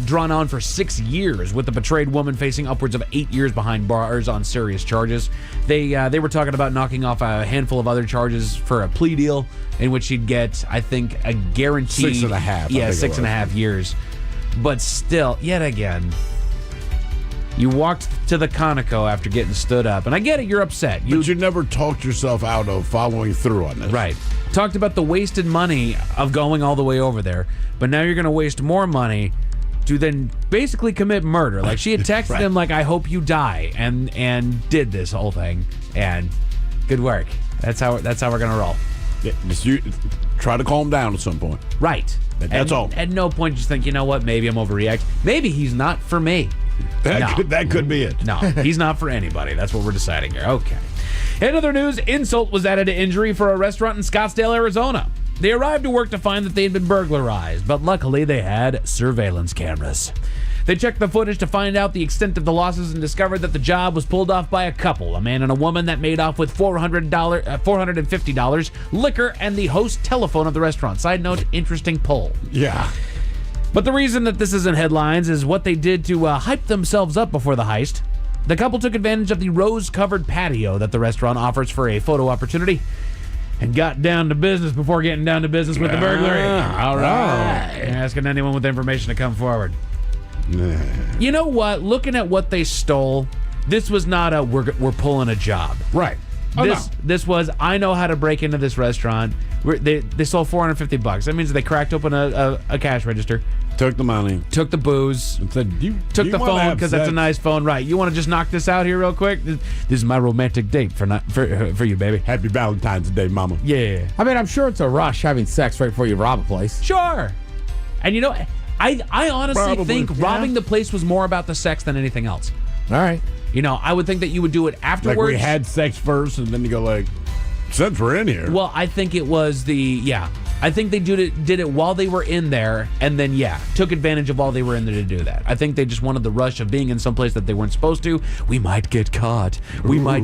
drawn on for 6 years, with the betrayed woman facing upwards of 8 years behind bars on serious charges. They were talking about knocking off a handful of other charges for a plea deal in which she'd get, I think, a guaranteed 6.5. Yeah, 6.5 years. But still, yet again, You walked to the Conoco after getting stood up. And I get it, you're upset. But you never talked yourself out of following through on this. Right. Talked about the wasted money of going all the way over there, but now you're going to waste more money to then basically commit murder. Like, she had texted Right. him, like, I hope you die, and did this whole thing. And good work. That's how we're going to roll. Yeah, just you try to calm down at some point. Right. That's all. At no point just think, you know what, maybe I'm overreacting. Maybe he's not for me. That could be it. No, he's not for anybody. That's what we're deciding here. Okay. In other news, insult was added to injury for a restaurant in Scottsdale, Arizona. They arrived to work to find that they had been burglarized, but luckily they had surveillance cameras. They checked the footage to find out the extent of the losses and discovered that the job was pulled off by a couple, a man and a woman, that made off with $450, liquor, and the host telephone of the restaurant. Side note, interesting poll. Yeah. But the reason that this isn't headlines is what they did to hype themselves up before the heist. The couple took advantage of the rose-covered patio that the restaurant offers for a photo opportunity and got down to business before getting down to business with the burglary. All right. Asking anyone with information to come forward. You know what? Looking at what they stole, this was not a we're pulling a job. Right. This was, I know how to break into this restaurant. They stole $450. That means they cracked open a cash register. Took the money. Took the booze. And said, took the phone because that's a nice phone. Right. You want to just knock this out here real quick? This is my romantic date for you, baby. Happy Valentine's Day, mama. Yeah. I mean, I'm sure it's a rush having sex right before you rob a place. Sure. And you know, I honestly Probably, think yeah. robbing the place was more about the sex than anything else. All right. You know, I would think that you would do it afterwards. Like we had sex first, and then you go like, since we're in here. Well, I think it was I think they did it while they were in there, and then took advantage of while they were in there to do that. I think they just wanted the rush of being in some place that they weren't supposed to. We might get caught. We might,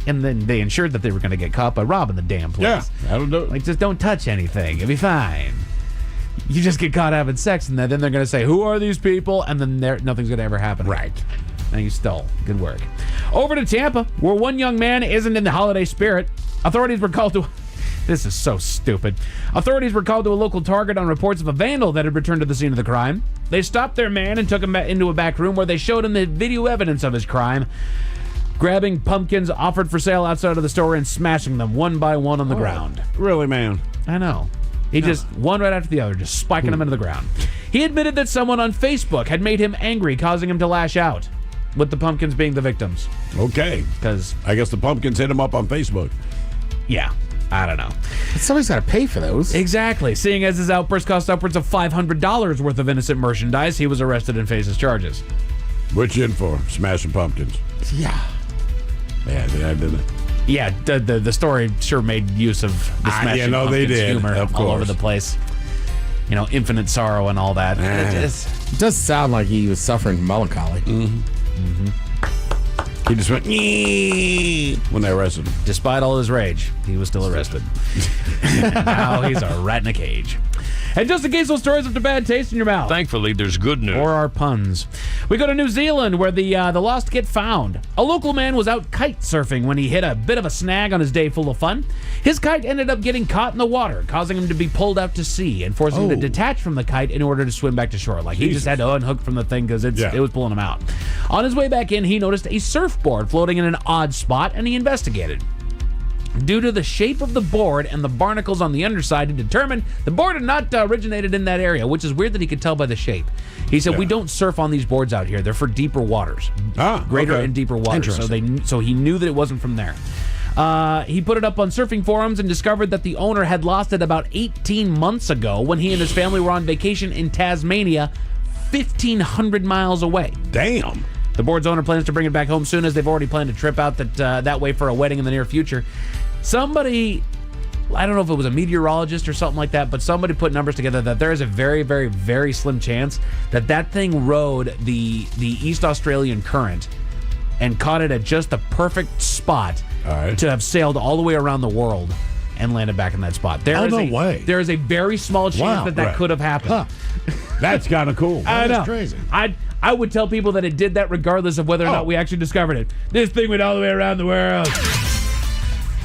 And then they ensured that they were going to get caught by robbing the damn place. Yeah, that'll do it. Like, just don't touch anything. It'll be fine. You just get caught having sex, and then they're going to say, who are these people? And then nothing's going to ever happen. Right. Now you stole. Good work. Over to Tampa, where one young man isn't in the holiday spirit. Authorities were called to... This is so stupid. Authorities were called to a local Target on reports of a vandal that had returned to the scene of the crime. They stopped their man and took him into a back room where they showed him the video evidence of his crime, grabbing pumpkins offered for sale outside of the store and smashing them one by one on the ground. Really, man? I know. He just, one right after the other, just spiking them into the ground. He admitted that someone on Facebook had made him angry, causing him to lash out, with the pumpkins being the victims. Okay. Because I guess the pumpkins hit him up on Facebook. Yeah. I don't know. But somebody's got to pay for those. Exactly. Seeing as his outburst cost upwards of $500 worth of innocent merchandise, he was arrested and faces charges. What you in for? Smashing pumpkins. Yeah. Yeah, I did it. Yeah, the story sure made use of the smashing pumpkins they did. humor Of all over course. the place. You know, infinite sorrow and all that. It does sound like he was suffering from melancholy. He just went when they arrested him. Despite all his rage, he was still arrested. Now he's a rat in a cage. And just in case those stories have a bad taste in your mouth. Thankfully, there's good news. Or our puns. We go to New Zealand, where the lost get found. A local man was out kite surfing when he hit a bit of a snag on his day full of fun. His kite ended up getting caught in the water, causing him to be pulled out to sea and forcing him to detach from the kite in order to swim back to shore. Like, he just had to unhook from the thing because it was pulling him out. On his way back in, he noticed a surfboard floating in an odd spot, and he investigated. Due to the shape of the board and the barnacles on the underside, he determined the board had not originated in that area, which is weird that he could tell by the shape. He said, we don't surf on these boards out here. They're for deeper waters. Greater and deeper waters. So he knew that it wasn't from there. He put it up on surfing forums and discovered that the owner had lost it about 18 months ago when he and his family were on vacation in Tasmania, 1,500 miles away. Damn. The board's owner plans to bring it back home soon, as they've already planned a trip out that way for a wedding in the near future. Somebody, I don't know if it was a meteorologist or something like that, but somebody put numbers together that there is a very, very, very slim chance that thing rode the East Australian current and caught it at just the perfect spot to have sailed all the way around the world and landed back in that spot. There is a very small chance that could have happened. Huh. That's kind of cool. I know. That's crazy. I would tell people that it did that regardless of whether or not we actually discovered it. This thing went all the way around the world.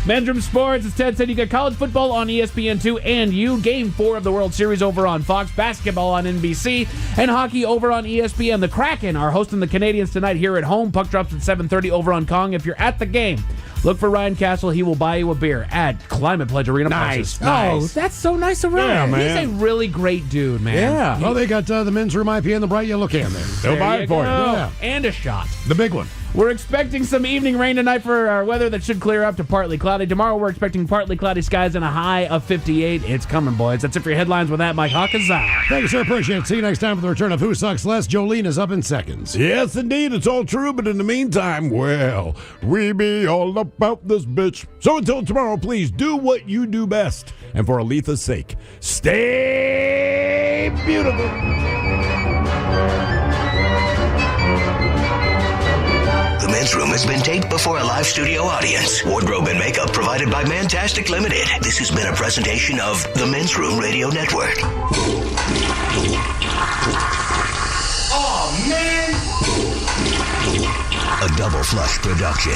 Men's Room Sports, as Ted said, you got college football on ESPN2 and Game 4 of the World Series over on Fox, basketball on NBC, and hockey over on ESPN. The Kraken are hosting the Canadians tonight here at home. Puck drops at 7:30 over on Kong. If you're at the game, look for Ryan Castle. He will buy you a beer at Climate Pledge Arena. Nice. Oh, that's so nice of Ryan. Yeah, man. He's a really great dude, man. Yeah. Well, they got the Men's Room IPA in the bright yellow can there. They'll buy it for you. Yeah. And a shot. The big one. We're expecting some evening rain tonight for our weather that should clear up to partly cloudy. Tomorrow we're expecting partly cloudy skies and a high of 58. It's coming, boys. That's it for your headlines with that, Mike Hawkins. Thank you, sir. Appreciate it. See you next time for the return of Who Sucks Less. Jolene is up in seconds. Yes, indeed. It's all true, but in the meantime, well, we be all about this bitch. So until tomorrow, please do what you do best. And for Aletha's sake, stay beautiful. The Men's Room has been taped before a live studio audience. Wardrobe and makeup provided by Mantastic Limited. This has been a presentation of the Men's Room Radio Network. Oh, man! A Double Flush production.